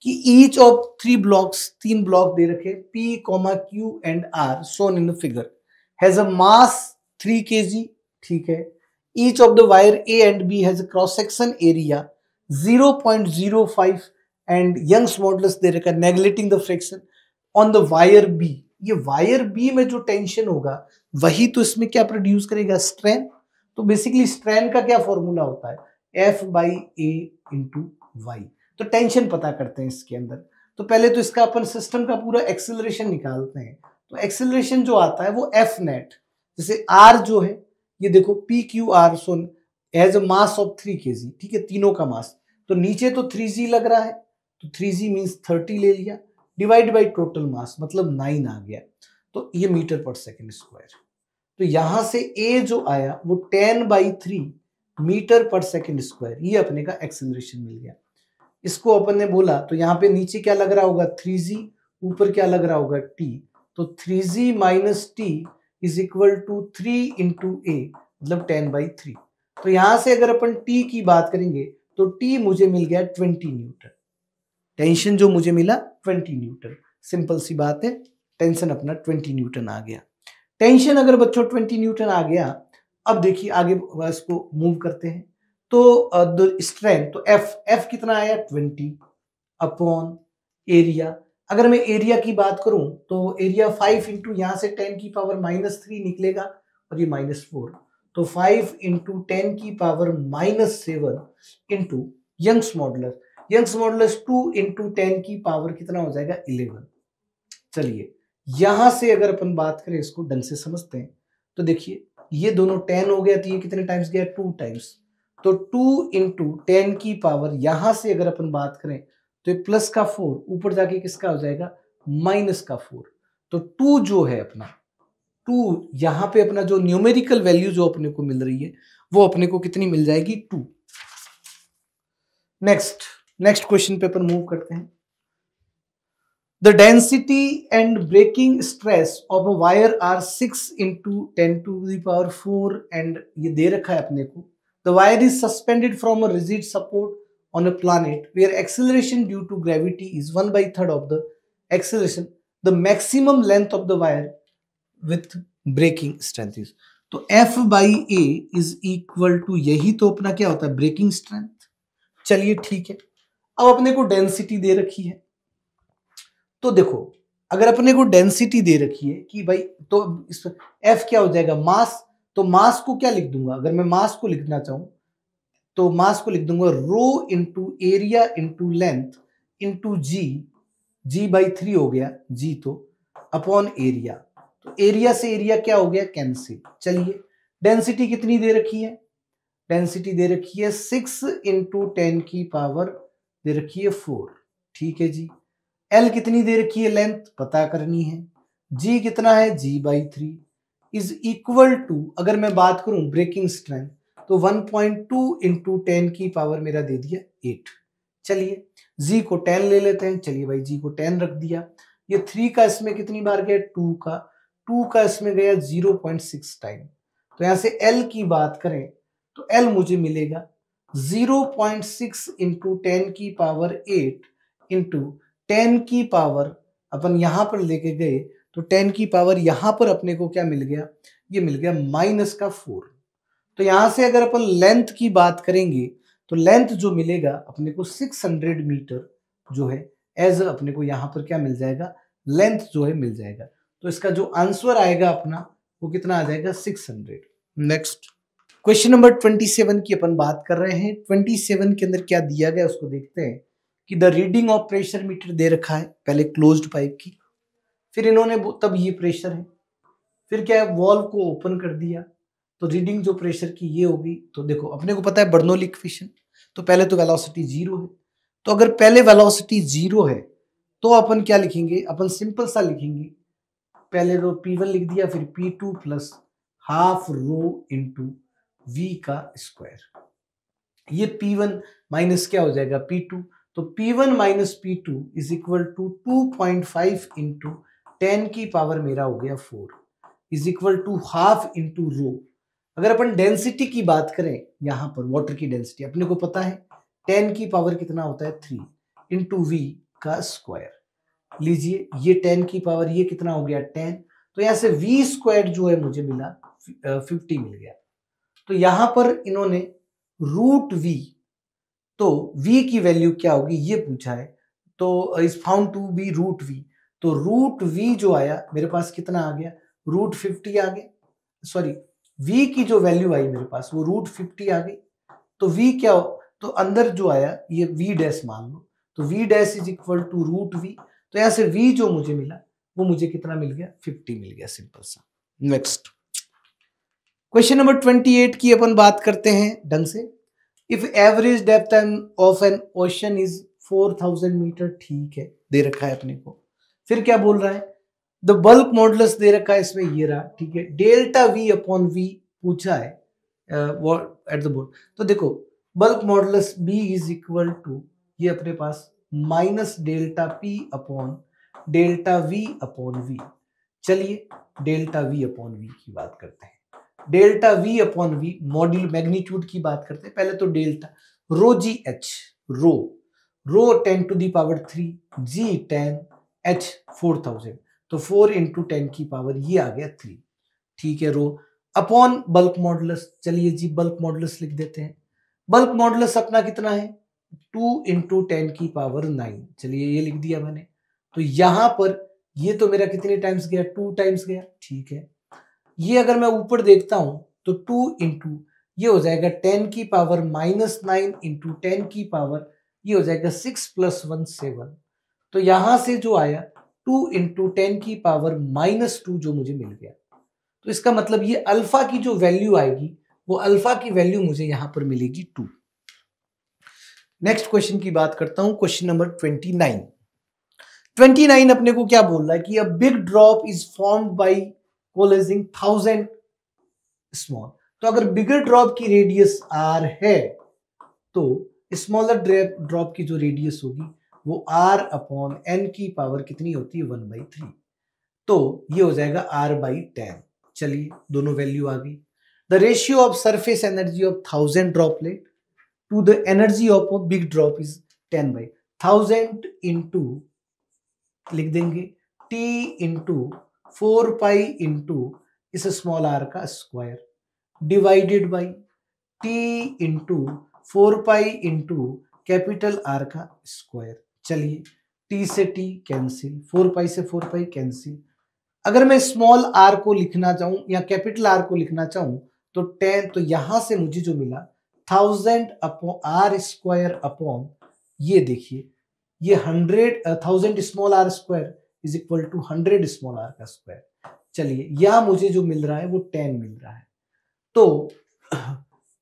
कि ईच ऑफ 3 ब्लॉक्स, 3 ब्लॉक दे रखे P, Q and R shown in the figure has a mass 3 kg। ठीक है, each of the wire A and B has a cross section area 0.05 and Young's modulus दे रखा neglecting the friction on the wire B। ये wire B में जो tension होगा वही तो इसमें क्या प्रोड्यूस करेगा स्ट्रेन। तो बेसिकली स्ट्रेन का क्या फॉर्मूला होता है F/A इंटू वाई। तो टेंशन पता करते हैं इसके अंदर। तो पहले तो इसका अपन सिस्टम का पूरा एक्सेलरेशन निकालते हैं। तो एक्सेलरेशन जो आता है वो F नेट, जैसे R जो है ये देखो PQR shown has a mass of 3 kg। ठीक है, तीनों का मास, तो नीचे तो 3g लग रहा है तो 3g मीन्स 30 ले लिया डिवाइड बाई टोटल मास मतलब 9 आ गया, तो ये मीटर पर सेकेंड स्क्वायर। तो यहां से A जो आया वो 10/3 मीटर पर सेकेंड स्क्वायर, ये अपने का एक्सेलरेशन मिल गया। इसको अपन ने बोला तो यहाँ पे नीचे क्या लग रहा होगा 3g, ऊपर क्या लग रहा होगा t, तो 3g minus t is equal to 3 into a मतलब 10/3। तो यहां से अगर अपन t की बात करेंगे तो t मुझे मिल गया 20 न्यूटन। टेंशन जो मुझे मिला 20 न्यूटन। सिंपल सी बात है, टेंशन अपना 20 न्यूटन आ गया। टेंशन अगर बच्चों 20 न्यूटन आ गया, अब देखिए आगे इसको मूव करते हैं तो स्ट्रेंथ, तो F कितना आया 20 अपॉन एरिया। अगर मैं एरिया की बात करूं तो एरिया 5 इंटू यहाँ से 10 की पावर -3 निकलेगा और ये -4, तो 5 इंटू 10 की power -7 into Young's modulus 2 into 10 की पावर कितना हो जाएगा 11। चलिए यहां से अगर अपन बात करें इसको ढंग से समझते हैं तो देखिए ये दोनों 10 हो गया तो ये कितने टाइम्स गया 2 टाइम्स, तो 2 इंटू 10 की पावर यहां से अगर अपन बात करें तो ये प्लस का 4 ऊपर जाके किसका हो जाएगा माइनस का 4, तो 2 जो है अपना 2 यहाँ पे अपना जो न्यूमेरिकल वैल्यू जो अपने को मिल रही है वो अपने को कितनी मिल जाएगी 2। नेक्स्ट क्वेश्चन पे अपन मूव करते हैं। The density and breaking stress of a wire are 6 into 10 to the power 4 and ये दे रखा है अपने को। The wire is suspended from a rigid support on a planet where acceleration due to gravity is 1/3 of the acceleration. The maximum length of the wire with breaking strength is, तो F by A is equal to, यही तो अपना क्या होता है breaking strength. चलिए ठीक है, अब अपने को डेंसिटी दे रखी है, तो देखो अगर अपने को डेंसिटी दे रखी है कि भाई, तो इस F क्या हो जाएगा मास, तो मास को क्या लिख दूंगा, अगर मैं मास को लिखना चाहूं तो मास को लिख दूंगा rho into area into length into g by 3 हो गया जी, तो अपॉन एरिया, तो एरिया से एरिया क्या हो गया कैंसिल। चलिए डेंसिटी कितनी दे रखी है, डेंसिटी दे रखी है 6 इंटू 10 की पावर दे रखी है 4, ठीक है जी। L कितनी दे रखी है, लेंथ पता करनी है, G कितना है G by 3 is equal to, अगर मैं बात करूं ब्रेकिंग स्ट्रेंथ तो 1.2 इंटू 10 की पावर मेरा दे दिया 8। चलिए G को 10 ले लेते हैं, चलिए भाई G को 10 रख दिया, ये 3 का इसमें कितनी बार गया 2 का इसमें गया 0.6 टाइम, तो यहां से L की बात करें तो L मुझे मिलेगा 0.6 इंटू 10 की पावर 8 इंटू 10 की पावर, अपन यहां पर लेके गए तो 10 की पावर यहां पर अपने को क्या मिल गया, ये मिल गया -4। तो यहां से अगर अपन लेंथ की बात करेंगे तो लेंथ जो मिलेगा अपने को 600 मीटर जो है एज अपने को यहां पर क्या मिल जाएगा, लेंथ जो है मिल जाएगा। तो इसका जो आंसर आएगा अपना वो कितना आ जाएगा 600। नेक्स्ट क्वेश्चन नंबर 27 की अपन बात कर रहे हैं। 27 के अंदर क्या दिया गया उसको देखते हैं कि the reading of pressure meter दे रखा है, पहले क्लोज्ड पाइप की, फिर इन्होंने तब ये प्रेशर है, फिर क्या है वॉल्व को ओपन कर दिया तो रीडिंग जो प्रेशर की ये होगी। तो देखो अपने को पता है बर्नौली इक्वेशन, तो पहले तो वेलोसिटी 0 है, तो अगर पहले वेलोसिटी 0 है तो अपन क्या लिखेंगे, अपन सिंपल सा लिखेंगे, पहले रो P1 लिख दिया, फिर P2 plus half rho into V का स्क्वायर, ये P1 माइनस क्या हो जाएगा P2, तो P1 minus P2 is equal to 2.5 into 10 की पावर मेरा हो गया 4 is equal to half into rho. अगर अपन डेंसिटी की बात करें, यहां पर वाटर की डेंसिटी अपने को पता है 10 की पावर कितना होता है 3 इंटू V का स्क्वायर, लीजिए ये 10 की पावर ये कितना हो गया 10, तो यहां से V स्क्वायर जो है मुझे मिला 50 मिल गया। तो यहां पर इन्होंने रूट V, तो V की वैल्यू क्या होगी ये पूछा है, तो is found to be root V, तो रूट V जो आया मेरे पास कितना आ गया रूट 50 आ गया, सॉरी V की जो वैल्यू आई मेरे पास वो रूट 50 आ गई, तो V क्या हो, तो अंदर जो आया ये V डैश मान लो, तो V dash is equal to root V, तो यहां से V जो मुझे मिला वो मुझे कितना मिल गया 50 मिल गया, सिंपल सा। नेक्स्ट क्वेश्चन नंबर 28 की अपन बात करते हैं ढंग से। If average depth of an ocean is 4000 metre, ठीक है दे रखा है अपने को, फिर क्या बोल रहा है द बल्क मॉडुलस दे रखा है इसमें ये रहा, ठीक है, डेल्टा V अपॉन V पूछा है एट द बोर्ड, तो देखो bulk modulus B is equal to ये अपने पास minus delta P upon delta V upon V। चलिए डेल्टा V अपॉन V की बात करते हैं, delta V upon V modulus magnitude की बात करते हैं, पहले तो delta rho GH, rho 10 to the power 3, G 10, H 4000, तो 4 इंटू 10 की पावर ये आ गया 3, ठीक है, रो अपॉन बल्क मॉडुलस, चलिए जी बल्क मॉडुलस लिख देते हैं, बल्क मॉडुलस अपना कितना है 2 इंटू 10 की पावर 9, चलिए ये लिख दिया मैंने, तो यहां पर ये तो मेरा कितने टाइम्स गया 2 टाइम्स गया, ठीक है, ये अगर मैं ऊपर देखता हूं तो 2 इंटू ये हो जाएगा 10 की पावर -9 इंटू 10 की पावर ये हो जाएगा 6 + 1 7, तो यहां से जो आया 2 इंटू 10 की पावर -2 जो मुझे मिल गया, तो इसका मतलब ये अल्फा की जो वैल्यू आएगी वो अल्फा की वैल्यू मुझे यहां पर मिलेगी 2। नेक्स्ट क्वेश्चन की बात करता हूं, क्वेश्चन नंबर 29 अपने को क्या बोल रहा है कि a big drop is formed by coalescing 1000 small. तो अगर बिगर ड्रॉप की रेडियस r है तो स्मॉलर ड्रॉप की जो रेडियस होगी वो r अपॉन n की पावर कितनी होती है 1/3। तो ये हो जाएगा r/10। चलिए दोनों वैल्यू आ गई। The ratio of surface energy of 1000 droplet to the energy of a big drop is 10/1000 into लिख देंगे t इंटू 4 पाई इंटू इस स्मॉल r का square divided by t into 4 pi into capital R का square. चलिए t से t cancel, 4 pi से 4 pi cancel. अगर मैं स्मॉल r को लिखना चाहूं या कैपिटल R को लिखना चाहूं तो 10, तो यहां से मुझे जो मिला 1000 अपॉन r स्क्वायर अपॉन ये देखिए ये 1000 small r square is equal to 100 small r का स्क्वायर। चलिए यहां मुझे जो मिल रहा है वो 10 मिल रहा है। तो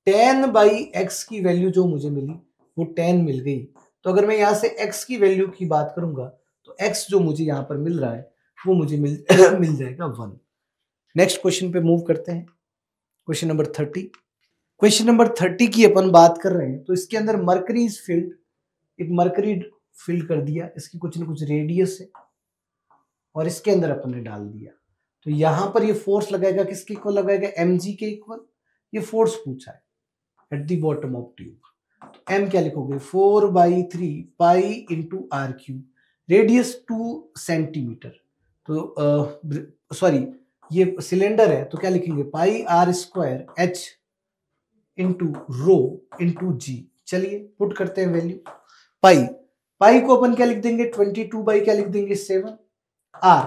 10/x की वैल्यू जो मुझे मिली वो 10 मिल गई। तो अगर मैं यहां से x की वैल्यू की बात करूंगा तो x जो मुझे यहां पर मिल रहा है वो मुझे मिल जाएगा 1। नेक्स्ट क्वेश्चन पे मूव करते हैं। Question number 30। क्वेश्चन नंबर 30 की अपन बात कर रहे हैं। तो इसके अंदर मरकरी फील्ड, एक मरकरी फील्ड कर दिया, इसकी कुछ ना कुछ रेडियस है और इसके अंदर अपन ने डाल दिया। तो यहां पर ये फोर्स लगाएगा, किसके इक्वल लगाएगा, mg के इक्वल। ये फोर्स पूछा है at the bottom of tube. तो m क्या लिखोगे 4/3 pi into are cube, radius 2 centimetre. तो सॉरी ये सिलेंडर है तो क्या लिखेंगे pi are square h into rho into g. चलिए पुट करते हैं वैल्यू। पाई को अपन क्या लिख देंगे 22 क्या लिख देंगे 7। आर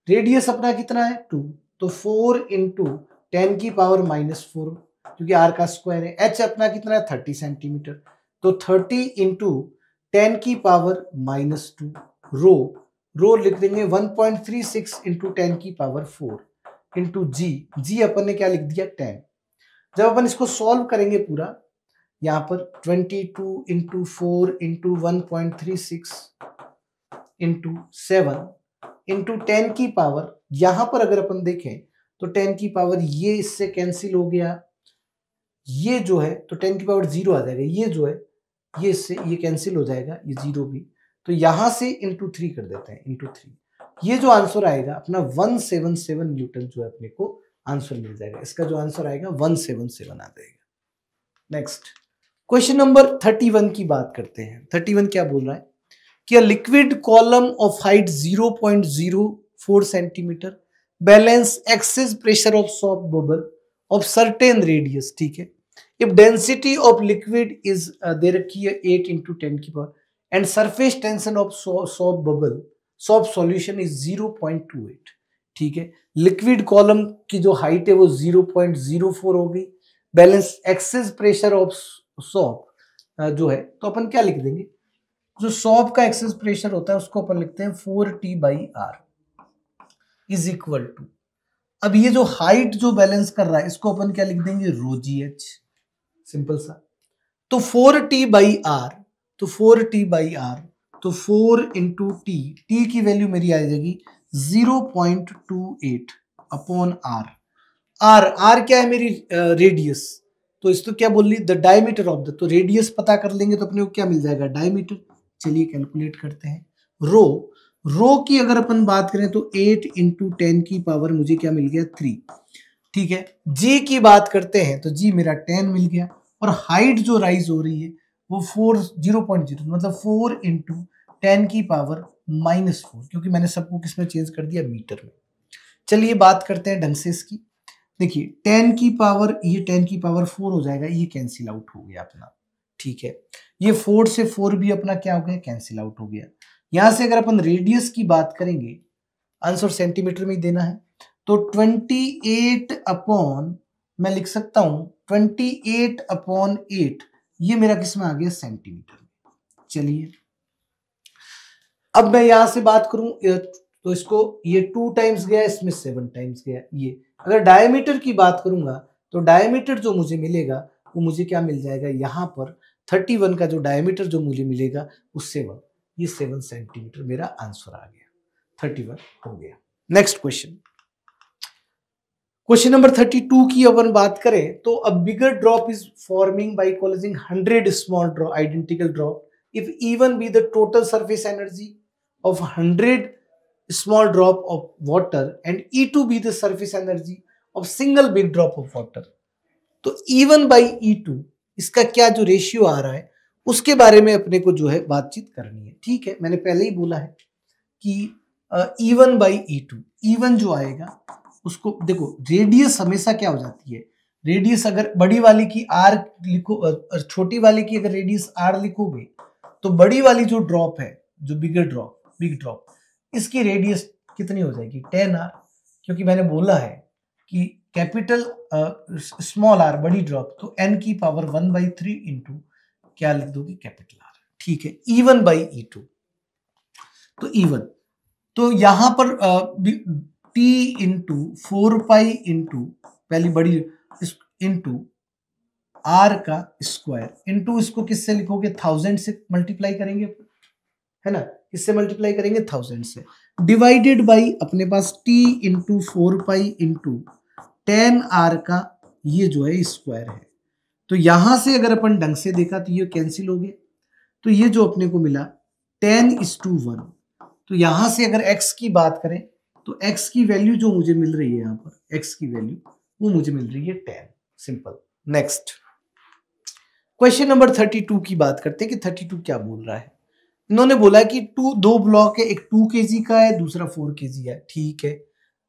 रेडियस अपना कितना है 2, तो 4 इंटू 10 की पावर -4 क्योंकि आर का स्क्वायर है। एच अपना कितना है 30 सेंटीमीटर, तो 30 इंटू 10 की पावर -2। रो लिख देंगे 1.36 इंटू 10 की पावर 4 इंटू जी अपन ने क्या लिख दिया 10। जब अपन इसको सॉल्व करेंगे पूरा, यहां पर 22 इंटू 4 इंटू 1.36 इंटू 7 इंटू 10 की पावर, यहां पर अगर अपन देखें तो 10 की पावर ये इससे कैंसिल हो गया, ये जो है तो 10 की पावर 0 आ जाएगा, ये जो है ये इससे ये कैंसिल हो जाएगा, ये 0 भी। तो यहां से इंटू 3 कर देते हैं, इंटू 3। ये जो आंसर आएगा अपना 177 न्यूटन जो है अपने को आंसर मिल जाएगा। इसका जो आंसर आएगा 177 आ जाएगा। नेक्स्ट क्वेश्चन नंबर 31 की बात करते हैं। 31 क्या बोल रहा है कि a liquid column of height 0.04 centimeter balance excess pressure of soap bubble of certain radius, ठीक है। if density of liquid is दे रखी है 8 into 10 की power and surface tension of soap bubble soap solution is 0.28, ठीक है। Liquid column की जो height है वो 0.04 हो गई, balance excess pressure of soap जो है, तो अपन क्या लिख देंगे, जो सोप का एक्सेस प्रेशर होता है उसको अपन लिखते हैं 4T/R इज इक्वल टू, अब ये जो हाइट जो बैलेंस कर रहा है इसको अपन क्या लिख देंगे ρgh, सिंपल सा। तो 4T/R, तो 4T/R, तो 4 इंटू टी की वैल्यू मेरी आ जाएगी 0.28 अपॉन आर क्या है मेरी रेडियस, तो इसको क्या बोल ली द डायमीटर ऑफ द, तो रेडियस पता कर लेंगे तो अपने को क्या मिल जाएगा डायमीटर। चलिए कैलकुलेट करते हैं। रो की अगर अपन बात करें तो 8 इंटू 10 की पावर मुझे क्या मिल गया 3, ठीक है। जी की बात करते हैं तो जी मेरा 10 मिल गया, और हाइट जो राइज हो रही है वो 0.0 मतलब 4 इंटू 10 की पावर -4, क्योंकि मैंने सबको किसमें चेंज कर दिया मीटर में। चलिए बात करते हैं ढंग से इसकी। देखिए 10 की पावर, ये 10 की पावर 4 हो जाएगा, ये कैंसिल आउट हो गया अपना, ठीक है। ये 4 से 4 भी अपना क्या हो गया कैंसिल आउट हो गया। यहां से अगर अपन रेडियस की बात करेंगे, आंसर सेंटीमीटर में ही देना है, तो 28 अपॉन, मैं लिख सकता हूं 28/8, ये मेरा किस में आ गया सेंटीमीटर में। चलिए अब मैं यहां से बात करूं तो इसको ये 2 टाइम्स गया, इसमें 7 टाइम्स गया। ये अगर डायमीटर की बात करूंगा तो डायमीटर जो मुझे मिलेगा वो मुझे क्या मिल जाएगा, यहां पर 31 का जो डायमीटर जो मुझे मिलेगा वो 7, ये 7 सेंटीमीटर मेरा आंसर आ गया, 31 हो गया। नेक्स्ट क्वेश्चन, क्वेश्चन नंबर 32 की अपन बात करें तो a bigger drop is forming by coalescing 100 small drop identical drop if even be the total surface energy of 100 small drop of water and E2 be the surface energy of single big drop of water. तो E1 by E2 इसका क्या जो ratio आ रहा है उसके बारे में अपने को जो है बातचीत करनी है। ठीक है, मैंने पहले ही बोला है कि E1 by E2, E1 जो आएगा उसको देखो, रेडियस हमेशा क्या हो जाती है, रेडियस अगर बड़ी वाली की R लिखो, छोटी वाली की अगर रेडियस R लिखोगे तो बड़ी वाली जो ड्रॉप है, जो बिग ड्रॉप, इसकी रेडियस कितनी हो जाएगी 10R, क्योंकि मैंने बोला है कि कैपिटल स्मॉल r बड़ी ड्रॉप, तो n की पावर 1/3 इंटू क्या लिख दोगे कैपिटल R। ठीक है, E1 by E2, तो E1 तो यहां पर T इंटू 4 इंटू पहली बड़ी इंटू R का स्क्वायर इंटू इसको किससे लिखोगे 1000 से मल्टीप्लाई करेंगे, है ना, किससे मल्टीप्लाई करेंगे 1000 से, डिवाइडेड बाई अपने पास T इंटू 4 इंटू 10R का ये जो है स्क्वायर है। तो यहां से अगर अपन ढंग से देखा तो ये कैंसिल हो गए, तो ये जो अपने को मिला 10:1। तो यहां से अगर x की बात करें तो x की वैल्यू जो मुझे मिल रही है, यहां पर x की वैल्यू वो मुझे मिल रही है 10। सिंपल। नेक्स्ट क्वेश्चन नंबर 32 की बात करते हैं कि 32 क्या बोल रहा है। इन्होंने बोला कि दो ब्लॉक है, एक 2 kg का है, दूसरा 4 kg है। ठीक है,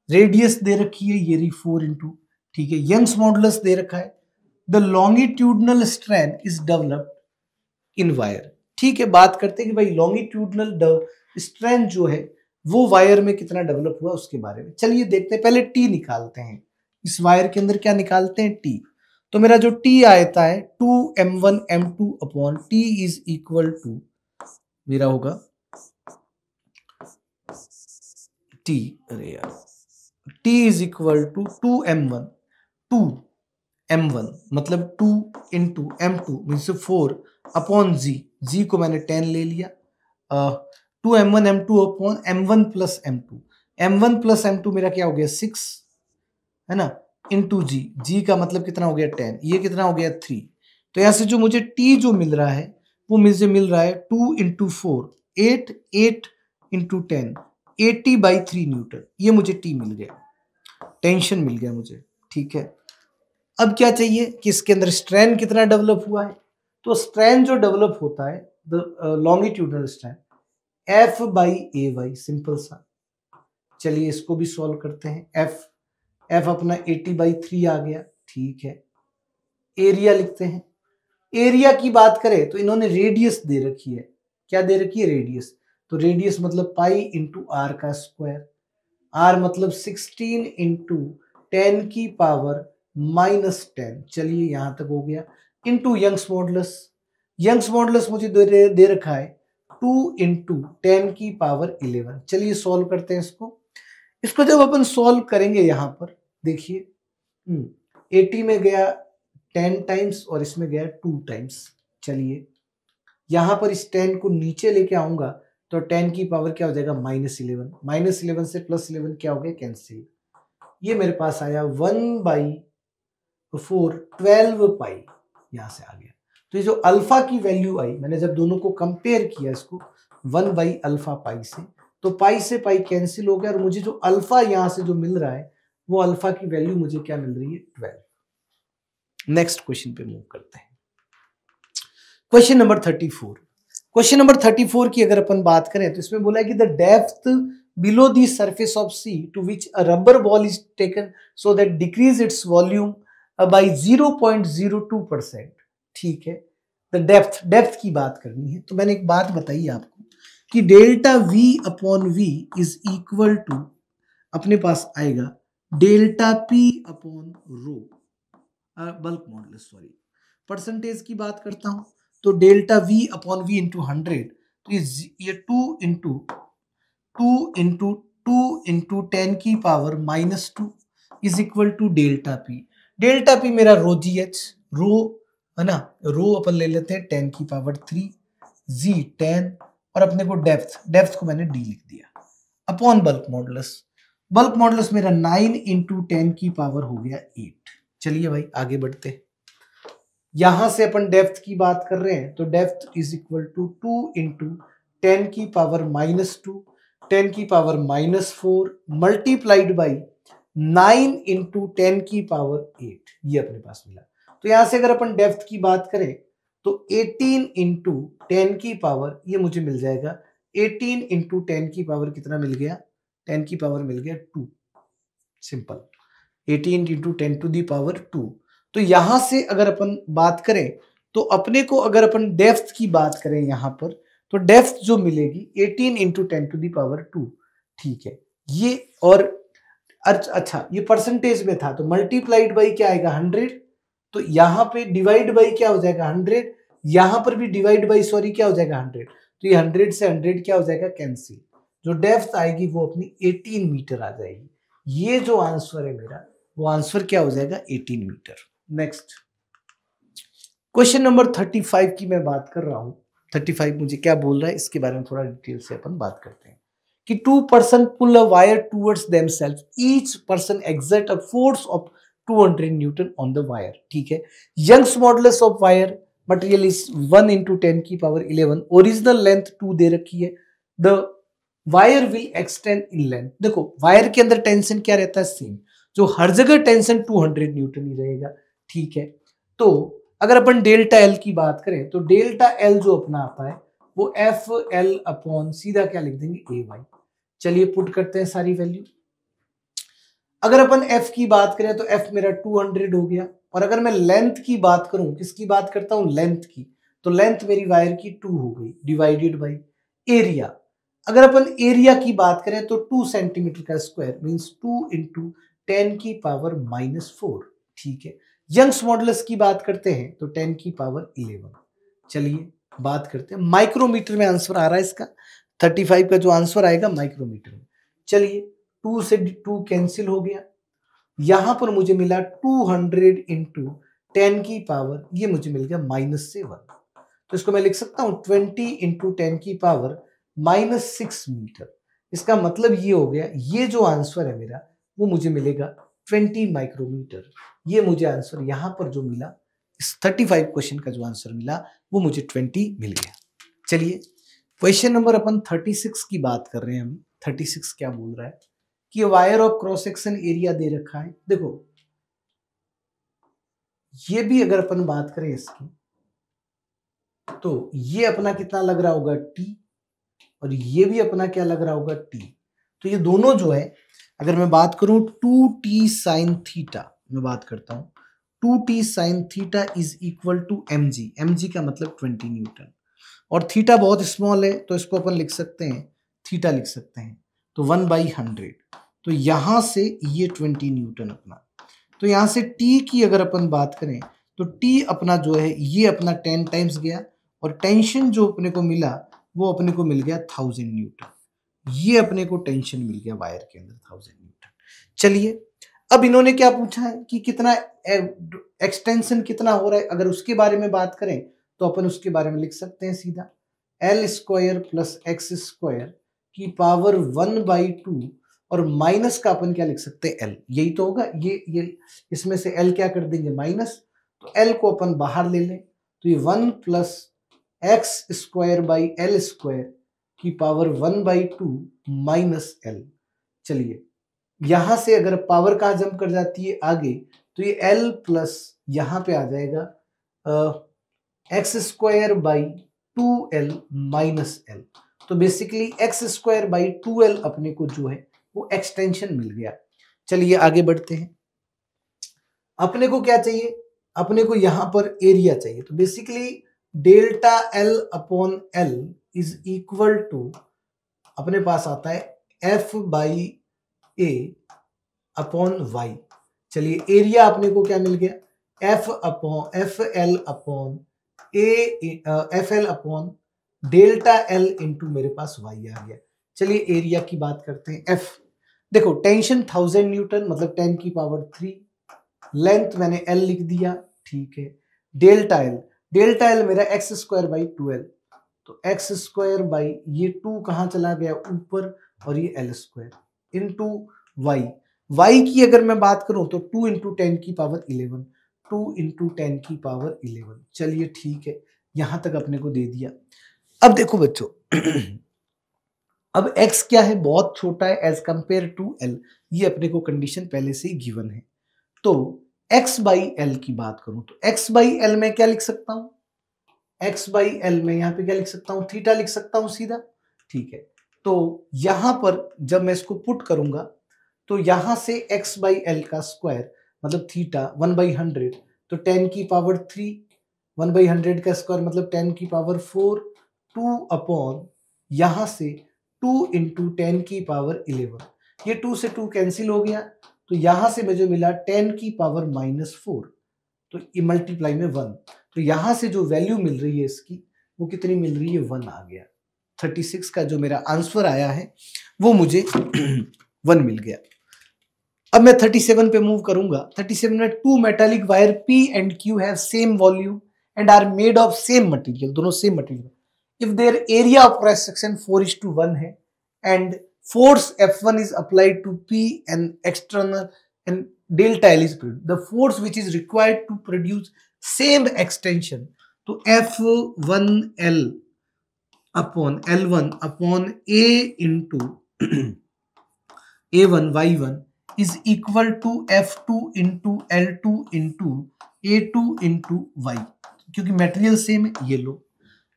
रेडियस दे रखी है ये रही 4 इंटू, ठीक है, यंग्स मॉडुलस दे रखा है, the longitudinal strand is developed in wire. ठीक है, बात करते हैं कि भाई लॉन्गिट्यूडनल स्ट्रैंड जो है वो वायर में कितना डेवलप हुआ उसके बारे में। चलिए देखते हैं, पहले टी निकालते हैं, इस वायर के अंदर क्या निकालते हैं टी। तो मेरा जो टी आता है 2m1m2 upon t is equal to मेरा होगा टी, अरे यार, T is equal to 2m1 मतलब 2 इंटू m2 मीन्स 4 अपॉन जी को मैंने 10 ले लिया, 2m1m2 upon m1 plus m2 मेरा क्या हो गया 6, है ना, इंटू जी का मतलब कितना हो गया 10, ये कितना हो गया 3। तो यहां से जो मुझे टी जो मिल रहा है वो मुझे मिल रहा है 2 इंटू 4 8 इंटू 10 80/3 न्यूटन, ये मुझे टी मिल गया, टेंशन मिल गया मुझे। ठीक है, अब क्या चाहिए कि इसके अंदर स्ट्रैंड कितना डेवलप हुआ है। तो स्ट्रैंड जो डेवलप होता है the longitudinal strand F/AY, simple सा। चलिए इसको भी सॉल्व करते हैं। F अपना 80/3 आ गया। ठीक है, एरिया लिखते हैं। एरिया की बात करें तो इन्होंने रेडियस दे रखी है, क्या दे रखी है रेडियस, तो रेडियस मतलब पाई इंटू आर का स्क्वायर, आर मतलब 16 इंटू 10 की पावर -10, चलिए यहां तक हो गया, इंटू यंग्स मॉडुलस मुझे दे रखा है 2 इंटू 10 की पावर 11। चलिए सॉल्व करते हैं इसको जब अपन सॉल्व करेंगे यहां पर देखिए 80 में गया 10 टाइम्स और इसमें गया 2 टाइम्स। चलिए यहां पर इस 10 को नीचे लेके आऊंगा तो 10 की पावर क्या हो जाएगा -11 से +11 क्या हो गया कैंसिल, ये मेरे पास आया 1/4 12 पाई, यहां से आ गया। तो ये जो अल्फा की वैल्यू आई, मैंने जब दोनों को कंपेयर किया इसको 1/अल्फा पाई से, तो पाई से पाई कैंसिल हो गया और मुझे जो अल्फा यहां से जो मिल रहा है वो अल्फा की वैल्यू मुझे क्या मिल रही है 12। नेक्स्ट क्वेश्चन पे मूव करते हैं। क्वेश्चन नंबर 34 की अगर अपन बात करें तो इसमें बोला है कि the depth below the surface of sea to which a rubber ball is taken so that decrease its volume by 0.02%। ठीक है, द डेप्थ की बात करनी है। तो मैंने एक बात बताई आपको कि delta V upon V is equal to अपने पास आएगा delta P upon rho, bulk modulus, sorry percentage की बात करता हूं तो delta V upon V into 100, तो ये 2 इंटू 10 की power -2 is equal to delta P मेरा रो GH, रो है ना, रो अपन ले लेते हैं 10 की पावर 3, G 10 और अपने को डेप्थ को मैंने D लिख दिया upon bulk modulus. Bulk modulus मेरा 9 इंटू 10 की पावर हो गया 8। चलिए भाई आगे बढ़ते हैं। यहां से अपन डेप्थ की बात कर रहे हैं तो depth is equal to 2 into 10 की पावर -2 10 की पावर -4 मल्टीप्लाइड बाई 9 इंटू 10 की पावर 8, ये अपने पास मिला। तो यहां से अगर अपन डेप्थ की बात करें तो 18 इंटू 10 की पावर, ये मुझे मिल जाएगा 18 इंटू 10 की पावर कितना मिल गया, 10 की पावर मिल गया 2। Simple, 18 into 10 to the power 2। तो यहां से अगर अपन बात करें तो अपने को अगर अपन डेप्थ की बात करें यहां पर तो डेप्थ जो मिलेगी 18 इंटू 10 टू दी पावर 2। ठीक है, ये और अच्छा ये परसेंटेज में था तो मल्टीप्लाइड बाई क्या आएगा 100, तो यहां पे डिवाइड बाई क्या हो जाएगा 100, यहां पर भी डिवाइड बाई सॉरी क्या हो जाएगा 100, तो ये 100 से 100 क्या हो जाएगा कैंसिल, जो डेप्थ आएगी वो अपनी 18 मीटर आ जाएगी। ये जो आंसर है मेरा वो आंसर क्या हो जाएगा 18 मीटर। नेक्स्ट क्वेश्चन नंबर 35 की मैं बात कर रहा हूं। 35 मुझे क्या बोल रहा है इसके बारे में थोड़ा डिटेल से अपन बात करते हैं कि 2 person pull a wire towards themselves, each person exert a force of 200 Newton on the wire। ठीक है, Young's modulus of wire material is 1 into 10 की पावर 11, ओरिजिनल लेंथ 2 दे रखी है, the wire will extend in length. देखो wire के अंदर tension क्या रहता है सेम, जो हर जगह टेंशन 200 न्यूटन ही रहेगा। ठीक है, तो अगर अपन डेल्टा एल की बात करें तो डेल्टा एल जो अपना आता है वो एफ एल अपॉन सीधा क्या लिख देंगे ए वाई। चलिए पुट करते हैं सारी वैल्यू। अगर अपन एफ की बात करें तो एफ मेरा 200 हो गया, और अगर मैं लेंथ की बात करूं, किसकी बात करता हूं लेंथ की, तो लेंथ मेरी वायर की 2 हो गई डिवाइडेड बाई एरिया। अगर अपन एरिया की बात करें तो 2 सेंटीमीटर का स्क्वायर मींस 2 इंटू 10 की पावर -4। ठीक है, यंग्स मॉडुलस की बात करते हैं तो 10 की पावर 11। चलिए बात करते हैं माइक्रोमीटर में आंसर आ रहा है इसका, 35 का जो आंसर आएगा माइक्रोमीटर में। चलिए 2 से 2 कैंसिल हो गया, यहां पर मुझे मिला 200 इंटू 10 की पावर, ये मुझे मिल गया -7। तो इसको मैं लिख सकता हूं 20 इंटू 10 की पावर -6 मीटर। इसका मतलब ये हो गया, ये जो आंसर है मेरा वो मुझे मिलेगा 20 माइक्रोमीटर। ये मुझे आंसर यहां पर जो मिला, इस 35 क्वेश्चन का जो आंसर मिला वो मुझे 20 मिल गया। चलिए क्वेश्चन नंबर अपन 36 की बात कर रहे हैं हम। 36 क्या बोल रहा है कि wire of cross section area दे रखा है। देखो ये भी अगर अपन बात करें इसकी तो ये अपना कितना लग रहा होगा T, और ये भी अपना क्या लग रहा होगा T। तो ये दोनों जो है अगर मैं बात करूं 2t साइन थीटा, मैं बात करता हूं 2t sine theta is equal to mg। mg का मतलब 20 न्यूटन, और थीटा बहुत स्मॉल है तो इसको अपन लिख सकते हैं थीटा लिख सकते हैं, तो 1/100। तो यहां से ये 20 न्यूटन अपना, तो यहां से t की अगर अपन बात करें तो t अपना जो है ये अपना 10 टाइम्स गया, और टेंशन जो अपने को मिला वो अपने को मिल गया 1000 न्यूटन। ये अपने को टेंशन मिल गया वायर के अंदर 1000 न्यूटन। चलिए अब इन्होंने क्या पूछा है कि कितना एक्सटेंशन कितना हो रहा है, अगर उसके बारे में बात करें तो अपन उसके बारे में लिख सकते हैं सीधा L square plus x square की पावर 1/2, और माइनस का अपन क्या लिख सकते हैं एल, यही तो होगा। ये इसमें से एल क्या कर देंगे माइनस, तो एल को अपन बाहर ले लें तो ये 1 plus x square by L square की पावर 1/2 माइनस एल। चलिए यहां से अगर पावर कहां जंप कर जाती है आगे, तो ये एल प्लस यहां पे आ जाएगा x square by 2l minus l. तो basically x square by 2l अपने को जो है वो एक्सटेंशन मिल गया। चलिए आगे बढ़ते हैं। अपने को क्या चाहिए, अपने को यहां पर एरिया चाहिए, तो basically delta L upon l is equal to अपने पास आता है F by A upon Y. चलिए एरिया अपने को क्या मिल गया F L upon F L upon delta l into मेरे पास वाई आ गया। चलिए एरिया की बात करते हैं। एफ देखो टेंशन 1000 न्यूटन मतलब 10 की पावर 3, लेंथ मैंने एल लिख दिया। ठीक है, डेल्टा एल मेरा एक्स स्क्वायर बाई 2l, तो एक्स स्क्वायर बाई ये 2 कहां चला गया ऊपर, और ये एल स्क्वायर इंटू y की अगर मैं बात करूं तो 2 इंटू 10 की पावर 11, 2 इंटू 10 की पावर 11। चलिए ठीक है, यहां तक अपने को दे दिया। अब देखो बच्चों अब x क्या है, बहुत छोटा है एज कंपेयर टू l, ये अपने को कंडीशन पहले से ही गिवन है। तो x बाई एल की बात करूं तो x बाई एल में क्या लिख सकता हूं, x बाई एल में यहां पे क्या लिख सकता हूं, थीटा लिख सकता हूं सीधा, ठीक है। तो यहां पर जब मैं इसको पुट करूंगा तो यहां से x बाई एल का स्क्वायर मतलब थीटा 1/100, तो 10 की पावर 3, 1/100 का स्क्वायर मतलब 10 की पावर 4, 2 अपॉन यहां से 2 इंटू 10 की पावर 11, ये 2 से 2 कैंसिल हो गया, तो यहां से मुझे मिला 10 की पावर -4, तो ये मल्टीप्लाई में 1, तो यहां से जो वैल्यू मिल रही है इसकी वो कितनी मिल रही है, 1 आ गया। 36 का जो मेरा आंसर आया है वो मुझे 1 मिल गया। अब मैं 37 पे मूव करूंगा। 37 में 2 metallic wire P and Q have same volume and are made of same material, दोनों same material. If their area of cross section 4:1 है and force F1 is applied to P and external and delta L is produced, the force which is required to produce same extension, तो F1L upon L1 upon A into A1 Y1 is equal to F2 into L2 into A2 into Y, क्योंकि material same है, ये लो।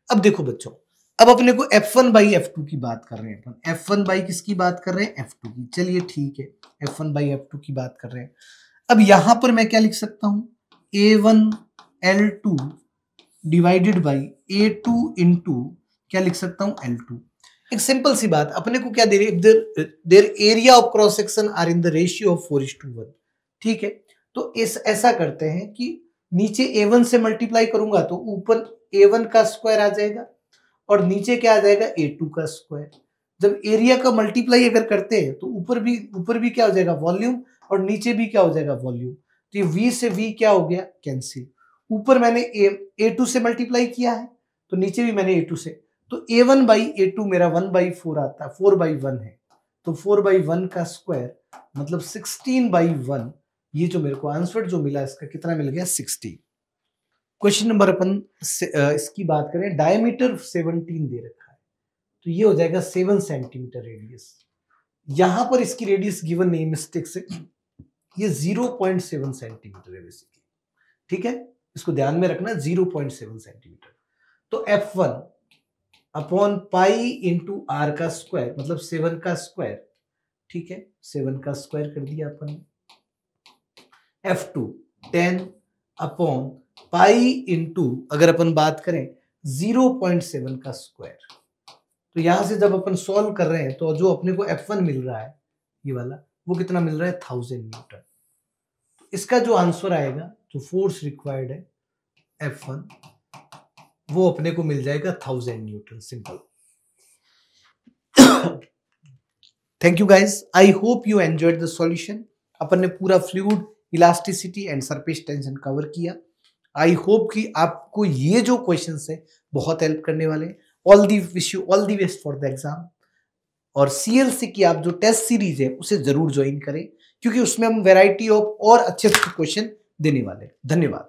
अब देखो बच्चों, अब अपने को F1 बाई F2 की बात कर रहे हैं अपन, F1 बाई किसकी बात कर रहे हैं, F2 की। चलिए ठीक है, F1 बाई F2 की बात कर रहे हैं। अब यहां पर मैं क्या लिख सकता हूं, A1 L2 divided by A2 into क्या लिख सकता हूं, L2। एक सिंपल सी बात, अपने को क्या दे रही है, their area of cross section are in the ratio of 4:1, ठीक है। तो ऐसा करते हैं कि नीचे A1 से मल्टीप्लाई करूंगा तो ऊपर A1 का स्क्वायर आ जाएगा और नीचे क्या आ जाएगा, A2 का स्क्वायर। जब एरिया का मल्टीप्लाई अगर करते हैं तो ऊपर भी क्या हो जाएगा, वॉल्यूम, और नीचे भी क्या हो जाएगा, वॉल्यूम। तो ये V से V क्या हो गया, कैंसिल। ऊपर मैंने A2 से मल्टीप्लाई किया है तो नीचे भी मैंने A2 से, तो A1 बाई A2 मेरा 1/4 आता है, 4/1 है, तो 4/1 का स्क्वायर मतलब 16/1। ये जो मेरे को आंसर जो मिला इसका कितना मिल गया, 60। क्वेश्चन नंबर अपन इसकी बात करें, डायमीटर 17 दे रखा है तो ये हो जाएगा 7 सेंटीमीटर रेडियस। यहां पर इसकी रेडियस गिवन नहीं, मिस्टेक से ये 0.7 सेंटीमीटर है बेसिकली, ठीक है, इसको ध्यान में रखना, 0.7 सेंटीमीटर। तो F1 upon pi into r का स्क्वायर मतलब 7 का स्क्वायर, ठीक है, 7 का स्क्वायर कर दिया अपन ने। F2 10 अपॉन पाई इंटू अगर अपन बात करें 0.7 का स्क्वायर, तो यहां से जब अपन सॉल्व कर रहे हैं तो जो अपने को F1 मिल रहा है ये वाला, वो कितना मिल रहा है, 1000 न्यूटन। तो इसका जो आंसर आएगा, जो फोर्स रिक्वायर्ड है F1, वो अपने को मिल जाएगा 1000 newton, simple. Thank you guys, I hope you enjoyed the solution. अपन ने पूरा fluid, elasticity and surface tension cover किया। आई होप कि आपको ये जो क्वेश्चंस है बहुत हेल्प करने वाले। All the wish you all the best for the exam. और CLC की आप जो टेस्ट सीरीज है उसे जरूर ज्वाइन करें, क्योंकि उसमें हम वैरायटी ऑफ और अच्छे क्वेश्चन देने वाले हैं। धन्यवाद।